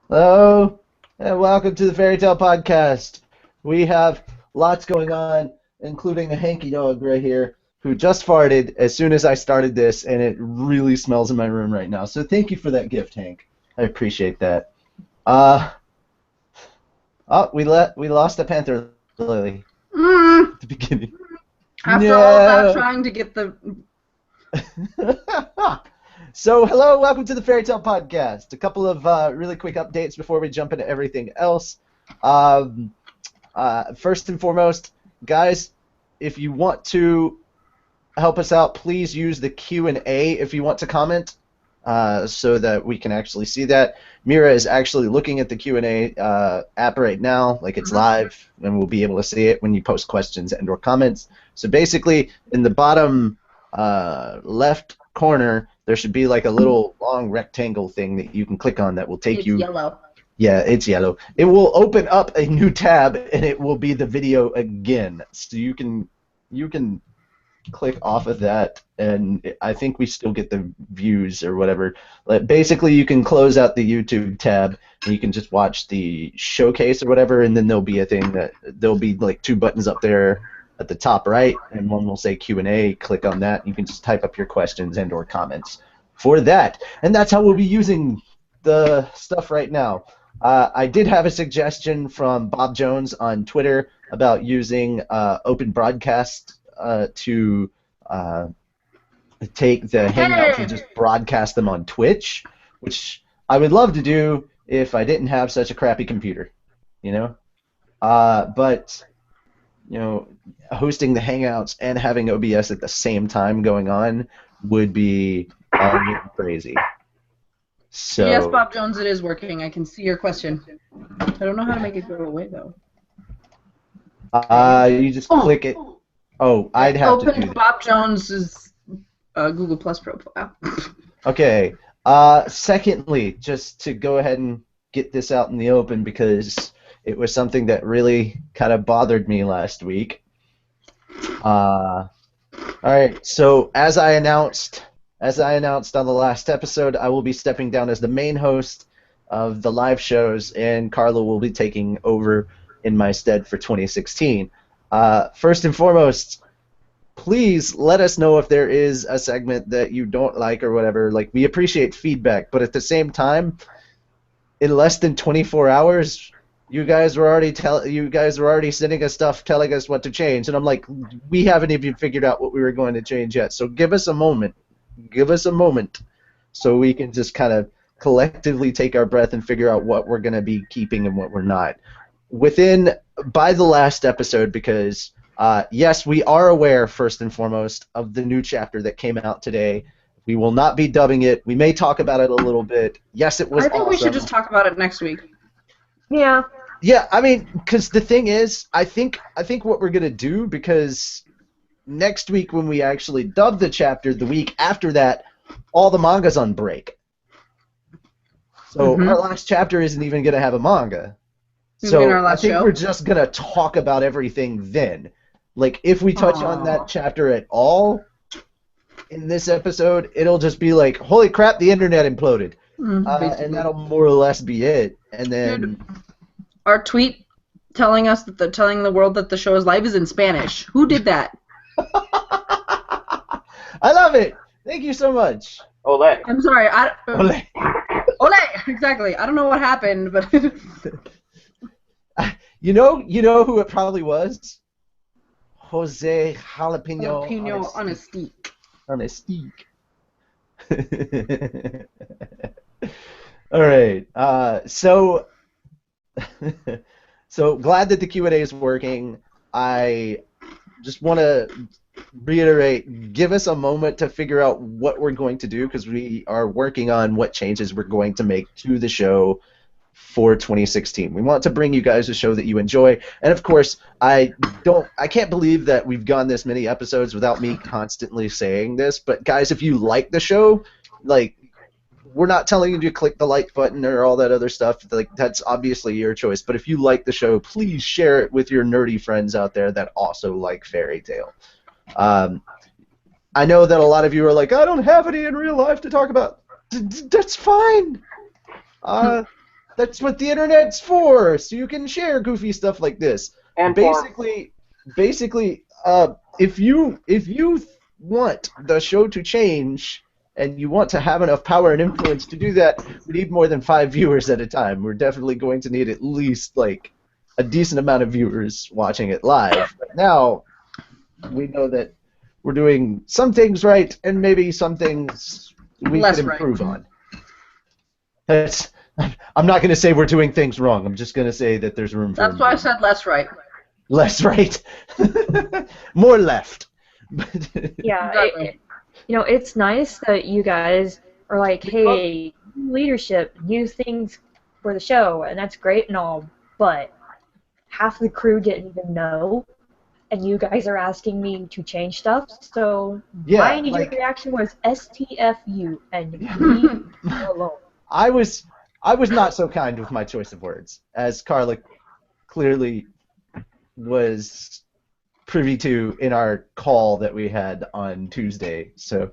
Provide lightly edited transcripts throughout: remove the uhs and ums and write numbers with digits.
Hello, and welcome to the Fairy Tale Podcast. We have lots going on, including a hanky dog right here who just farted as soon as I started this, and it really smells in my room right now. So thank you for that gift, Hank. I appreciate that. Uh, we lost a panther lily Mm, at the beginning. after all of that, No. trying to get the. So, hello, welcome to the Fairy Tale Podcast. A couple of really quick updates before we jump into everything else. Um, First and foremost, guys, if you want to help us out, please use the Q&A if you want to comment, so that we can actually see that. Mira is actually looking at the Q&A app right now, like it's live, and we'll be able to see it when you post questions and or comments. So basically, in the bottom left corner, there should be like a little long rectangle thing that you can click on that will take It's you. yellow. Yeah, it's yellow. It will open up a new tab, and it will be the video again. So you can click off of that, and I think we still get the views or whatever. Like, basically, you can close out the YouTube tab, and you can just watch the showcase or whatever, and then there'll be like two buttons up there at the top right, and one will say Q&A. Click on that. You can just type up your questions and or comments for that, and that's how we'll be using the stuff right now. I did have a suggestion from Bob Jones on Twitter about using open broadcast to uh, take the Hangouts and Hey! just broadcast them on Twitch, which I would love to do if I didn't have such a crappy computer, you know. But you know, hosting the Hangouts and having OBS at the same time going on would be a little crazy. Yes, So Bob Jones, it is working. I can see your question. I don't know how to make it go away, though. Okay. you just Oh, click it. Oh, I I'd have to do opened that. Bob Jones's Google Plus profile. Okay. Secondly, just to go ahead and get this out in the open because it was something that really kind of bothered me last week. All right. So as I announced on the last episode, I will be stepping down as the main host of the live shows, and Carla will be taking over in my stead for 2016. First and foremost, please let us know if there is a segment that you don't like or whatever. Like, we appreciate feedback, but at the same time, in less than 24 hours, you guys were already sending us stuff telling us what to change, and I'm like, we haven't even figured out what we were going to change yet. So give us a moment. Give us a moment so we can just kind of collectively take our breath and figure out what we're going to be keeping and what we're not. By the last episode, because yes, we are aware, first and foremost, of the new chapter that came out today. We will not be dubbing it. We may talk about it a little bit. Yes, it was I think we should awesome. just talk about it next week. Yeah. Yeah, I mean, because the thing is, I think what we're gonna do, because next week when we actually dub the chapter, the week after that, all the manga's on break. So our last chapter isn't even gonna have a manga. You mean our So I last think show? we're just gonna talk about everything then. Like, if we touch on that Aw. chapter at all in this episode, it'll just be like, holy crap, the internet imploded. And Basically. that'll more or less be it. And then Dude, our tweet telling us that telling the world that the show is live is in Spanish. Who did that? I love it. Thank you so much. Ole. I'm sorry. Ole. Ole! Exactly. I don't know what happened, but You know who it probably was? Jose Jalapeno jalapeno on a steak. on a steak. All right. So glad that the Q&A is working. I just want to reiterate, give us a moment to figure out what we're going to do, because we are working on what changes we're going to make to the show for 2016. We want to bring you guys a show that you enjoy, and of course, I can't believe that we've gone this many episodes without me constantly saying this, but guys, if you like the show, like, we're not telling you to click the like button or all that other stuff. Like, that's obviously your choice. But if you like the show, please share it with your nerdy friends out there that also like fairy tale. I know that a lot of you are like, I don't have any in real life to talk about. That's fine. That's what the internet's for, so you can share goofy stuff like this. And Basically, if you want the show to change and you want to have enough power and influence to do that, we need more than 5 viewers at a time. We're definitely going to need at least like a decent amount of viewers watching it live. But now we know that we're doing some things right and maybe some things we Less could improve on. I'm not going to say we're doing things wrong. I'm just going to say that there's room for That's why I said less right. less right. More left. Yeah, Exactly. it's nice that you guys are like, hey, new leadership, new things for the show, and that's great and all, but half the crew didn't even know, and you guys are asking me to change stuff, so my knee-jerk reaction was STFU, and leave me alone. I was not so kind with my choice of words, as Carla clearly was privy to in our call that we had on Tuesday. So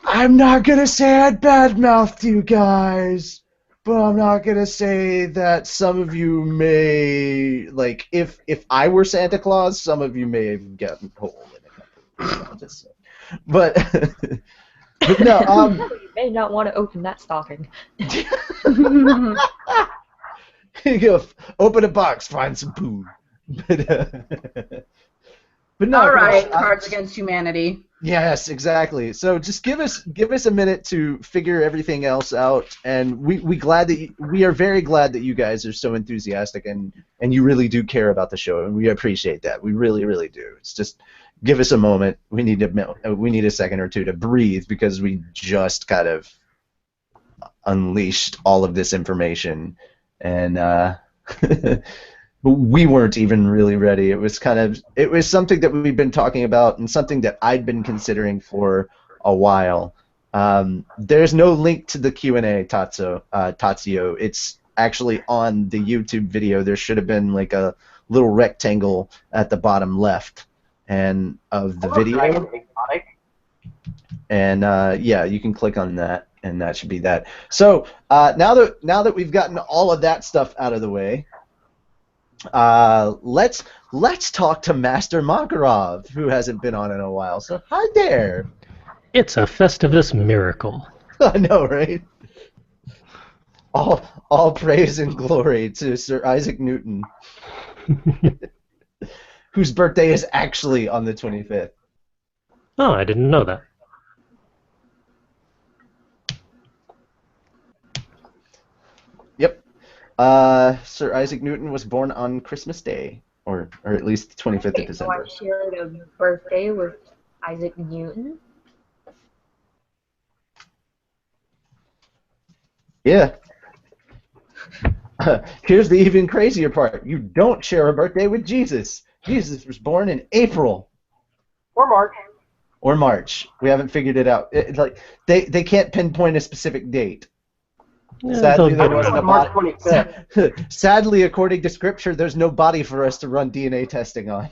I'm not gonna say I badmouthed you guys, but I'm not gonna say that some of you may, like, if I were Santa Claus, some of you may have gotten a hole in it. I'll just say. But no, You may not want to open that stocking. you go open a box, find some poo. But no. All right, Cards Against Humanity. Yes, exactly. So just give us a minute to figure everything else out, and we are very glad that you guys are so enthusiastic and you really do care about the show, and we appreciate that. We really, really do. It's just give us a moment. We need a second or two to breathe because we just kind of unleashed all of this information, and we weren't even really ready. It was something that we've been talking about and something that I'd been considering for a while. There's no link to the Q&A, Tatsuo. It's actually on the YouTube video. There should have been like a little rectangle at the bottom left and of the video. And yeah, you can click on that, and that should be that. So now that we've gotten all of that stuff out of the way, let's talk to Master Makarov, who hasn't been on in a while. So hi there. It's a Festivus miracle. I know, right? All praise and glory to Sir Isaac Newton, whose birthday is actually on the 25th. Oh, I didn't know that. Yep. Sir Isaac Newton was born on Christmas Day, or at least the 25th of December. So I shared a birthday with Isaac Newton. Yeah. Here's the even crazier part. You don't share a birthday with Jesus. Jesus was born in April. Or March. Or March. We haven't figured it out. They can't pinpoint a specific date. Yeah, March 25th. Sadly, according to Scripture, there's no body for us to run DNA testing on,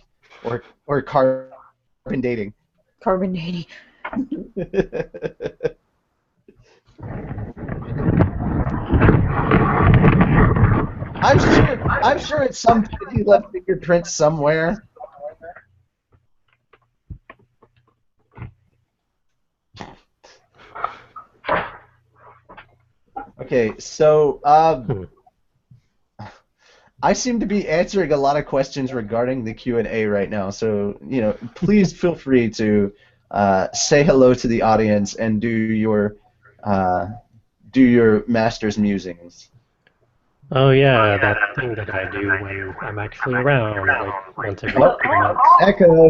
or carbon dating. Carbon dating. I'm sure at some point he left fingerprints somewhere. Okay, so I seem to be answering a lot of questions regarding the Q&A right now. So please feel free to say hello to the audience and do your master's musings. Oh yeah, that thing that I do when I'm actually around, like once every 3 months. Echo.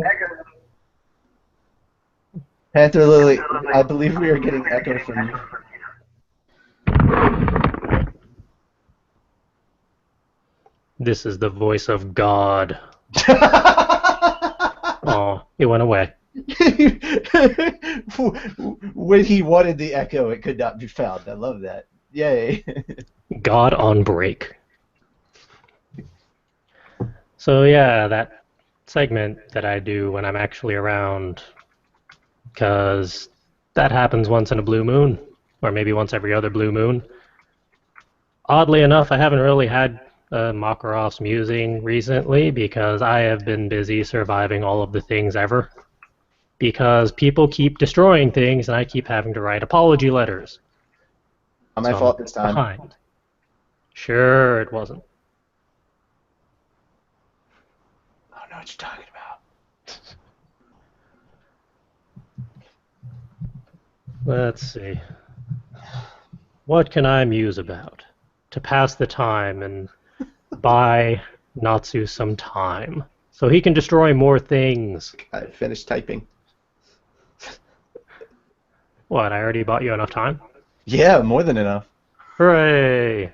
Panther Lily, I believe we are getting echo from you. This is the voice of God. Oh, it went away. When he wanted the echo, it could not be found. I love that. Yay. God on break. So yeah, that segment that I do when I'm actually around, because that happens once in a blue moon, or maybe once every other blue moon. Oddly enough, I haven't really had Makarov's musing recently because I have been busy surviving all of the things ever. Because people keep destroying things and I keep having to write apology letters. Not my So fault I'm this time. behind. Sure, it wasn't. I don't know what you're talking about. Let's see. What can I muse about? To pass the time and buy Natsu some time. So he can destroy more things. I finished typing. What, I already bought you enough time? Yeah, more than enough. Hooray!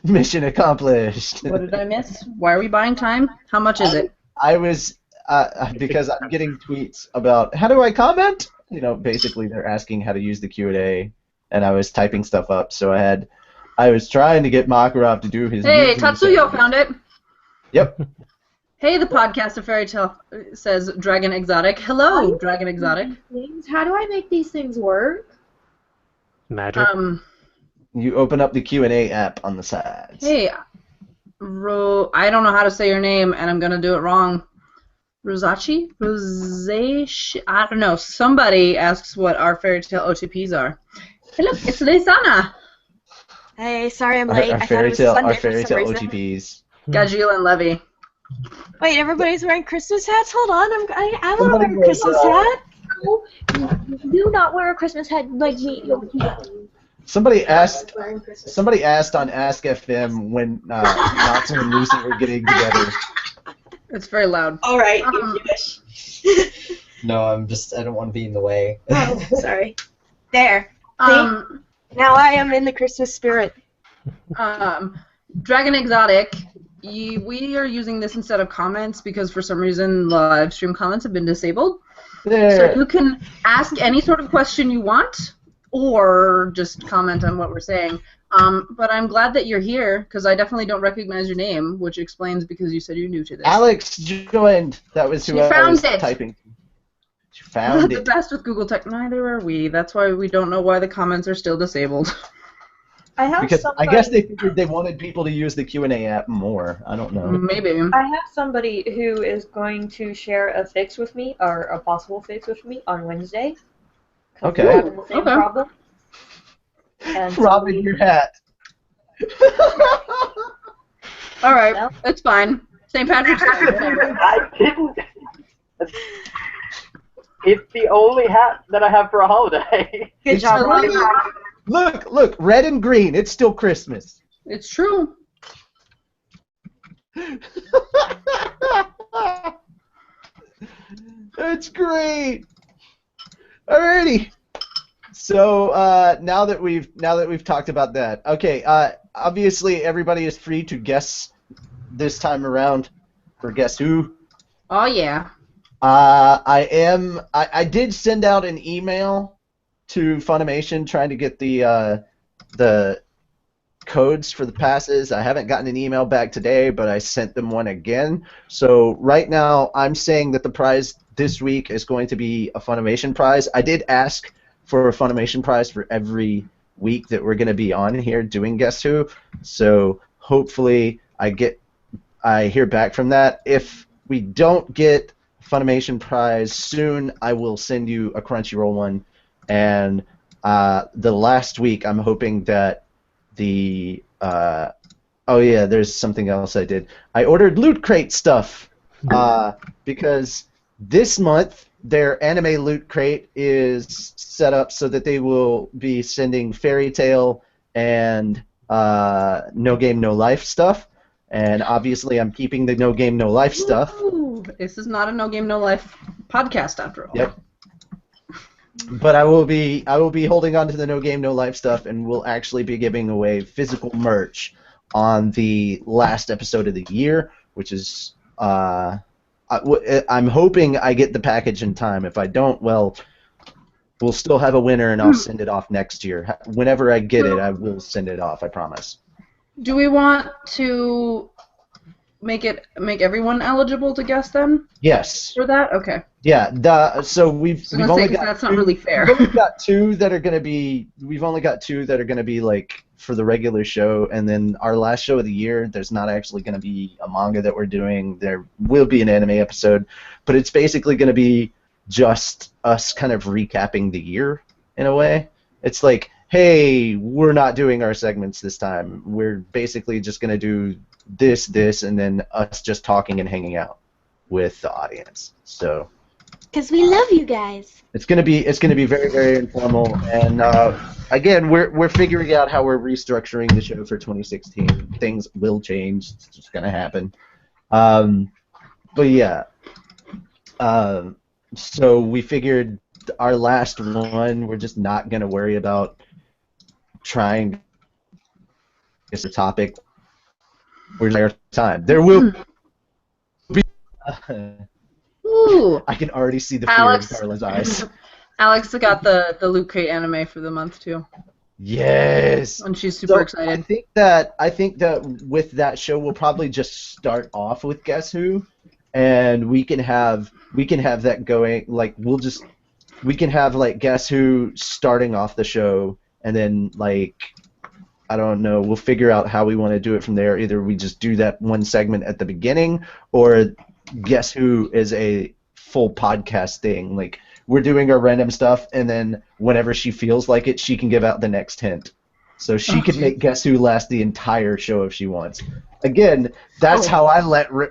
Mission accomplished. What did I miss? Why are we buying time? How much is it? I was because I'm getting tweets about how do I comment? You know, basically they're asking how to use the Q&A, and I was typing stuff up. So I was trying to get Makarov to do his. Hey, musings Tatsuyo thing. found it. Yep. Hey, the podcast of Fairy Tale says Dragon Exotic. Hello, Dragon Exotic. How do I make these things work? Magic. You open up the Q&A app on the sides. Hey, I don't know how to say your name, and I'm gonna do it wrong. Rosachi? Rosashi? I don't know. Somebody asks what our Fairy Tale OTPs are. Hey, look, it's Leisana. Hey, sorry I'm late. Our I thought it fairy was tale, Sunday our for fairy some tale reason. OTPs. Gajil and Levy. Wait, everybody's wearing Christmas hats? Hold on, I want to Somebody wear a Christmas hat. No, you do not wear a Christmas hat like me. Somebody asked on Ask FM when Natsu and Lucy were getting together. It's very loud. All right, Um, No, I don't want to be in the way. Oh, sorry. There. Um, Now I am in the Christmas spirit. Dragon Exotic, we are using this instead of comments because for some reason live stream comments have been disabled. So There. you can ask any sort of question you want or just comment on what we're saying. But I'm glad that you're here because I definitely don't recognize your name, which explains because you said you're new to this. Alex joined. That was who She I found was it. typing. She Not found the it. best with Google Tech. Neither are we. That's why we don't know why the comments are still disabled. I have Because somebody, I guess they figured they wanted people to use the Q&A app more. I don't know. Maybe. I have somebody who is going to share a fix with me, or a possible fix with me, on Wednesday. 'Cause Okay. we're having the same Okay. problem. And so Robin, your hat. All right, Well. it's fine. St. Patrick's Day. Whatever. I didn't. It's the only hat that I have for a holiday. Good It's job, really- Robin. Look, red and green. It's still Christmas. It's true. That's great. Alrighty. So now that we've talked about that, okay. Obviously, everybody is free to guess this time around for Guess Who. Oh yeah. I did send out an email to Funimation trying to get the codes for the passes. I haven't gotten an email back today, but I sent them one again. So right now, I'm saying that the prize this week is going to be a Funimation prize. I did ask for a Funimation prize for every week that we're going to be on here doing Guess Who. So hopefully I hear back from that. If we don't get Funimation prize soon, I will send you a Crunchyroll one. And the last week, I'm hoping that the oh yeah, there's something else I did. I ordered Loot Crate stuff because this month their anime Loot Crate is set up so that they will be sending Fairy Tale and No Game No Life stuff. And obviously, I'm keeping the No Game No Life stuff. Ooh, this is not a No Game No Life podcast after all. Yep. But I will be holding on to the No Game No Life stuff, and we'll actually be giving away physical merch on the last episode of the year, which is I'm hoping I get the package in time. If I don't, well, we'll still have a winner, and I'll send it off next year. Whenever I get it, I will send it off. I promise. Do we want to make everyone eligible to guess then Yes. for that? Okay. Yeah. So we've I was only gonna say, 'cause got that's not really fair. We've only got two that are gonna be. We've only got two that are gonna be like for the regular show, and then our last show of the year, there's not actually going to be a manga that we're doing. There will be an anime episode, but it's basically going to be just us kind of recapping the year in a way. It's like, hey, we're not doing our segments this time. We're basically just going to do this, and then us just talking and hanging out with the audience. So, Because we love you guys. it's gonna be very, very informal, and again, we're figuring out how we're restructuring the show for 2016. Things will change; it's just gonna happen. But yeah, so we figured our last one, we're just not gonna worry about trying. It's a topic. We're our time. There will be. Ooh. I can already see the fear Alex. in Carla's eyes. Alex got the Loot Crate anime for the month too, Yes. and she's super excited. I think that with that show, we'll probably just start off with Guess Who, and we can have that going. Like we can have like Guess Who starting off the show, and then like I don't know, we'll figure out how we want to do it from there. Either we just do that one segment at the beginning, or Guess Who is a full podcast thing. Like we're doing our random stuff, and then whenever she feels like it, she can give out the next hint. So she could make Guess Who last the entire show if she wants. Again, that's how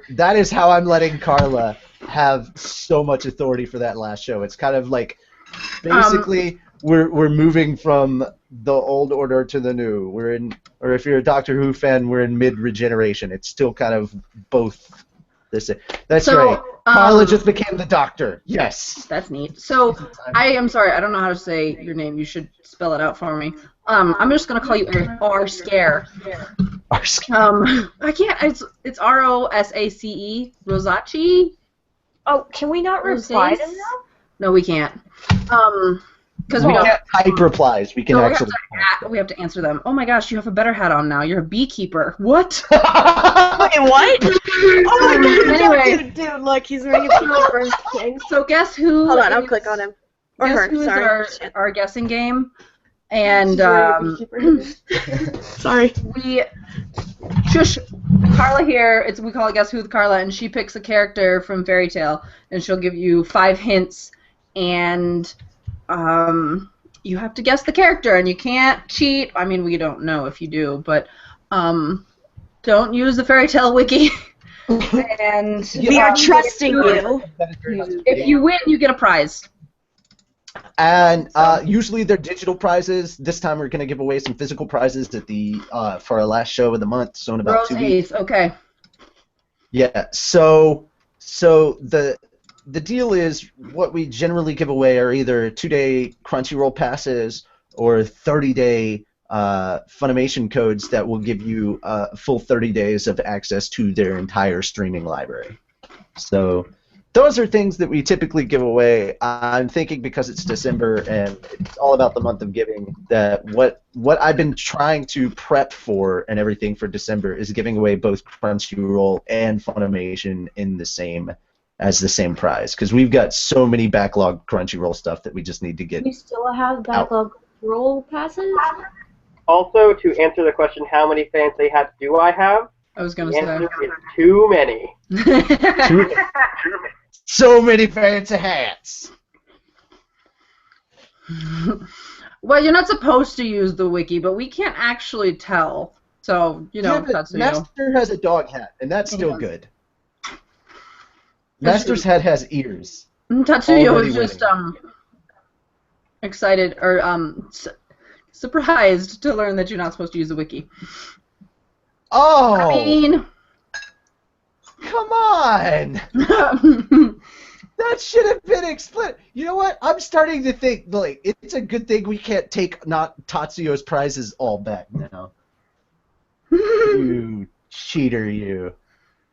that is how I'm letting Carla have so much authority for that last show. It's kind of like basically we're moving from the old order to the new. We're in, or if you're a Doctor Who fan, we're in mid-regeneration. It's still kind of both. That's right. Carla just became the Doctor. Yes. That's neat. So I am sorry, I don't know how to say your name. You should spell it out for me. I'm just gonna call you R Scare. R Scare. I can't. It's Rosace. Rosace. Oh, can we not reply to them? No, we can't. Because we don't. Can't type replies. We can No, actually. we have to answer them. Oh my gosh, you have a better hat on now. You're a beekeeper. What? Wait, what? Oh my god, Anyway. dude, look, he's wearing a beekeeper thing. So guess who? Hold on, I'll click on him. Or Guess her, who is sorry. our guessing game? And Sorry. we shush Carla here. We call it Guess Who with Carla, and she picks a character from Fairy Tale, and she'll give you 5 hints, and you have to guess the character, and you can't cheat. I mean, we don't know if you do, but don't use the Fairy Tale wiki. And We are trusting you. if you win, you get a prize. And usually they're digital prizes. This time we're going to give away some physical prizes at the for our last show of the month, so in about Rose 2 weeks. 8th, okay. Yeah. So the deal is what we generally give away are either 2-day Crunchyroll passes or 30-day Funimation codes that will give you a full 30 days of access to their entire streaming library. So those are things that we typically give away. I'm thinking because it's December and it's all about the month of giving, that what I've been trying to prep for and everything for December is giving away both Crunchyroll and Funimation in the same prize, because we've got so many backlog Crunchyroll stuff that we just need to get. You still have backlog roll passes? Also, to answer the question, how many fancy hats do I have? I was going The to say. answer is too many. Too many. So many fancy hats. Well, you're not supposed to use the wiki, but we can't actually tell. So, Yeah, but that's Master has a dog hat, and that's still Yeah. good. Master's hat has ears. Tatsuya Already was just winning. excited or surprised to learn that you're not supposed to use the wiki. Oh, I mean, come on! That should have been explained. You know what? I'm starting to think like it's a good thing we can't take not Tatsuyo's prizes all back now. You cheater, you.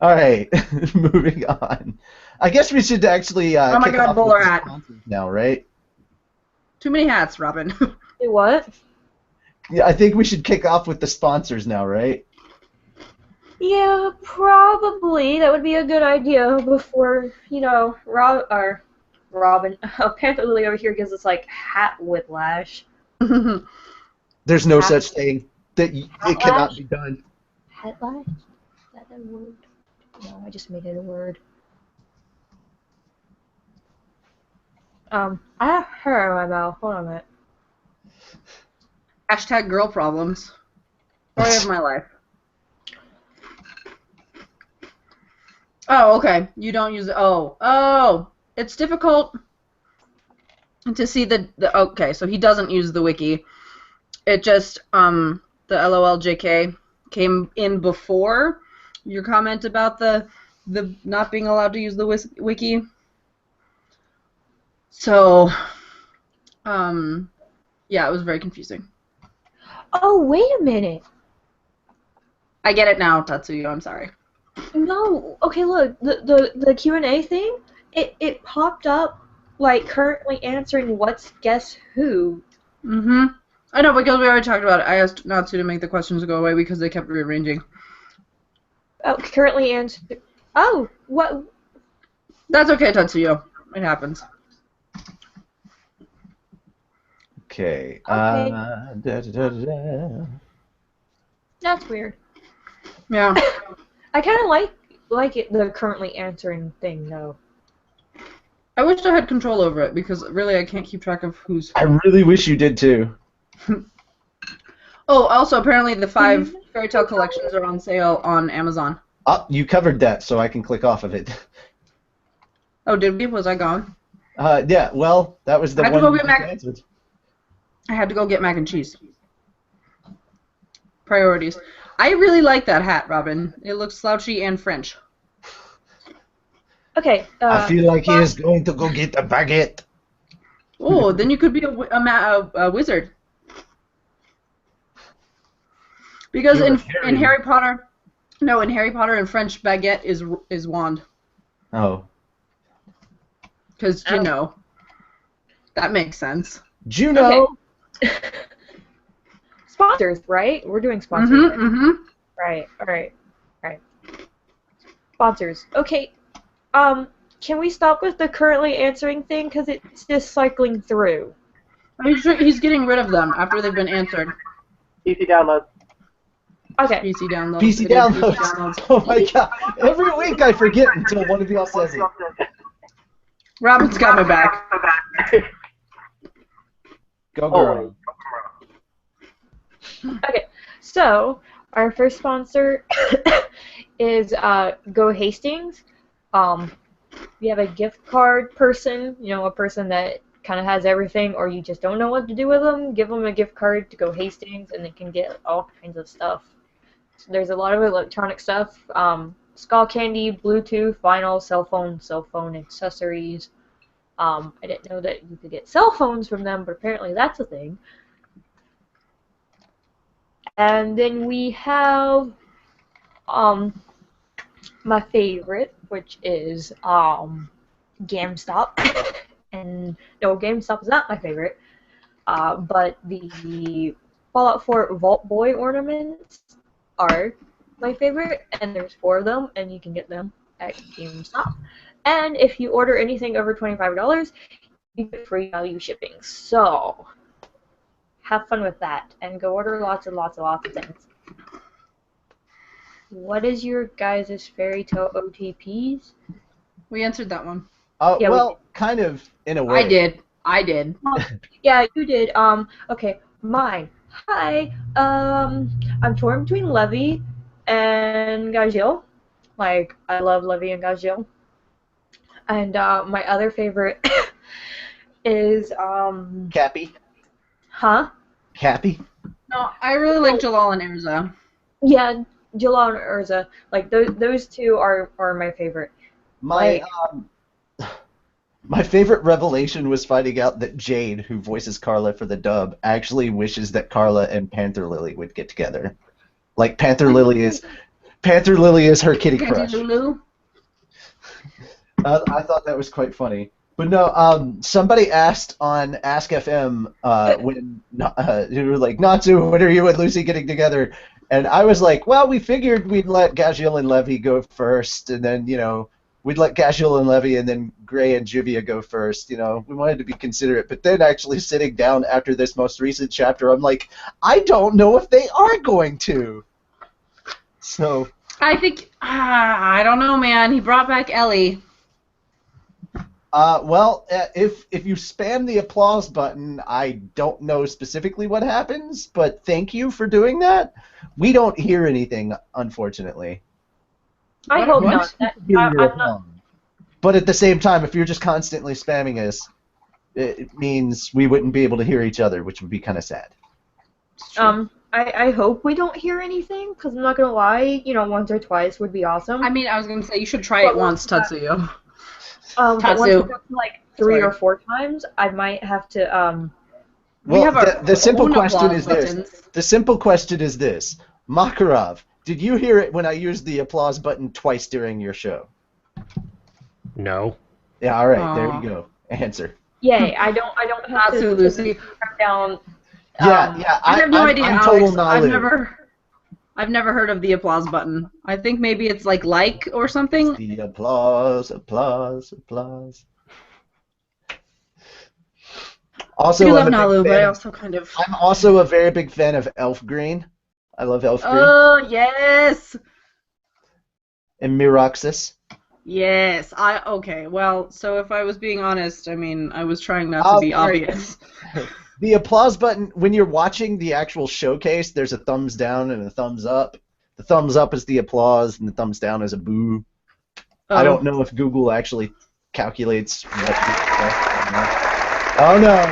All right, moving on. I guess we should actually Oh my kick God, off bowler with the hat. sponsors now, right? too many hats, Robin. Do what? Yeah, I think we should kick off with the sponsors now, right? Yeah, probably. That would be a good idea before, Robin. Panther Lily over here gives us, hat whiplash. There's no such thing. it cannot be done. Headlash? Is that a word? No, I just made it a word. I have hair in my mouth. Hold on a minute. Hashtag girl problems. Story of my life. Oh, okay. You don't use it. Oh. It's difficult to see the okay, so he doesn't use the wiki. It just, the LOLJK came in before your comment about the not being allowed to use the wiki. So, yeah, it was very confusing. Oh, wait a minute. I get it now, Tatsuyo, I'm sorry. No, okay, look, the Q&A thing, it popped up, like, currently answering what's Guess Who. Mm-hmm. I know, because we already talked about it. I asked Natsu to make the questions go away because they kept rearranging. Oh, currently answered. Oh, what? That's okay, Tatsuyo. It happens. Okay. That's weird. Yeah. I kind of like it, the currently answering thing, though. I wish I had control over it because really I can't keep track of who's. I really wish you did too. Oh, also apparently the 5 fairy tale collections are on sale on Amazon. Oh, you covered that, so I can click off of it. Oh, did we? Was I gone? Yeah. Well, that was the I had to one go get you answered. I had to go get mac and cheese. Priorities. I really like that hat, Robin. It looks slouchy and French. Okay. I feel like he is going to go get a baguette. Oh, then you could be a wizard. Because in Harry Potter, no, in Harry Potter in French, baguette is wand. Oh. Because you know, that makes sense. Juno. Okay. Sponsors, right? We're doing sponsors. Mm-hmm, mm-hmm. Right. All right. Sponsors. Okay. Can we stop with the currently answering thing because it's just cycling through? I'm sure he's getting rid of them after they've been answered. PC download. Okay. PC downloads. PC downloads. Oh my god. Every week I forget until one of y'all says it. Robin's got my back. Go girl. Okay. So our first sponsor is Go Hastings. You have a gift card person, a person that kind of has everything, or you just don't know what to do with them, give them a gift card to Go Hastings, and they can get all kinds of stuff. So there's a lot of electronic stuff, skull candy, Bluetooth, vinyl, cell phone accessories. I didn't know that you could get cell phones from them, but apparently that's a thing. And then we have my favorite, which is GameStop. And no, GameStop is not my favorite, but the Fallout 4 Vault Boy ornaments are my favorite, and there's 4 of them, and you can get them at GameStop. And if you order anything over $25, you get free value shipping. So have fun with that, and go order lots and lots and lots of things. What is your guys' fairy tale OTPs? We answered that one. Yeah, well, kind of, in a way. I did. Yeah, you did. Okay, mine. Hi. I'm torn between Levy and Gajil. Like, I love Levy and Gajil. And my other favorite is Cappy. Huh? Cappy. No, I really like Jalal and Erza. Yeah, Jalal and Urza. Like those two are my favorite. My favorite revelation was finding out that Jade, who voices Carla for the dub, actually wishes that Carla and Panther Lily would get together. Like Panther Lily is her kitty crush. Lulu. I thought that was quite funny. But no, somebody asked on Ask FM when they were like, Natsu, when are you and Lucy getting together? And I was like, well, we figured we'd let Gajil and Levy go first, and then we'd let Casual and Levy and then Gray and Juvia go first. You know, we wanted to be considerate. But then actually sitting down after this most recent chapter, I'm like, I don't know if they are going to. So. I think, I don't know, man. He brought back Ellie. Well, if you spam the applause button, I don't know specifically what happens, but thank you for doing that. We don't hear anything, unfortunately. I hope not. I'm not. But at the same time, if you're just constantly spamming us, it means we wouldn't be able to hear each other, which would be kind of sad. I hope we don't hear anything, because I'm not going to lie, you know, once or twice would be awesome. I mean, I was going to say, you should try it once, Tatsuyo. But once we go to, like 3 or 4 times, I might have to, Well, the simple question is this. The simple question is this. Makarov, did you hear it when I used the applause button twice during your show? No. Yeah, all right, there you go. Answer. Yay, I don't have to Lucy. Come down. Yeah, I have no idea, I'm Alex. total knowledge. I've never heard of the applause button. I think maybe it's like or something. The applause. Also, I love Nalu, but I also kind of. I'm also a very big fan of Elf Green. I love Elf Green. Oh yes. And Miroxis. Yes. Okay. Well, so if I was being honest, I mean, I was trying not to be obvious. The applause button, when you're watching the actual showcase, there's a thumbs down and a thumbs up. The thumbs up is the applause, and the thumbs down is a boo. I don't know if Google actually calculates what Oh no!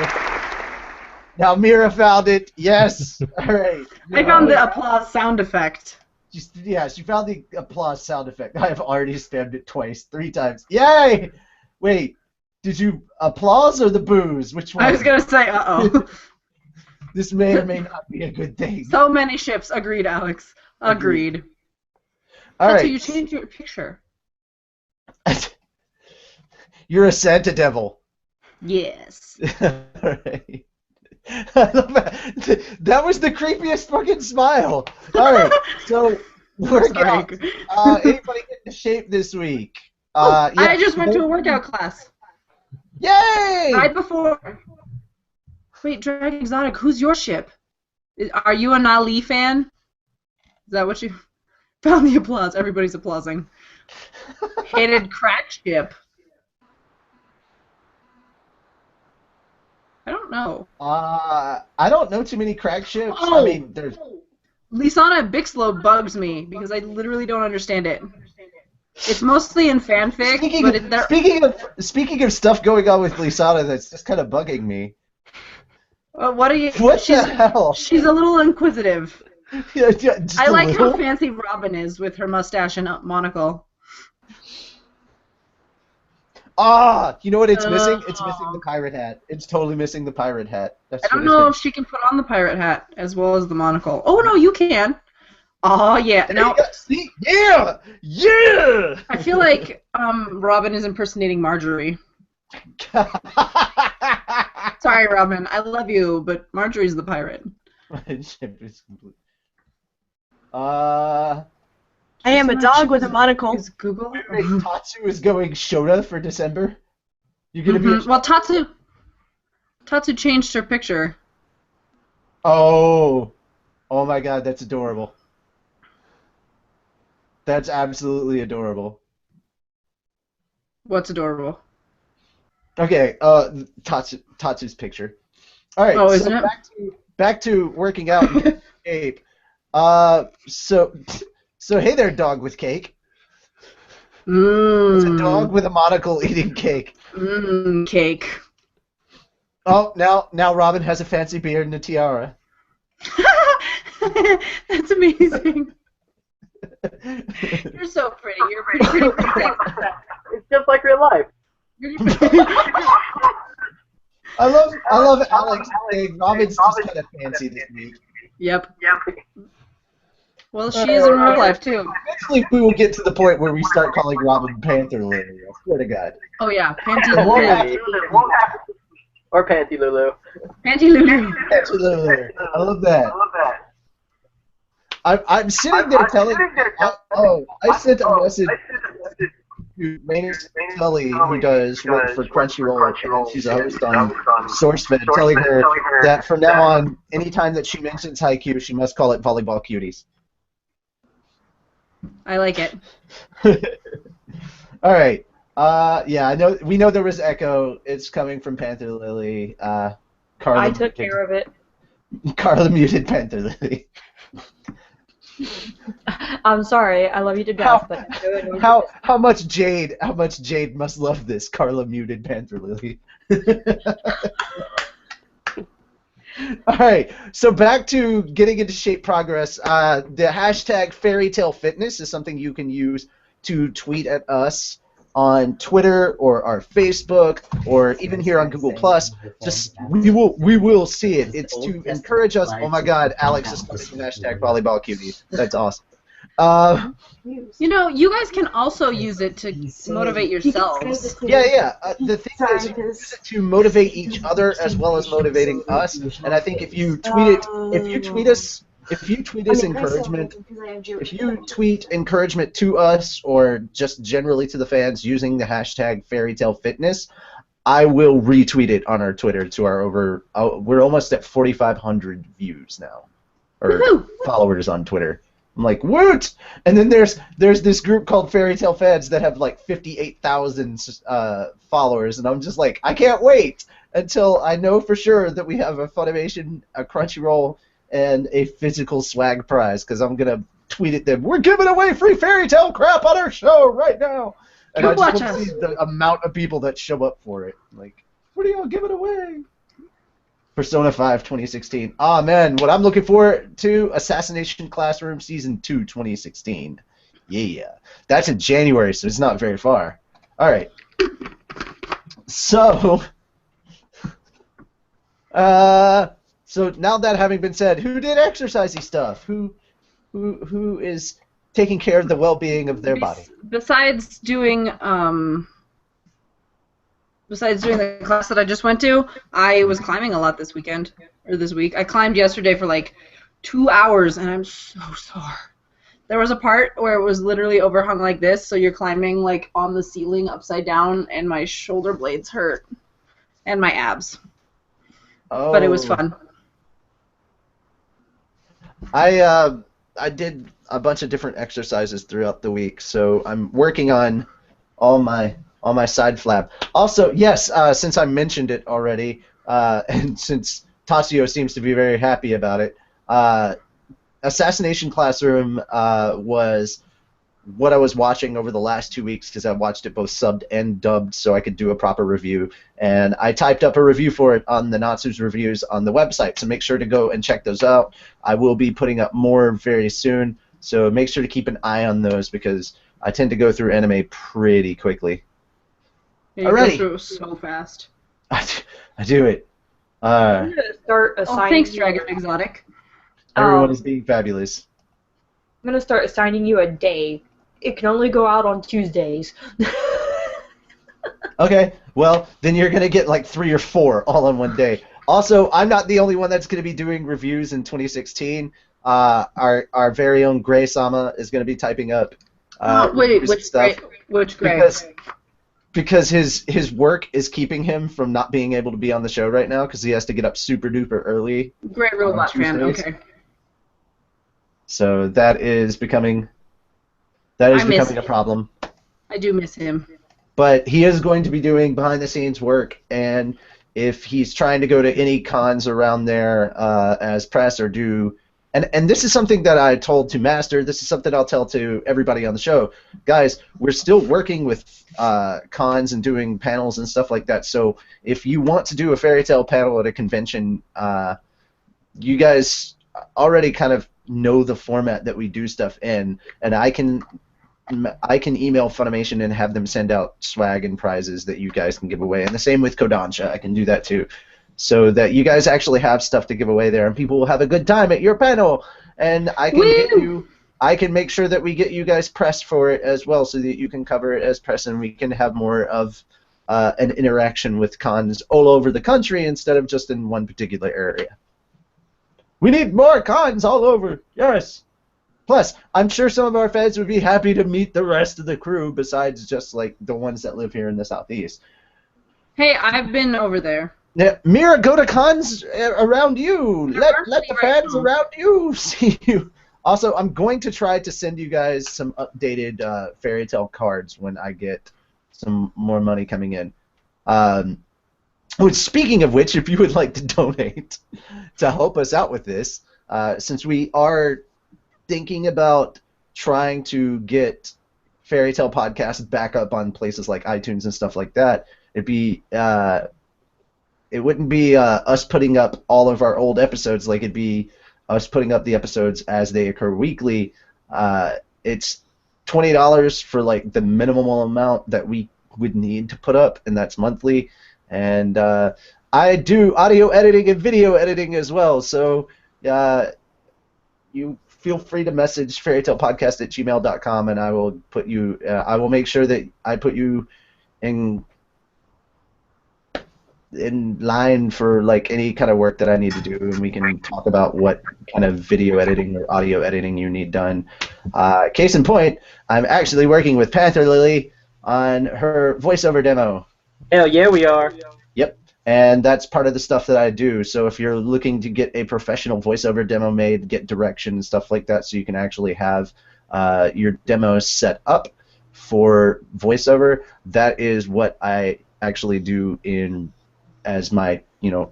Now Mira found it. Yes. All right. I found the applause sound effect. She found the applause sound effect. I have already spammed it twice, 3 times. Yay! Wait, did you applause or the boos? Which one? I was gonna say, uh-oh. This may or may not be a good thing. So many ships. Agreed, Alex. Agreed. All right. So you changed your picture. You're a Santa Devil. Yes. Alright. I love that. That was the creepiest fucking smile. Alright, so workout. Anybody get into shape this week? I just went to a workout class. Yay! Right before. Wait, Drag Exotic, who's your ship? Are you a Nali fan? Is that what you found the applause? Everybody's applauding. Hated crack ship. I don't know. I don't know too many crack ships. Oh. I mean, there's. Lisana Bixlow bugs me because I literally don't understand it. It's mostly in fanfic, Speaking of stuff going on with Lisana that's just kind of bugging me. What are you? What the hell? She's a little inquisitive. Yeah, I like how fancy Robin is with her mustache and monocle. You know what it's missing? It's missing the pirate hat. It's totally missing the pirate hat. I don't know if she can put on the pirate hat as well as the monocle. Oh no, you can. Oh yeah. Now, see? Yeah! Yeah! I feel like Robin is impersonating Marjorie. Sorry, Robin. I love you, but Marjorie's the pirate. I am a dog with a monocle. Is Google? Tatsu is going Shota for December. You're gonna be. Well, Tatsu changed her picture. Oh my God, that's adorable. That's absolutely adorable. What's adorable? Okay, Tatsu's picture. All right, isn't it? Back to working out and getting in shape. So hey there, dog with cake. It's a dog with a monocle eating cake. Cake. Oh, now Robin has a fancy beard and a tiara. That's amazing. You're so pretty. You're pretty. It's just like real life. I love Alex saying Robin's just kind of fancy this week. Yep. Well, she is in real life too. Eventually, we will get to the point where we start calling Robin Panther Lily. I swear to God. Oh yeah, Panty Lulu. Lulu. Or Panty Lulu. Panty Lulu. Panty Lulu. I love that. I'm sitting there telling. I sent a message to Maynard Tully, who does work for Crunchyroll, and she's a host on SourceFed, telling her that from now on, anytime that she mentions Haikyuu, she must call it Volleyball Cuties. I like it. All right. Yeah, I know. We know there was echo. It's coming from Panther Lily. Carla I took care of it. Carla muted Panther Lily. I'm sorry. I love you to death, but how much Jade must love this? Carla muted Panther Lily. All right, so back to getting into shape progress. The hashtag Fairy Tale Fitness is something you can use to tweet at us on Twitter or our Facebook or even here on Google Plus. Just we will see it. It's to encourage us. Oh my God, Alex is putting the hashtag volleyball cutie. That's awesome. You know, you guys can also use it to motivate yourselves. Yeah. The thing is, you can use it to motivate each other as well as motivating us. And I think if you tweet us encouragement, if you tweet encouragement to us or just generally to the fans using the hashtag Fairy Tale Fitness, I will retweet it on our Twitter to our we're almost at 4,500 views now, or followers on Twitter. I'm like, woot! And then there's this group called Fairy Tale Fans that have like 58,000 followers, and I'm just like, I can't wait until I know for sure that we have a Funimation, a Crunchyroll, and a physical swag prize, because I'm gonna tweet at them, we're giving away free Fairy Tale crap on our show right now! And I just want to see the amount of people that show up for it. Like, what are y'all giving away? Persona 5 2016. Ah, man, what I'm looking forward to, Assassination Classroom Season 2 2016. Yeah. That's in January, so it's not very far. All right. So, so now that having been said, who did exercisey stuff? Who is taking care of the well-being of their body? Besides doing the class that I just went to, I was climbing a lot this week. I climbed yesterday for like 2 hours, and I'm so sore. There was a part where it was literally overhung like this, so you're climbing like on the ceiling upside down, and my shoulder blades hurt, and my abs. Oh. But it was fun. I did a bunch of different exercises throughout the week, so I'm working on all my side flap. Also, yes, since I mentioned it already, and since Tatsuyo seems to be very happy about it, Assassination Classroom was what I was watching over the last 2 weeks, because I watched it both subbed and dubbed so I could do a proper review. And I typed up a review for it on the Natsu's Reviews on the website, so make sure to go and check those out. I will be putting up more very soon, so make sure to keep an eye on those, because I tend to go through anime pretty quickly. Yeah, you go through it so fast. I do it. I'm going to start assigning thanks, Dragon Exotic. Everyone is being fabulous. I'm going to start assigning you a day. It can only go out on Tuesdays. Okay, well, then you're going to get like 3 or 4 all on one day. Also, I'm not the only one that's going to be doing reviews in 2016. Our very own Gray-sama is going to be typing up which stuff. Which Gray? Because his work is keeping him from not being able to be on the show right now, because he has to get up super duper early. Great robot fan, okay. So that is becoming a problem. I do miss him. But he is going to be doing behind the scenes work, and if he's trying to go to any cons around there as press or do. And this is something that I told to Master. This is something I'll tell to everybody on the show. Guys, we're still working with cons and doing panels and stuff like that. So if you want to do a fairy tale panel at a convention, you guys already kind of know the format that we do stuff in, and I can email Funimation and have them send out swag and prizes that you guys can give away. And the same with Kodansha. I can do that too. So that you guys actually have stuff to give away there, and people will have a good time at your panel, and I can make sure that we get you guys pressed for it as well, so that you can cover it as press, and we can have more of an interaction with cons all over the country instead of just in one particular area. We need more cons all over. Yes. Plus, I'm sure some of our fans would be happy to meet the rest of the crew besides just like the ones that live here in the Southeast. Hey, I've been over there. Yeah, Mira, go to cons around you. There Let are the plenty right fans now. around you see you. Also, I'm going to try to send you guys some updated fairy tale cards when I get some more money coming in. Speaking of which, if you would like to donate to help us out with this, since we are thinking about trying to get fairy tale podcasts back up on places like iTunes and stuff like that, it wouldn't be us putting up all of our old episodes, like it'd be us putting up the episodes as they occur weekly. It's $20 for like the minimal amount that we would need to put up, and that's monthly. And I do audio editing and video editing as well, so you feel free to message fairytalepodcast@gmail.com, and I will put you. I will make sure that I put you in line for like any kind of work that I need to do, and we can talk about what kind of video editing or audio editing you need done. Case in point, I'm actually working with Panther Lily on her voiceover demo. Hell yeah, we are. Yep, and that's part of the stuff that I do. So if you're looking to get a professional voiceover demo made, get direction and stuff like that, so you can actually have your demo set up for voiceover, that is what I actually do as my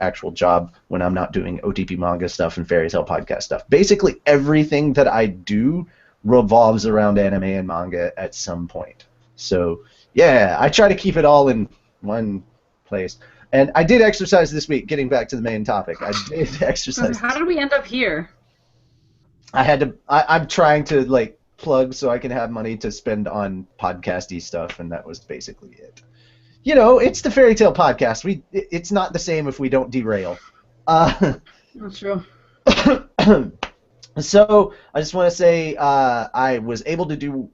actual job when I'm not doing OTP manga stuff and fairy tale podcast stuff. Basically everything that I do revolves around anime and manga at some point. So yeah, I try to keep it all in one place. And I did exercise this week, getting back to the main topic. I did exercise. How did we end up here? I'm trying to like plug so I can have money to spend on podcasty stuff, and that was basically it. It's the Fairy Tale Podcast. It's not the same if we don't derail. That's true. So I just want to say I was able to do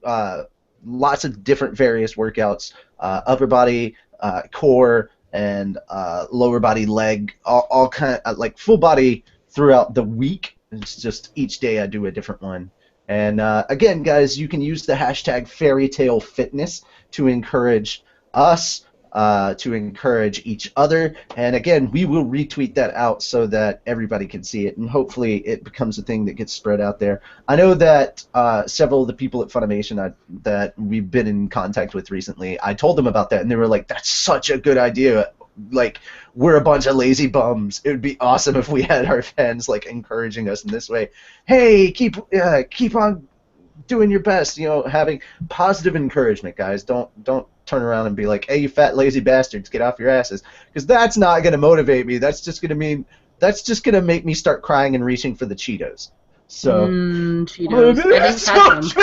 lots of different various workouts, upper body, core, and lower body, leg, all kind of like full body throughout the week. It's just each day I do a different one. And again, guys, you can use the hashtag Fairy Tale Fitness to encourage us. To encourage each other, and again, we will retweet that out so that everybody can see it, and hopefully it becomes a thing that gets spread out there. I know that several of the people at Funimation that we've been in contact with recently, I told them about that, and they were like, that's such a good idea. Like, we're a bunch of lazy bums. It would be awesome if we had our fans like encouraging us in this way. Hey, keep on doing your best, having positive encouragement, guys. Don't turn around and be like, hey, you fat lazy bastards, get off your asses, because that's not going to motivate me. That's just going to make me start crying and reaching for the Cheetos. So Cheetos. I didn't catch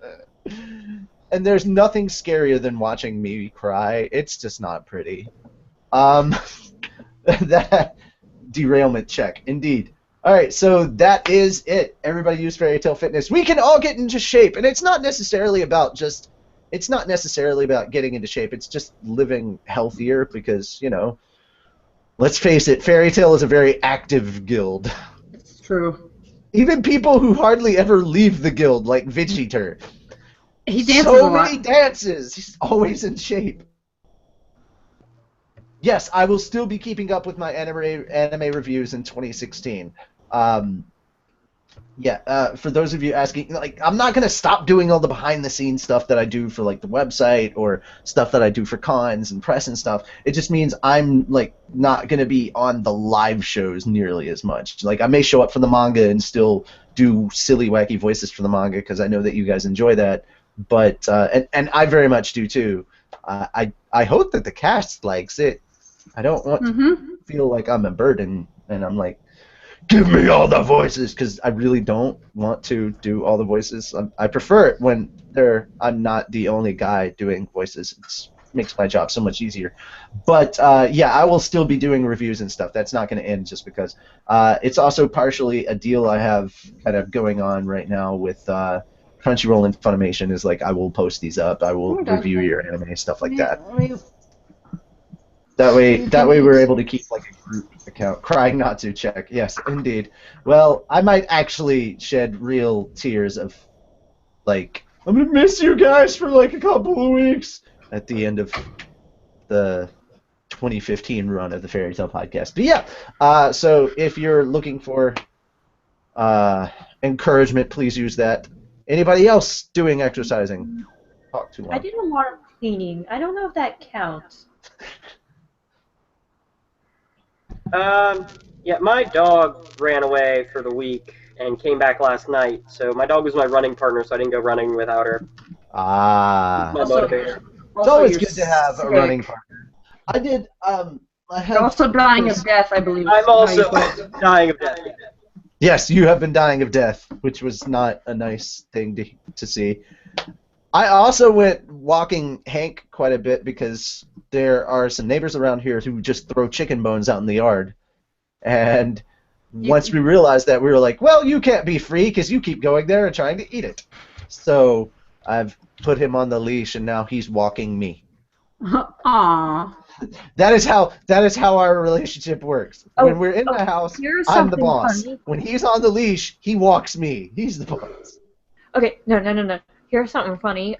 them. And there's nothing scarier than watching me cry. It's just not pretty. That derailment check, indeed. All right, so that is it. Everybody use Fairy Tale Fitness. We can all get into shape, and it's not necessarily about getting into shape. It's just living healthier because, let's face it, Fairy Tale is a very active guild. It's true. Even people who hardly ever leave the guild, like Vegeta. He dances so a lot. many dances. He's always in shape. Yes, I will still be keeping up with my anime reviews in 2016. For those of you asking, like, I'm not gonna stop doing all the behind-the-scenes stuff that I do for like the website or stuff that I do for cons and press and stuff. It just means I'm like not gonna be on the live shows nearly as much. Like, I may show up for the manga and still do silly, wacky voices for the manga because I know that you guys enjoy that. But and I very much do too. I hope that the cast likes it. I don't want to feel like I'm a burden and I'm like, give me all the voices, because I really don't want to do all the voices. I prefer it when I'm not the only guy doing voices. It makes my job so much easier. But yeah, I will still be doing reviews and stuff. That's not going to end just because. It's also partially a deal I have kind of going on right now with Crunchyroll and Funimation. Is like, I will post these up. I will review your anime, stuff like that. That way we're able to keep like a group account. Crying not to check. Yes, indeed. Well, I might actually shed real tears of like I'm gonna miss you guys for like a couple of weeks at the end of the 2015 run of the Fairy Tale Podcast. But yeah, so if you're looking for encouragement, please use that. Anybody else doing exercising? Talk too long. I did a lot of cleaning. I don't know if that counts. Yeah, my dog ran away for the week and came back last night. So my dog was my running partner, so I didn't go running without her. Ah. My motivator. It's always good to have a running partner. I did. I have. You're also dying of death, I believe. I'm also dying of death. Yes, you have been dying of death, which was not a nice thing to see. I also went walking Hank quite a bit because there are some neighbors around here who just throw chicken bones out in the yard. And once we realized that, we were like, well, you can't be free because you keep going there and trying to eat it. So I've put him on the leash, and now he's walking me. Aww. That is how our relationship works. When we're in the house, I'm the boss. Funny. When he's on the leash, he walks me. He's the boss. Okay, no. Here's something funny.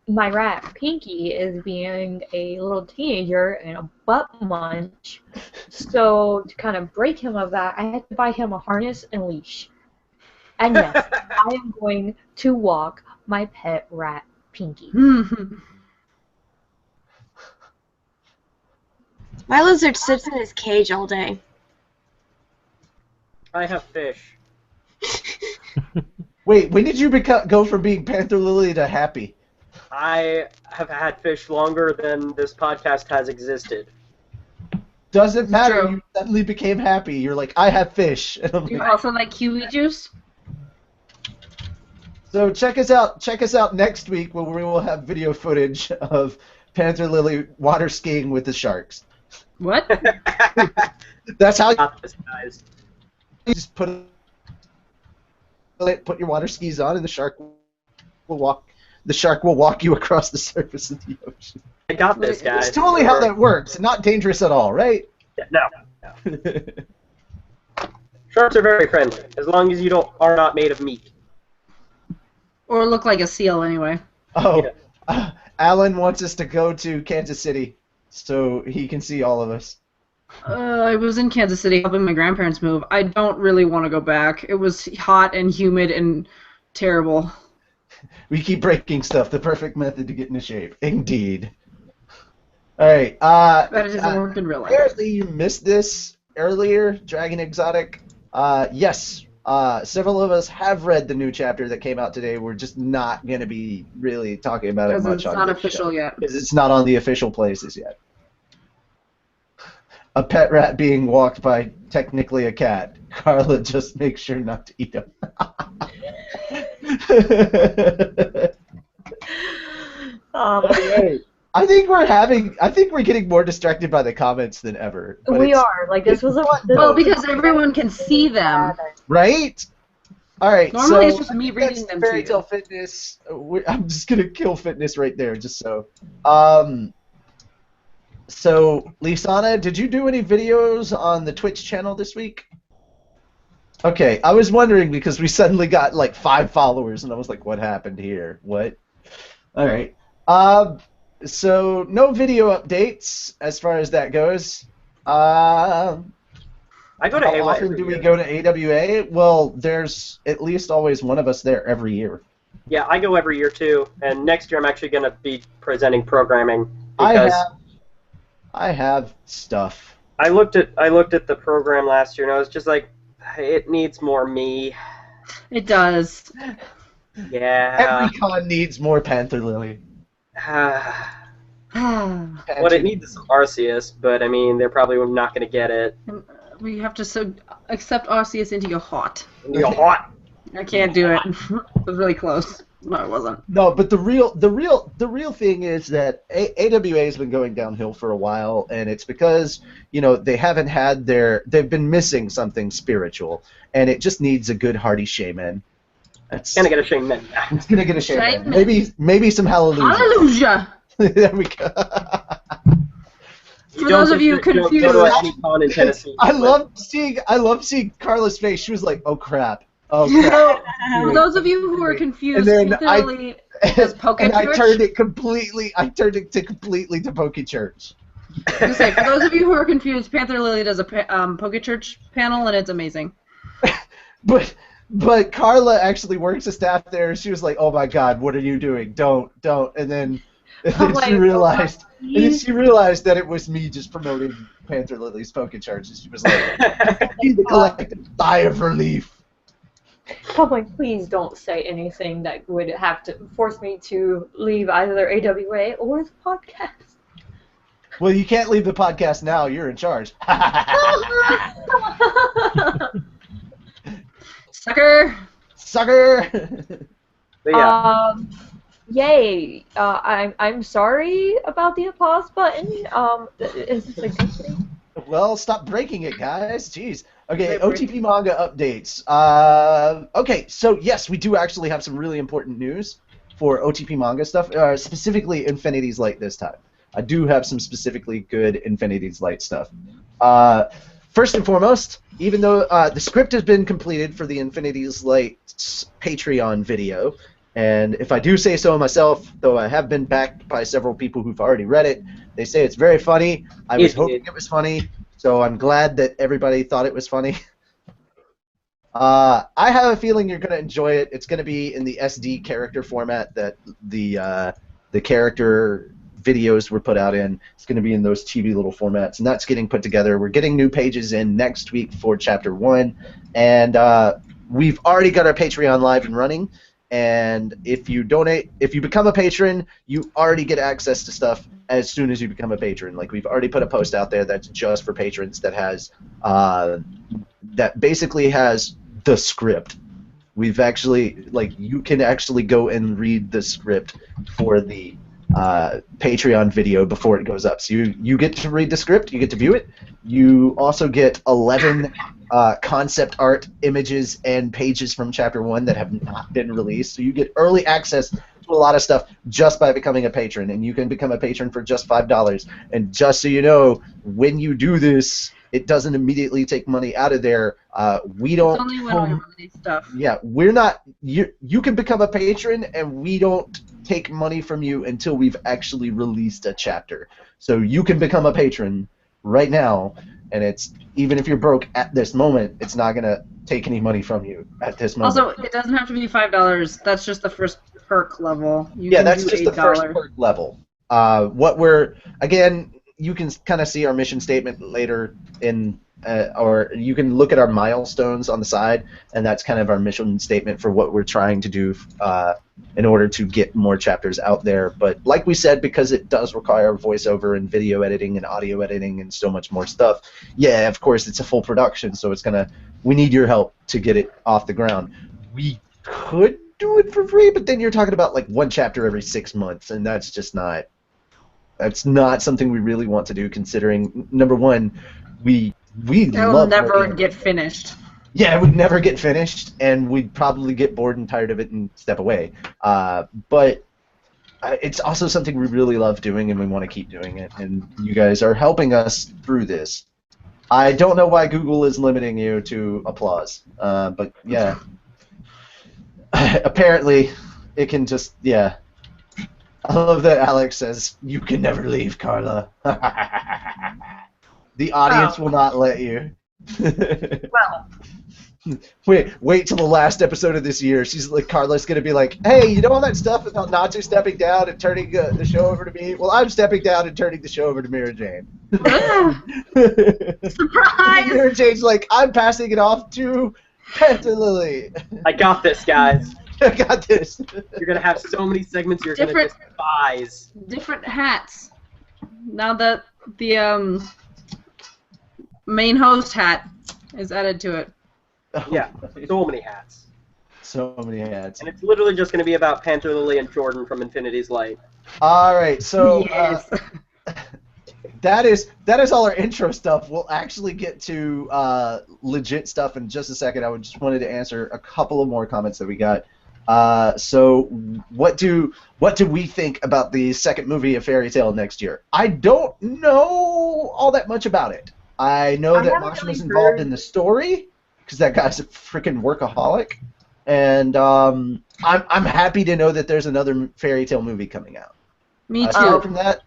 My rat Pinky is being a little teenager and a butt munch. So to kind of break him of that, I had to buy him a harness and leash. And yes, I am going to walk my pet rat Pinky. My lizard sits in his cage all day. I have fish. Wait, when did you go from being Panther Lily to happy? I have had fish longer than this podcast has existed. Doesn't matter. True. You suddenly became happy. You're like, I have fish. And I'm You like, also like kiwi juice? so check us out. Check us out next week when we will have video footage of Panther Lily water skiing with the sharks. What? That's how Got this, guys. you just put your water skis on, and the shark will walk. The shark will walk you across the surface of the ocean. I got this, guys. It's totally how that works. Not dangerous at all, right? No. Sharks are very friendly, as long as you are not made of meat. Or look like a seal, anyway. Oh, Alan wants us to go to Kansas City so he can see all of us. I was in Kansas City helping my grandparents move. I don't really want to go back. It was hot and humid and terrible. We keep breaking stuff. The perfect method to get into shape. Indeed. All right. That doesn't work in real life. Apparently you missed this earlier, Dragon Exotic. Yes. Several of us have read the new chapter that came out today. We're just not going to be really talking about it Because much it's on not this official show, yet. because it's not on the official places yet. A pet rat being walked by technically a cat. Carla just makes sure not to eat him. Okay. I think we're getting more distracted by the comments than ever. but We it's- are. Like, this was a lot. Well, because everyone can see them. Right? All right. Normally so it's just me reading that's them to Fairy you. Tale Fitness. I'm just gonna kill fitness right there, just so. So Lisana, did you do any videos on the Twitch channel this week? Okay, I was wondering because we suddenly got like 5 followers, and I was like, "What happened here? What?" All right. So no video updates as far as that goes. I go to How AWA often every do we year. go to AWA? Well, there's at least always one of us there every year. Yeah, I go every year too, and next year I'm actually going to be presenting programming I because have stuff. I looked at the program last year and I was just like, it needs more me. It does. Yeah. Every con needs more Panther Lily. What it needs is some Arceus, but I mean they're probably not going to get it. We have to accept Arceus into your heart. And you're hot. I can't do it. It was really close. No, it wasn't. No, but the real thing is that AWA has been going downhill for a while, and it's because they haven't had they've been missing something spiritual, and it just needs a good hearty shaman. It's going to get a shaman. It's gonna get a shaman. Shaman. Maybe some hallelujah. Hallelujah! There we go. For those of you confused, go to any con in Tennessee. I love seeing Carla's face. She was like, "Oh crap! Oh crap!" for those of you who are confused, And then Panther Lily does Poke and I Church. turned it completely to Poke Church. I was gonna say, for those of you who are confused, Panther Lily does a Poke Church panel, and it's amazing. But Carla actually works a staff there. She was like, "Oh my God, what are you doing? Don't!" And then she realized that it was me just promoting Panther Lily's Poke Church, and she was like, "The collective sigh of relief." I'm like, please don't say anything that would have to force me to leave either AWA or the podcast. Well, you can't leave the podcast now. You're in charge. Sucker! Sucker! But yeah. Yay! I'm sorry about the applause button. Is this a good thing? Well, stop breaking it, guys. Jeez. Okay, OTP manga updates. Okay, so yes, we do actually have some really important news for OTP manga stuff, specifically Infinity's Light this time. I do have some specifically good Infinity's Light stuff. First and foremost, even though the script has been completed for the Infinity's Light Patreon video, and if I do say so myself, though I have been backed by several people who've already read it, they say it's very funny. I was hoping it was funny, so I'm glad that everybody thought it was funny. I have a feeling you're going to enjoy it. It's going to be in the SD character format that the character videos were put out in. It's going to be in those chibi little formats, and that's getting put together. We're getting new pages in next week for Chapter 1, and we've already got our Patreon live and running. And if you become a patron, you already get access to stuff as soon as you become a patron. Like, we've already put a post out there that's just for patrons that has that basically has the script. We've actually, like, you can actually go and read the script for the Patreon video before it goes up. So you get to read the script, you get to view it. You also get 11 concept art images and pages from Chapter 1 that have not been released. So you get early access to a lot of stuff just by becoming a patron, and you can become a patron for just $5. And just so you know, when you do this, it doesn't immediately take money out of there. We don't. It's only when we release stuff. Yeah, we're not. You can become a patron, and we don't take money from you until we've actually released a chapter. So you can become a patron right now, and it's even if you're broke at this moment, it's not gonna take any money from you at this moment. Also, it doesn't have to be $5. That's just the first perk level. That's just $8. The first perk level. You can kind of see our mission statement later in, or you can look at our milestones on the side, and that's kind of our mission statement for what we're trying to do in order to get more chapters out there. But like we said, because it does require voiceover and video editing and audio editing and so much more stuff, yeah, of course, it's a full production, so we need your help to get it off the ground. We could do it for free, but then you're talking about like one chapter every 6 months, and that's just not... That's not something we really want to do, considering, number one, we It'll never get finished. Yeah, it would never get finished, and we'd probably get bored and tired of it and step away. But it's also something we really love doing, and we want to keep doing it, and you guys are helping us through this. I don't know why Google is limiting you to applause, but yeah. Apparently, it can just, yeah. I love that Alex says, "You can never leave, Carla." The audience will not let you. Well. Wait till the last episode of this year. She's like, Carla's gonna be like, "Hey, you know all that stuff about Natsu stepping down and turning the show over to me? Well, I'm stepping down and turning the show over to Mira Jane." Surprise! Mira Jane's like, "I'm passing it off to Panther Lily." I got this, guys. I got this. You're gonna have so many segments you're gonna despise. Different hats. Now that the main host hat is added to it. Yeah, so many hats. So many hats. And it's literally just gonna be about Panther Lily and Jordan from Infinity's Light. All right, so Yes. that is all our intro stuff. We'll actually get to legit stuff in just a second. I just wanted to answer a couple of more comments that we got. So what do we think about the second movie of Fairy Tail next year? I don't know. know all that much about it. I know that Mashima's involved in the story because that guy's a freaking workaholic, and I'm happy to know that there's another fairy tale movie coming out. Me too. Aside from that,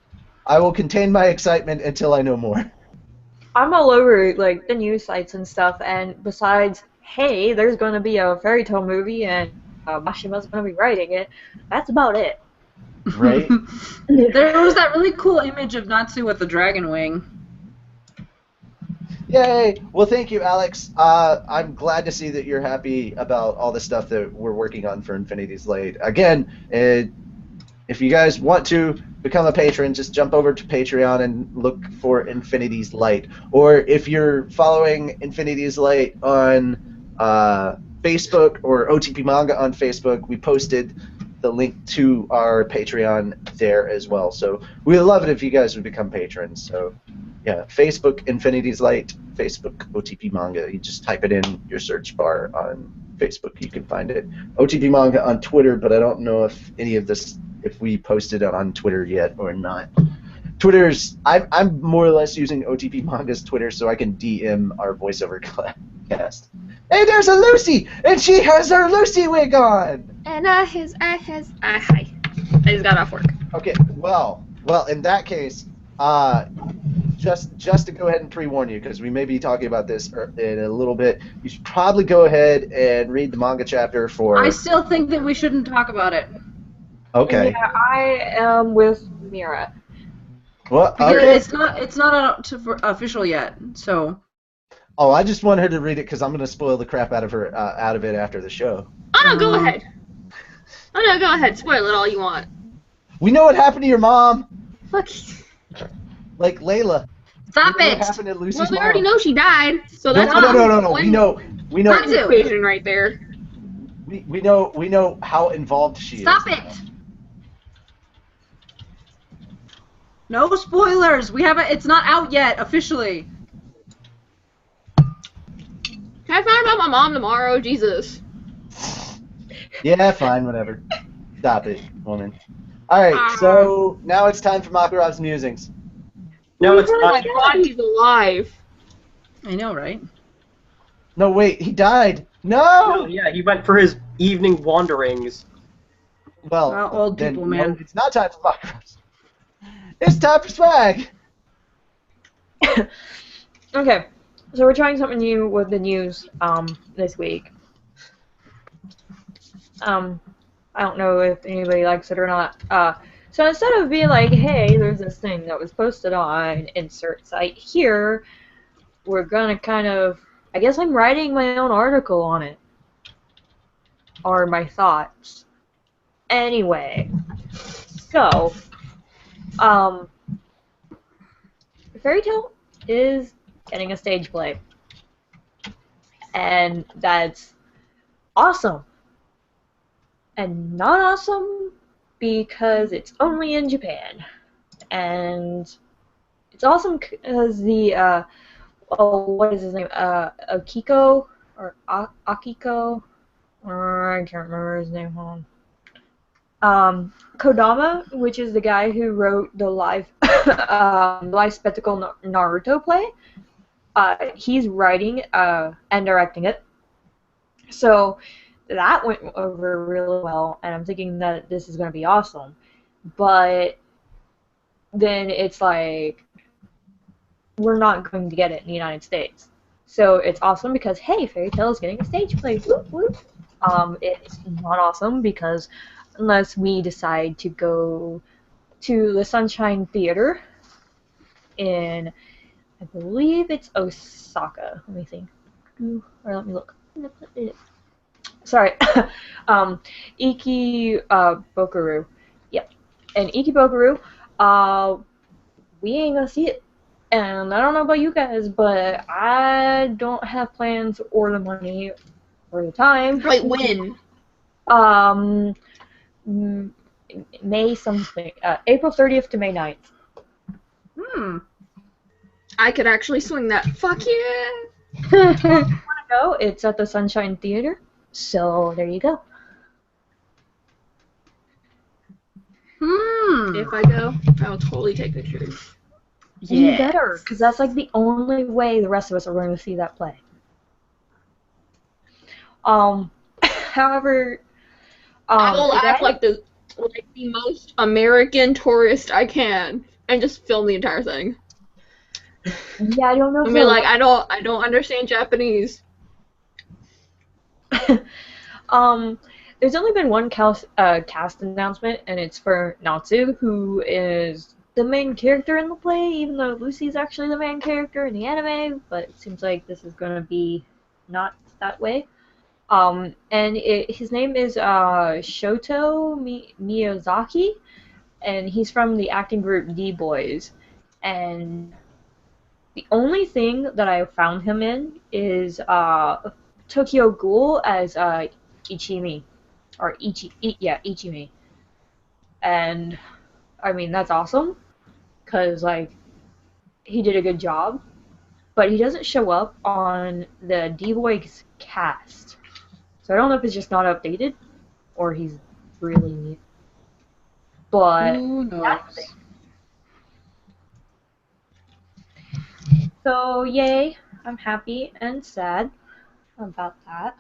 I will contain my excitement until I know more. I'm all over like the news sites and stuff, and besides, hey, there's going to be a fairy tale movie, and Mashima's going to be writing it. That's about it. Right? There was that really cool image of Natsu with the dragon wing. Yay! Well, thank you, Alex. I'm glad to see that you're happy about all the stuff that we're working on for Infinity's Late. Again, if you guys want to become a patron, just jump over to Patreon and look for Infinity's Light. Or if you're following Infinity's Light on Facebook or OTP Manga on Facebook, we posted the link to our Patreon there as well. So we'd love it if you guys would become patrons. So yeah, Facebook Infinity's Light, Facebook OTP Manga. You just type it in your search bar on Facebook, you can find it. OTP Manga on Twitter, but I don't know if any of this, if we posted it on Twitter yet or not. I'm more or less using OTP Manga's Twitter so I can DM our voiceover cast. Hey, there's a Lucy, and she has her Lucy wig on. And hi. I just got off work. Okay, well, in that case, just to go ahead and pre-warn you, because we may be talking about this in a little bit, you should probably go ahead and read the manga chapter for... I still think that we shouldn't talk about it. Okay. Yeah, I am with Mira. Well, Because okay. it's not official yet, so... Oh, I just want her to read it because I'm going to spoil the crap out of it after the show. Oh no, go ahead. Oh no, go ahead. Spoil it all you want. We know what happened to your mom. Fuck. Like Layla. Stop We know it! What happened to Lucy's Well, we mom. already know she died, so that's No. We know. That's an equation right there. We know how involved she Stop is. it! No spoilers. It's not out yet officially. Can I find out about my mom tomorrow? Jesus. Yeah, fine, whatever. Stop it, woman. Alright, so now it's time for Makarov's musings. No, it's Oh my not. god, he's alive. I know, right? No, wait, he died. Oh, No! yeah, he went for his evening wanderings. Well, Old then, people, no, man. it's not time for Makarov's. It's time for swag! Okay, so we're trying something new with the news this week. I don't know if anybody likes it or not. So instead of being like, hey, there's this thing that was posted on insert site here, we're gonna kind of, I guess I'm writing my own article on it. Or my thoughts. Anyway, so, Fairy Tale is getting a stage play. And that's awesome. And not awesome because it's only in Japan. And it's awesome because the, what is his name? Akiko? Or Akiko? I can't remember his name. Hold on. Kodama, which is the guy who wrote the live spectacle Naruto play, he's writing and directing it. So that went over really well, and I'm thinking that this is going to be awesome. But then it's like, we're not going to get it in the United States. So it's awesome because, hey, Fairy Tail is getting a stage play. Whoop, whoop. It's not awesome because unless we decide to go to the Sunshine Theater in, I believe it's Osaka. Let me think. Or let me look. Sorry. Ikibokaru. Yep. And Ikibokaru, we ain't gonna see it. And I don't know about you guys, but I don't have plans or the money or the time. Wait, when? May something. April 30th to May 9th. I could actually swing that. Fuck yeah! If you want to go, it's at the Sunshine Theater. So there you go. If I go, I will totally take pictures. You better, because that's like the only way the rest of us are going to see that play. However, I will the act guy, like the most American tourist I can and just film the entire thing. yeah, I don't know I if mean, they'll like, I don't understand Japanese. There's only been one cast announcement, and it's for Natsu, who is the main character in the play, even though Lucy's actually the main character in the anime, but it seems like this is going to be not that way. And his name is Shoto Miyazaki, and he's from the acting group D-Boys. And the only thing that I found him in is Tokyo Ghoul as Ichimi. Or Ichimi. And, I mean, that's awesome, because, like, he did a good job, but he doesn't show up on the D-Boys cast. So I don't know if it's just not updated, or he's really new. But Who knows? So, yay, I'm happy and sad about that.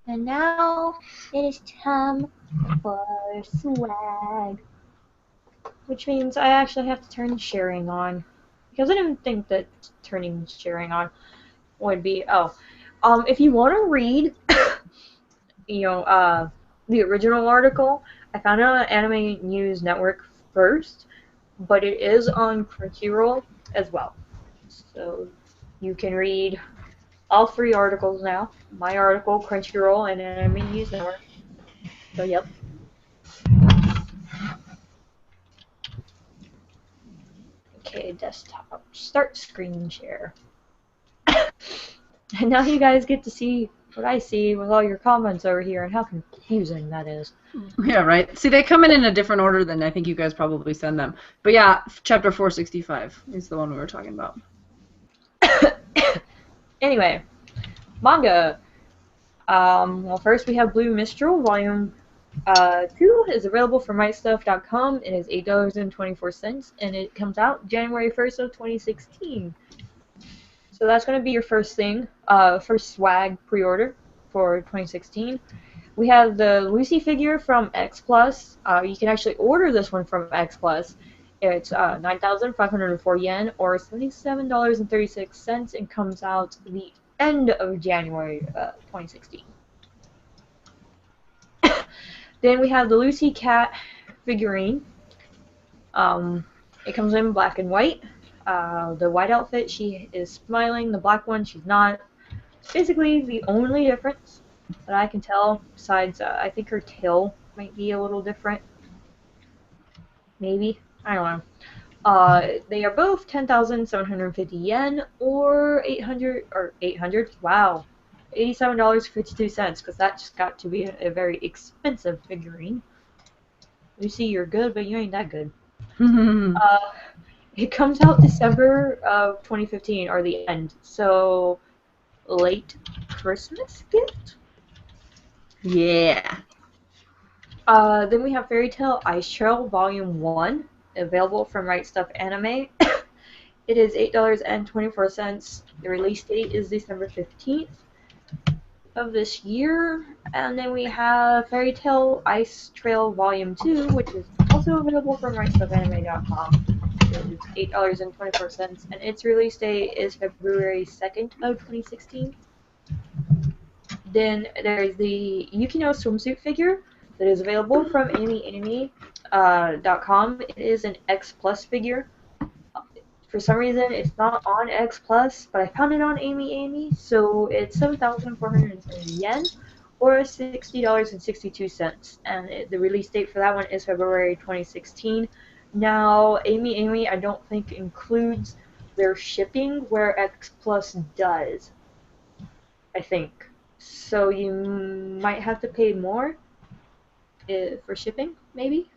And now it is time for swag. Which means I actually have to turn sharing on. Because I didn't think that turning sharing on would be... if you want to read, the original article, I found it on Anime News Network first, but it is on Crunchyroll as well. So you can read all 3 articles now. My article, Crunchyroll, and Anime News Network. So, yep. Okay, desktop. Start screen share. And now you guys get to see what I see with all your comments over here and how confusing that is. Yeah, right. See, they come in a different order than I think you guys probably send them. But yeah, chapter 465 is the one we were talking about. Anyway, manga. Well, first we have Blue Mistral, Volume 2 is available from MyStuff.com. It is $8.24, and it comes out January 1st of 2016. So that's going to be your first thing, first swag pre-order for 2016. We have the Lucy figure from X Plus. You can actually order this one from X Plus. It's 9,504 yen, or $77.36, and comes out the end of January 2016. Then we have the Lucy Cat figurine. It comes in black and white. The white outfit, she is smiling. The black one, she's not. It's basically the only difference that I can tell, besides I think her tail might be a little different. Maybe. I don't know. They are both 10,750 yen, or 800, wow, $87.52, because that just got to be a very expensive figurine. Lucy, you're good, but you ain't that good. It comes out December of 2015, or the end, so late Christmas gift? Yeah. Then we have Fairy Tail Ice Trail Volume 1, available from Right Stuff Anime. It is $8.24. The release date is December 15th of this year. And then we have Fairy Tail Ice Trail Volume 2, which is also available from RightStuffAnime.com. It is $8.24, and its release date is February 2nd of 2016. Then there is the Yukino swimsuit figure that is available from AnimeAnime.com. It is an X Plus figure. For some reason, it's not on X Plus, but I found it on AnimeAnime, so it's 7,420 yen, or $60.62. And the release date for that one is February 2016. Now, AnimeAnime, I don't think includes their shipping, where X Plus does, I think. So you might have to pay more for shipping, maybe.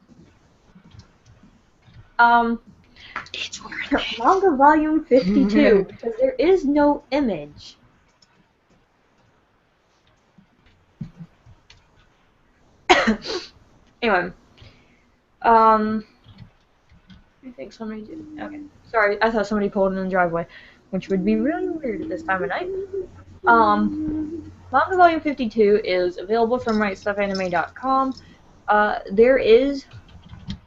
It's worth it. Manga Volume 52, because there is no image. Anyway, I think somebody did. Okay. Sorry, I thought somebody pulled in the driveway, which would be really weird at this time of night. Manga Volume 52 is available from WriteStuffAnime.com. There is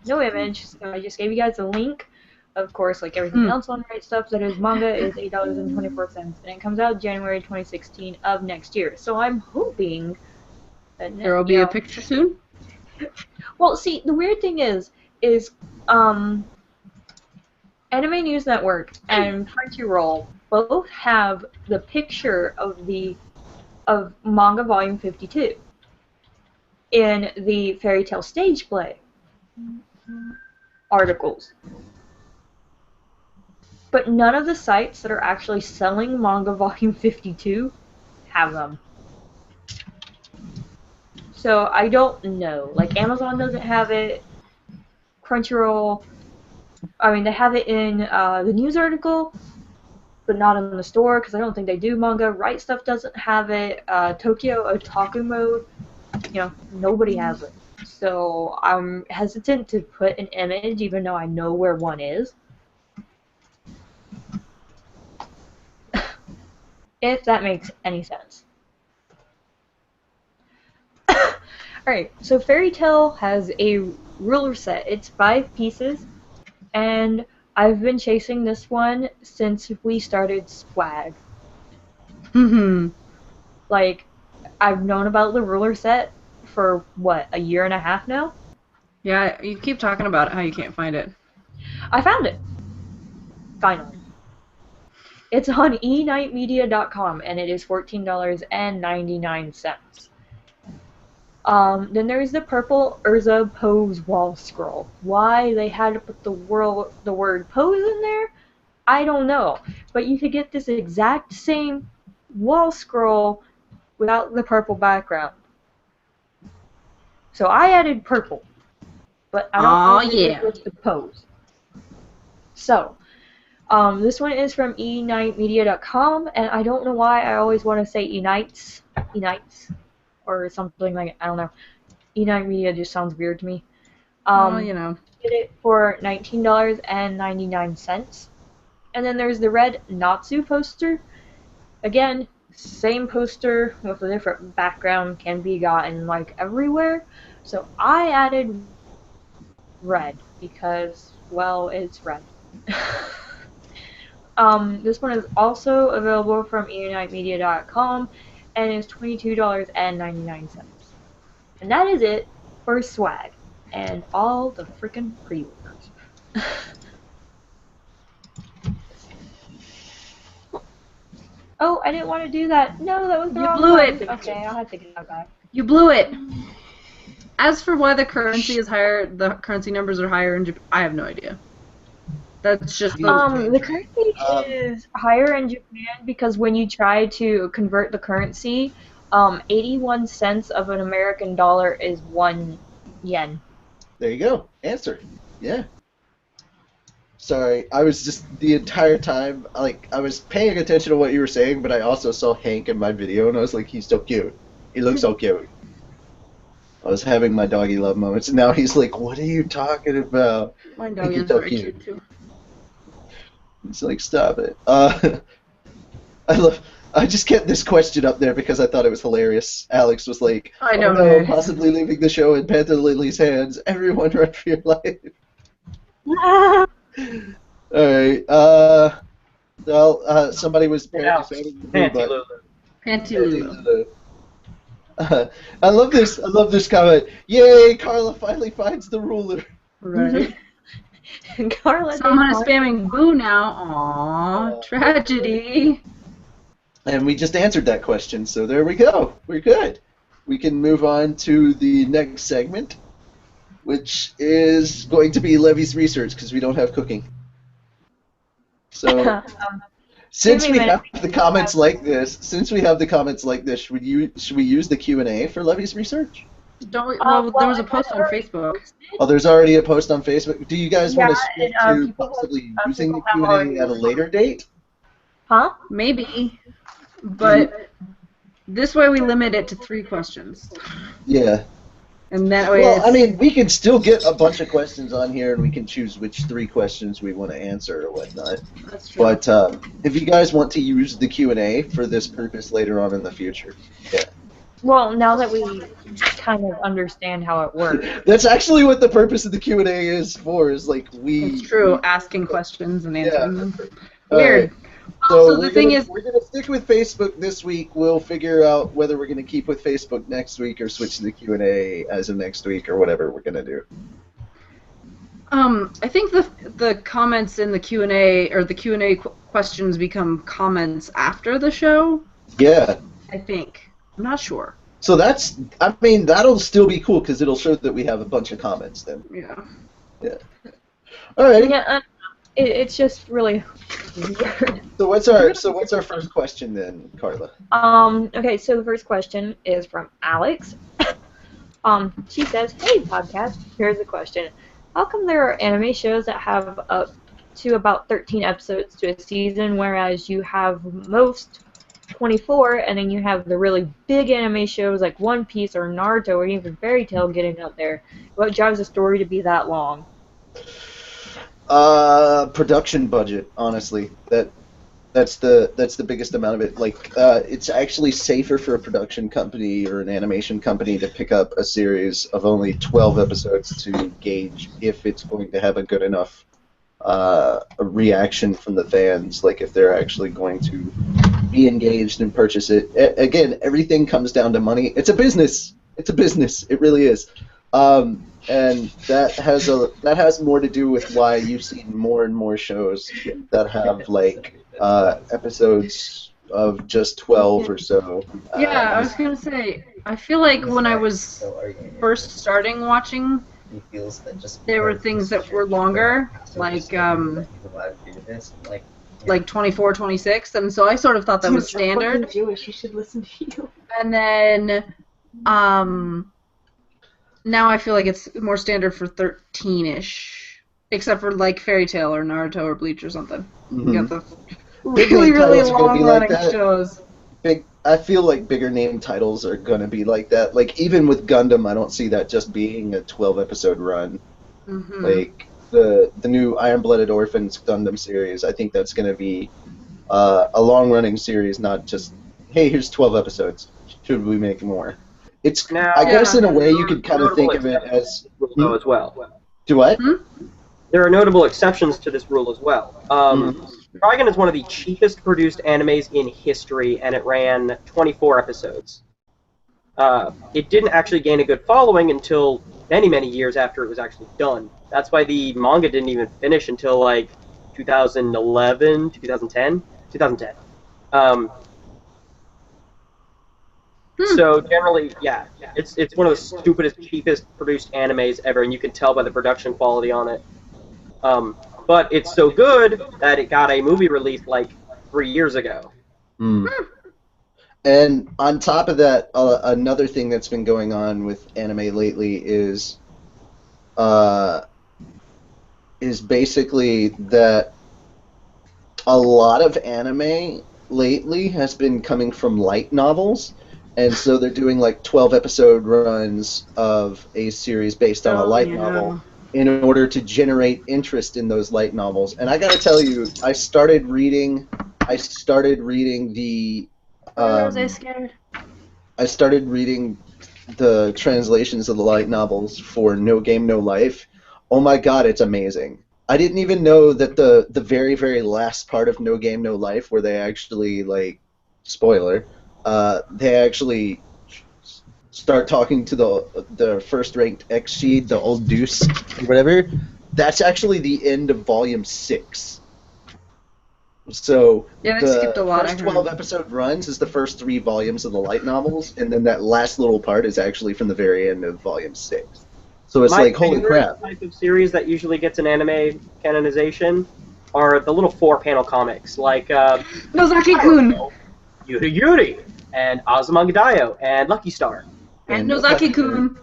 no image, so I just gave you guys a link. Of course, like everything else on Right Stuff that is manga is $8.24, and it comes out January 2016 of next year. So I'm hoping that There will be a picture soon? Well, see, the weird thing is Anime News Network and Crunchyroll both have the picture of Manga Volume 52 in the Fairy Tale Stage Play articles. But none of the sites that are actually selling Manga Volume 52 have them. So I don't know. Like, Amazon doesn't have it. Crunchyroll, I mean, they have it in the news article, but not in the store because I don't think they do manga. Right Stuff doesn't have it. Tokyo Otaku Mode, nobody has it. So I'm hesitant to put an image even though I know where one is. If that makes any sense. Alright, so Fairy Tail has a ruler set. It's 5 pieces, and I've been chasing this one since we started Swag. Like, I've known about the ruler set for, what, a year and a half now? Yeah, you keep talking about how you can't find it. I found it. Finally. It's on enightmedia.com, and it is $14.99. Then there's the purple Urza Pose wall scroll. Why they had to put the word pose in there, I don't know. But you could get this exact same wall scroll without the purple background. So I added purple, but I don't know if it's the pose. So, this one is from enightmedia.com, and I don't know why I always want to say Enites, or something like, I don't know. Enite Media just sounds weird to me. Get it for $19.99. And then there's the red Natsu poster. Again, same poster with a different background, can be gotten like everywhere. So I added red because, well, it's red. This one is also available from enightmedia.com and is $22.99. And that is it for Swag and all the freaking pre-orders. Oh, I didn't want to do that. No, that was the wrong blew one. it. Okay, I'll have to get that back. You blew it. As for why the currency is higher, the currency numbers are higher in Japan, I have no idea. That's just the currency is higher in Japan because when you try to convert the currency, 81 cents of an American dollar is 1 yen. There you go. Answer. Yeah. Sorry, I was just the entire time, like, I was paying attention to what you were saying, but I also saw Hank in my video, and I was like, he's so cute. He looks so cute. I was having my doggy love moments, and now he's like, what are you talking about? My doggy is very cute, too. He's like, stop it. I just kept this question up there because I thought it was hilarious. Alex was like, I know, oh no, possibly leaving the show in Panther Lily's hands. Everyone run for your life. Alright, well, somebody was apparently Panty Lulu. I love this comment. Yay, Carla finally finds the ruler. Right. Carla. Someone is spamming boo now. Aww, tragedy. And we just answered that question, so there we go. We're good. We can move on to the next segment, which is going to be Levy's research because we don't have cooking. So, since we have the comments like this, should we use the Q&A for Levy's research? Don't we, well, there was a post on Facebook. Oh, there's already a post on Facebook. Do you guys want to stick to possibly using the Q&A at a later date? Huh? Maybe. But this way we limit it to 3 questions. Yeah. And that way Well, I it's- mean, we can still get a bunch of questions on here, and we can choose which 3 questions we want to answer or whatnot. That's true. But if you guys want to use the Q&A for this purpose later on in the future, yeah. Well, now that we kind of understand how it works. That's actually what the purpose of the Q&A is for, is like It's true, asking questions and answering them. All Weird. right. So Also, the thing is, we're gonna stick with Facebook this week. We'll figure out whether we're gonna keep with Facebook next week or switch to the Q&A as of next week or whatever we're gonna do. I think the comments in the Q&A or the Q&A questions become comments after the show. Yeah. I think. I'm not sure. So that's, I mean, that'll still be cool because it'll show that we have a bunch of comments then. Yeah. Yeah. All right. Yeah, it's just really weird. So what's our first question then, Carla? Okay, so the first question is from Alex. She says, "Hey podcast, here's a question. How come there are anime shows that have up to about 13 episodes to a season, whereas you have most 24, and then you have the really big anime shows like One Piece or Naruto or even Fairy Tail getting up there? What drives a story to be that long?" Production budget, honestly. That's the biggest amount of it. Like, it's actually safer for a production company or an animation company to pick up a series of only 12 episodes to gauge if it's going to have a good enough a reaction from the fans, like if they're actually going to be engaged and purchase it. Again, everything comes down to money. It's a business. It's a business. It really is. And that has more to do with why you've seen more and more shows that have like episodes of just 12 or so. Yeah, I was gonna say, I feel like when I was first starting watching, there were things that were longer, like 24, 26, and so I sort of thought that was standard. Jewish, you should listen to you. And then, now I feel like it's more standard for 13-ish, except for like Fairy Tail or Naruto or Bleach or something. You got the really, really long-running shows. I feel like bigger name titles are gonna be like that. Like even with Gundam, I don't see that just being a 12-episode run. Mm-hmm. Like the new Iron-Blooded Orphans Gundam series, I think that's gonna be a long-running series, not just hey, here's 12 episodes. Should we make more? It's Now, I guess in a way you could kind of think of it as as well. Do what? There are notable exceptions to this rule as well. Trigun is one of the cheapest produced animes in history, and it ran 24 episodes. It didn't actually gain a good following until many, many years after it was actually done. That's why the manga didn't even finish until like 2011, 2010. So generally, yeah, it's one of the stupidest, cheapest produced animes ever, and you can tell by the production quality on it. But it's so good that it got a movie release like 3 years ago. And on top of that, another thing that's been going on with anime lately is basically that a lot of anime lately has been coming from light novels, and so they're doing like 12-episode runs of a series based on a light novel in order to generate interest in those light novels. And I gotta tell you, I started reading the Was I scared? I started reading the translations of the light novels for No Game No Life. Oh my god, it's amazing. I didn't even know that the very, very last part of No Game No Life, where they actually, like, spoiler, they actually start talking to the first-ranked X-Seed, the old Deuce, or whatever, that's actually the end of Volume 6. So Yeah, they skipped a lot, first I heard. 12-episode runs is the first 3 volumes of the light novels, and then that last little part is actually from the very end of Volume 6. So it's like, holy crap. My favorite type of series that usually gets an anime canonization are the little 4-panel comics, like Nozaki-kun! Yuruyuri, and Azumanga and Lucky Star. And Nozaki-kun!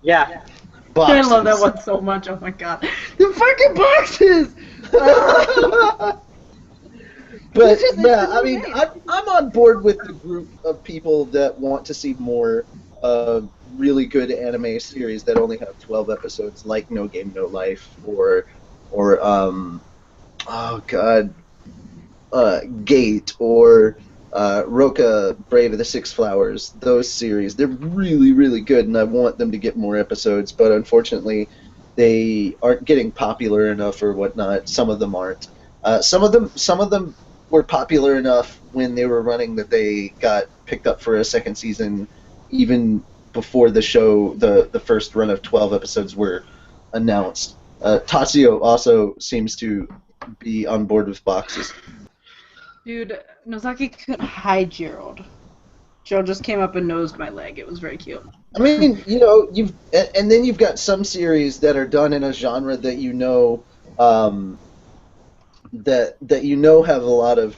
Yeah. Boxes. I love that one so much, oh my god. The fucking boxes! But yeah, I mean, I'm on board with the group of people that want to see more really good anime series that only have 12 episodes, like No Game No Life, or oh god, Gate, or Roka Brave of the Six Flowers. Those series, they're really, really good, and I want them to get more episodes, but unfortunately, they aren't getting popular enough or whatnot. Some of them aren't. Some of them were popular enough when they were running that they got picked up for a second season, even before the show, the first run of 12 episodes were announced. Tatsuo also seems to be on board with boxes. Dude, Nozaki couldn't hide Gerald. Joe just came up and nosed my leg. It was very cute. I mean, you know, and then you've got some series that are done in a genre that you know, that you know have a lot of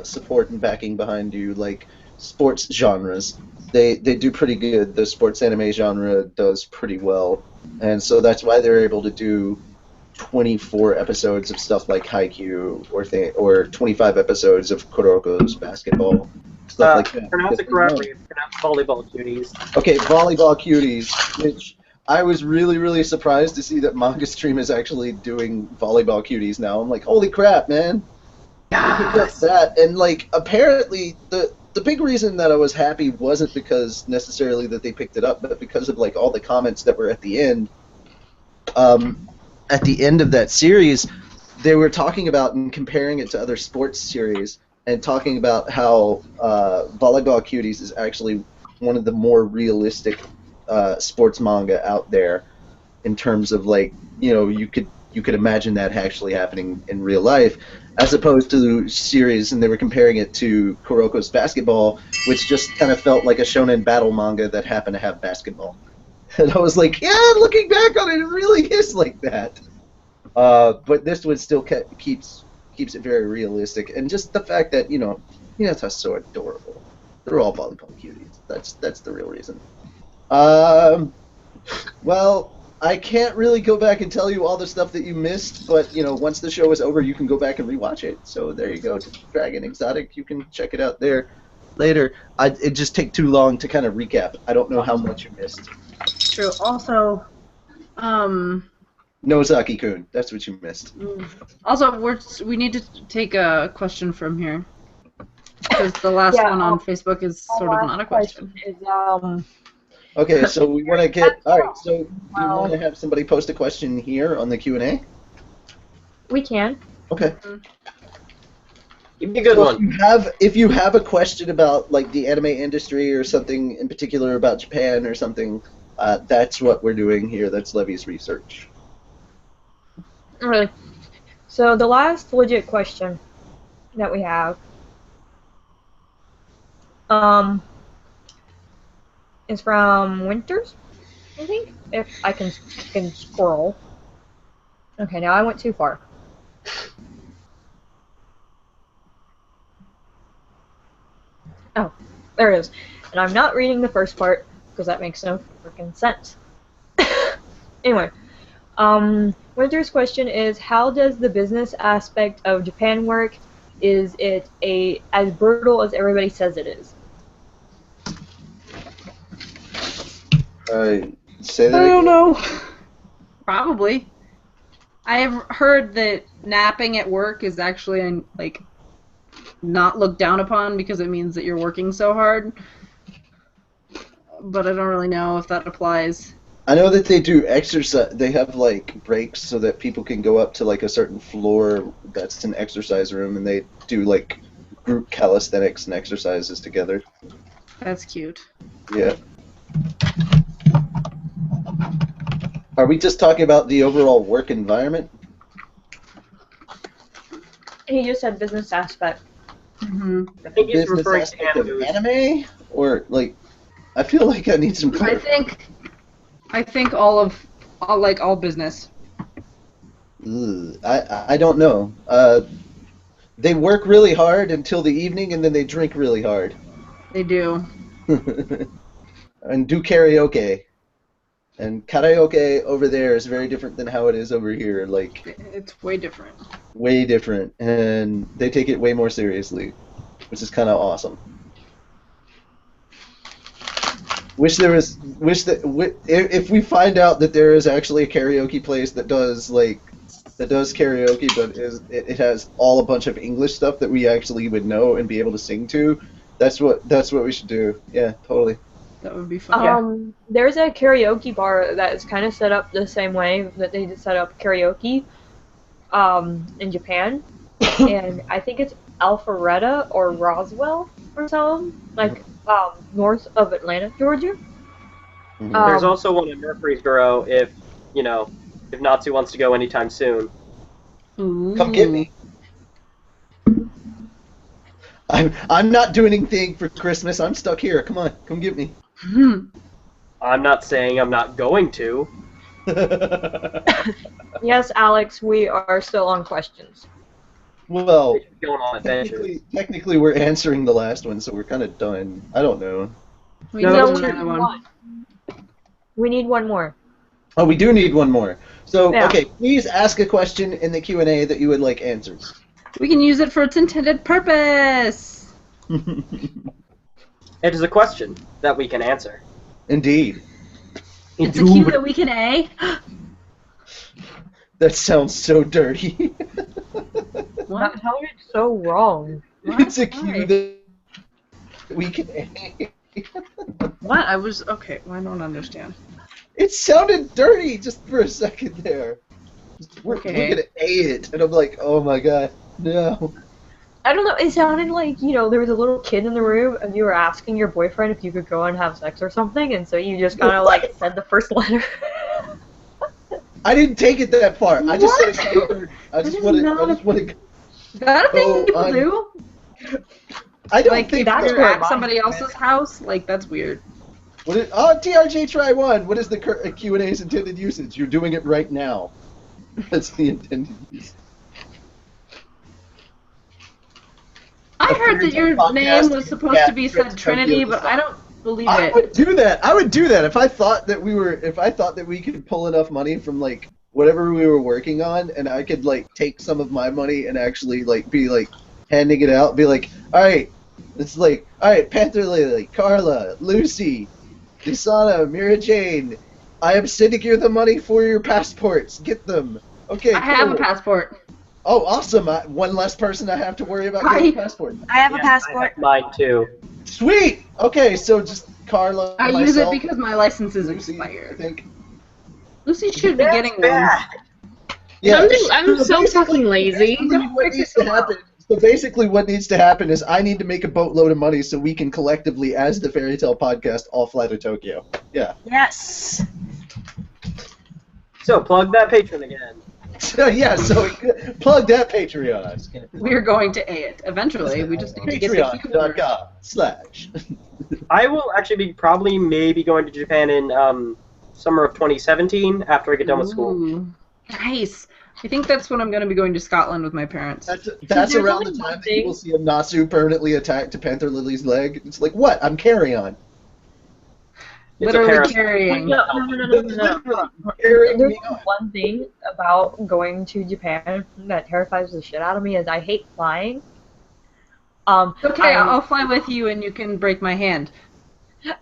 support and backing behind you, like sports genres. They do pretty good. The sports anime genre does pretty well, and so that's why they're able to do 24 episodes of stuff like Haikyuu or 25 episodes of Kuroko's basketball, stuff like that. Pronounce it correctly. It's pronounced volleyball cuties. Okay, volleyball cuties, which I was really, really surprised to see that Manga Stream is actually doing volleyball cuties now. I'm like, holy crap, man! Yes. That, and like apparently the big reason that I was happy wasn't because necessarily that they picked it up, but because of like all the comments that were at the end. At the end of that series, they were talking about and comparing it to other sports series, and talking about how Volleyball Cuties is actually one of the more realistic sports manga out there, in terms of like, you know, you could imagine that actually happening in real life, as opposed to series, and they were comparing it to Kuroko's basketball, which just kind of felt like a shonen battle manga that happened to have basketball. And I was like, yeah, looking back on it, it really is like that. But this one still keeps it very realistic, and just the fact that Hinata's so adorable. They're all volleyball cuties. That's the real reason. Well, I can't really go back and tell you all the stuff that you missed, but once the show is over, you can go back and rewatch it. So there you go, Dragon Exotic. You can check it out there later. It just take too long to kind of recap. I don't know how much you missed. True. Also, Nozaki-kun, that's what you missed. Also, we need to take a question from here, because the last one on Facebook is sort of not a question. Okay, so we want to get... Alright, so do you want to have somebody post a question here on the Q&A? We can. Okay. Give me a good one. If you have a question about like the anime industry or something in particular about Japan or something, that's what we're doing here. That's Levy's research. Really. So the last legit question that we have is from Winters, I think, if I can scroll. Okay, now I went too far. Oh, there it is. And I'm not reading the first part because that makes no freaking sense. Anyway, Winter's question is, how does the business aspect of Japan work? Is it as brutal as everybody says it is? Say that I don't again. know. Probably. I have heard that napping at work is actually like not looked down upon because it means that you're working so hard. But I don't really know if that applies. I know that they do exercise. They have like breaks so that people can go up to like a certain floor that's an exercise room, and they do like group calisthenics and exercises together. That's cute. Yeah. Are we just talking about the overall work environment? He just said business aspect. Mm-hmm. I think he's Business referring to aspect of Animoo. anime? Or like, I feel like I need some I think all business. I don't know. They work really hard until the evening, and then they drink really hard. They do. And do karaoke. And karaoke over there is very different than how it is over here. Like, It's way different. way different. And they take it way more seriously, which is kind of awesome. Wish there was. If we find out that there is actually a karaoke place that does karaoke, but it has all a bunch of English stuff that we actually would know and be able to sing to. That's what we should do. Yeah, totally. That would be fun. There's a karaoke bar that is kind of set up the same way that they set up karaoke in Japan, and I think it's Alpharetta or Roswell or something, like north of Atlanta, Georgia. Mhm. There's also one in Murfreesboro if Natsu wants to go anytime soon. Ooh. Come get me. I'm not doing anything for Christmas. I'm stuck here. Come on, come get me. I'm not saying I'm not going to. Yes, Alex, we are still on questions. Well, Going on adventures. technically we're answering the last one, so we're kind of done. I don't know. We No, need that's another one. We need one more. Oh, we do need one more. So, Yeah. okay, please ask a question in the Q&A that you would like answered. We can use it for its intended purpose. It is a question that we can answer. Indeed. It's a Q that we can A. That sounds so dirty. What? That sounded so wrong. It's a Why? Q that we can. What? I was okay. Well, I don't understand. It sounded dirty just for a second there. We're Okay. gonna A it, and I'm like, oh my god, no. I don't know, it sounded like, there was a little kid in the room and you were asking your boyfriend if you could go and have sex or something, and so you just kind of said the first letter. I didn't take it that far. I just said What? it sounded dirty. I just want to. Is that a thing Oh, people I'm- do? I don't Like, think if that's you're where at mine somebody went. else's house? Like, that's weird. TRJ try one. What is the Q&A's intended usage? You're doing it right now. That's the intended usage. I A heard that your podcast name was supposed cat to be trips said Trinity, Tokyo but I don't believe I it. would do that. I would do that if I thought that we could pull enough money from whatever we were working on, and I could take some of my money and actually be handing it out, be like, all right, it's all right, Panther Lily, Carla, Lucy, Isana, Mira Jane, I am sending you the money for your passports. Get them. Okay. I have a cool. passport. Oh, awesome! One less person I have to worry about getting a passport. I have a Yeah, passport. I have mine too. Sweet. Okay, so just Carla. I use myself, it because my license is Lucy, I expired. think. Lucy should be getting one. Yeah. I'm so basically- fucking lazy. What needs to happen? So basically, what needs to happen is I need to make a boatload of money so we can collectively, as the Fairy Tale Podcast, all fly to Tokyo. Yeah. Yes. So plug that Patreon again. So plug that Patreon. We're going to A it. Eventually, we just need to get the Q. Patreon.com/. I will actually be maybe going to Japan in summer of 2017 after I get done with school. Ooh, nice. I think that's when I'm going to be going to Scotland with my parents. That's there's around only the one time that thing- you will see a Natsu permanently attacked to Panther Lily's leg. It's like, what? I'm carry-on. It's a Literally parasite. carrying. No. Carrying There's me on. one thing about going to Japan that terrifies the shit out of me is I hate flying. Okay, I- I'll fly with you and you can break my hand. You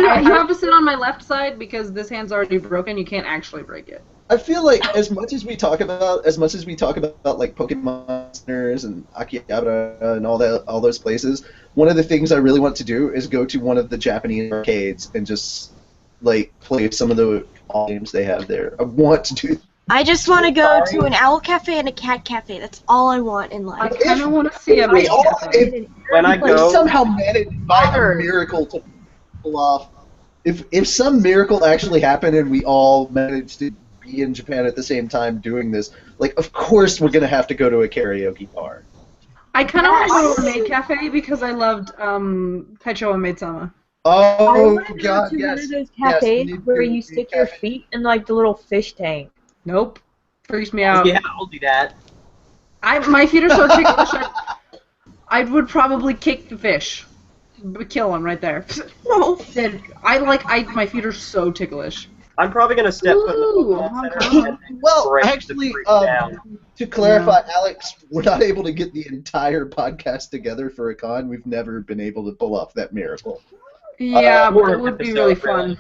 I have to sit on my left side because this hand's already broken. You can't actually break it. I feel like as much as we talk about like Pokemon Centers and Akihabara and all those places, one of the things I really want to do is go to one of the Japanese arcades and just play some of the games they have there. I want to do. I just want to go to an owl cafe and a cat cafe. That's all I want in I life. kind of want to see a We all, if When I we go, somehow managed by a miracle to pull off, if some miracle actually happened and we all managed to be in Japan at the same time doing this, of course we're gonna have to go to a karaoke bar. I kind of want to go to a maid cafe because I loved Pecho and Maid-sama. I Oh want to go God, to yes. one of those Yes, cafes we need where to you do stick your cafe. feet in the little fish tank. Nope. Freaks me out. yeah, I'll do that. My feet are so ticklish. I would probably kick the fish. Kill him right there. My feet are so ticklish. I'm probably gonna step foot in the Ooh, Pokemon Hong Center Kong. and then Well, break the actually, freak down. to clarify, Alex, we're not able to get the entire podcast together for a con. We've never been able to pull off that miracle. Yeah, but More it would be episode, really fun.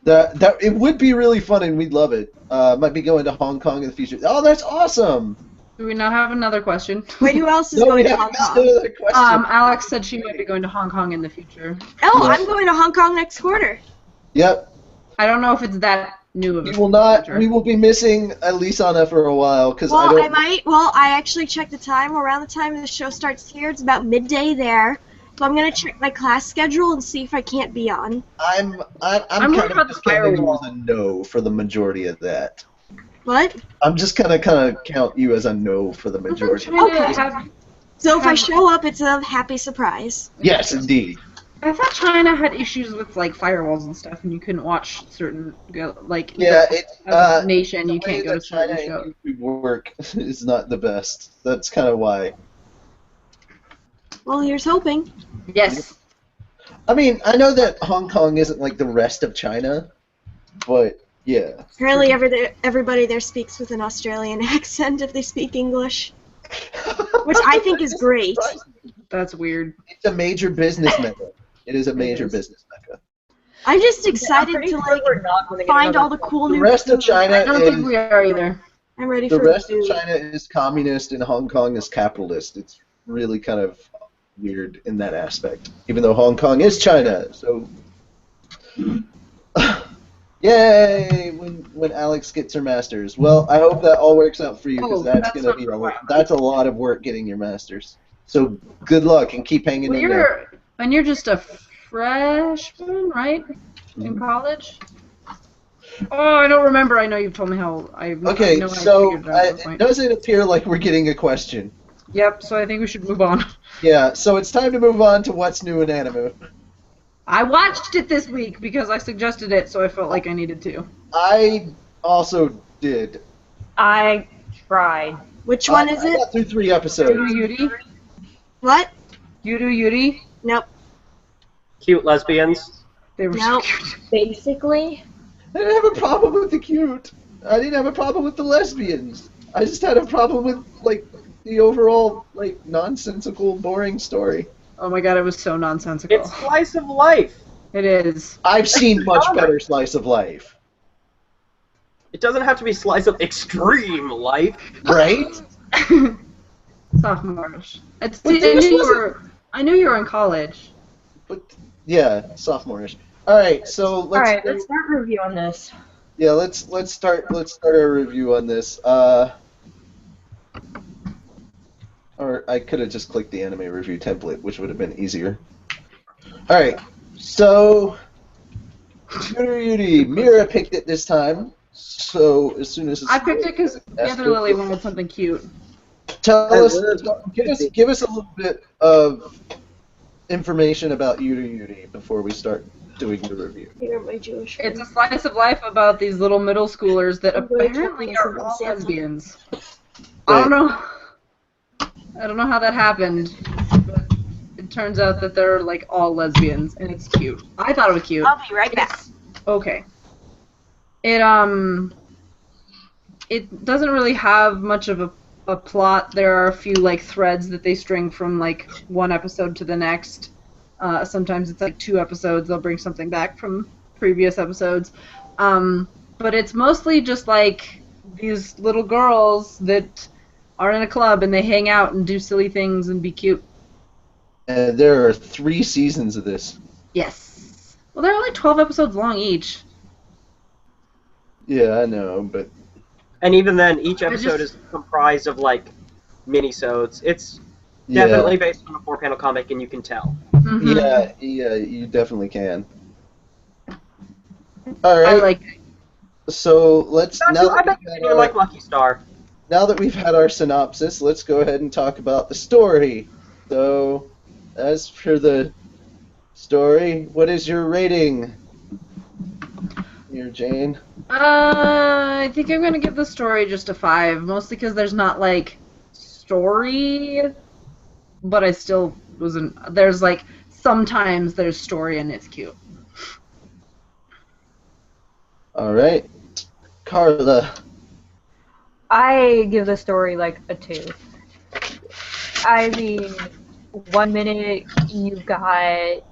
That it would be really fun, and we'd love it. Might be going to Hong Kong in the future. Oh, that's awesome! Do we now have another question? Wait, who else is No, going we to haven't Hong asked Kong? another question. Alex said she might be going to Hong Kong in the future. Oh, Yes. I'm going to Hong Kong next quarter. Yep. I don't know if it's that new of a We will not. future. We will be missing Elisana for a while because I Well, don't. I actually checked the time. Around the time the show starts here, it's about midday there. So I'm gonna check my class schedule and see if I can't be on. I'm I'm kind worried of about the just counting you firewall. as a no for the majority of that. What? I'm just gonna kind of count you as a no for the majority. Okay. So if I Have- show up, it's a happy surprise. Yes, indeed. I thought China had issues with like firewalls and stuff, and you couldn't watch certain like Yeah, it. as a nation the you can't way go to that certain China shows. and YouTube work is not the best. That's kind of why. Well, here's hoping. Yes. I mean, I know that Hong Kong isn't like the rest of China, but yeah. Apparently, everybody there speaks with an Australian accent if they speak English, which I think is great. That's weird. It's a major business mecca. It is a major is. business mecca. I'm just I'm excited pretty to sure like we're not gonna get find another all the cool The new rest of foods. China I don't think is we are either. I'm ready the for rest of food. China is communist and Hong Kong is capitalist. It's really kind of weird in that aspect. Even though Hong Kong is China, so yay! When Alex gets her masters. Well, I hope that all works out for you because Oh, that's that's gonna not be for a while. that's a lot of work getting your masters. So good luck and keep hanging Well, in there. you're just a freshman, right? Mm-hmm. In college? Oh, I don't remember. I know you've told me how. I Okay, know so I figured it out at this it point. doesn't appear like we're getting a question. Yep. So I think we should move on. Yeah, so it's time to move on to what's new in Animoo. I watched it this week because I suggested it, so I felt like I needed to. I also did. I tried. Which one is I it? got through 3 episodes. Yuruyuri? What? Yuruyuri? Nope. Cute lesbians. They were Nope. so cute. Basically, I didn't have a problem with the cute. I didn't have a problem with the lesbians. I just had a problem with, like, the overall, like, nonsensical, boring story. Oh my god, it was so nonsensical. It's slice of life. It is. I've seen much better slice of life. It doesn't have to be slice of extreme life. Right? Sophomorish. It's, But I this knew you wasn't- were. I knew you were in college. But, yeah, sophomore-ish. Alright, so let's... alright, let's start a review on this. Yeah, let's start our review on this. Or I could have just clicked the anime review template, which would have been easier. All right, so Yuruyuri, Mira picked it this time. So as soon as it's I picked it because the other Lily wanted something cute. tell us, give us a little bit of information about Yuruyuri before we start doing the review. Here are my Jewish It's a friends. slice of life about these little middle schoolers that I'm going to apparently tell are you all something. lesbians. I don't know. I don't know how that happened, but it turns out that they're like all lesbians, and it's cute. I thought it was cute. I'll be right back. Okay. It doesn't really have much of a plot. There are a few like threads that they string from like one episode to the next. Sometimes it's like 2 episodes. They'll bring something back from previous episodes. But it's mostly just like these little girls that are in a club and they hang out and do silly things and be cute. And there are 3 seasons of this. Yes. Well, they're only 12 episodes long each. Yeah, I know, but And even then, each episode just- is comprised of like mini-sodes. It's yeah, definitely based on a 4-panel comic, and you can tell. Mhm. yeah, you definitely can. All right. I like it. So let's now I that, bet we've had you our, like Lucky Star. now that we've had our synopsis, let's go ahead and talk about the story. So, as for the story, what is your rating? Here, Jane. I think I'm gonna give the story just a 5, mostly because there's not like story, but I still wasn't. There's like sometimes there's story and it's cute. All right, Carla. I give the story like a 2. I mean, 1 minute you've got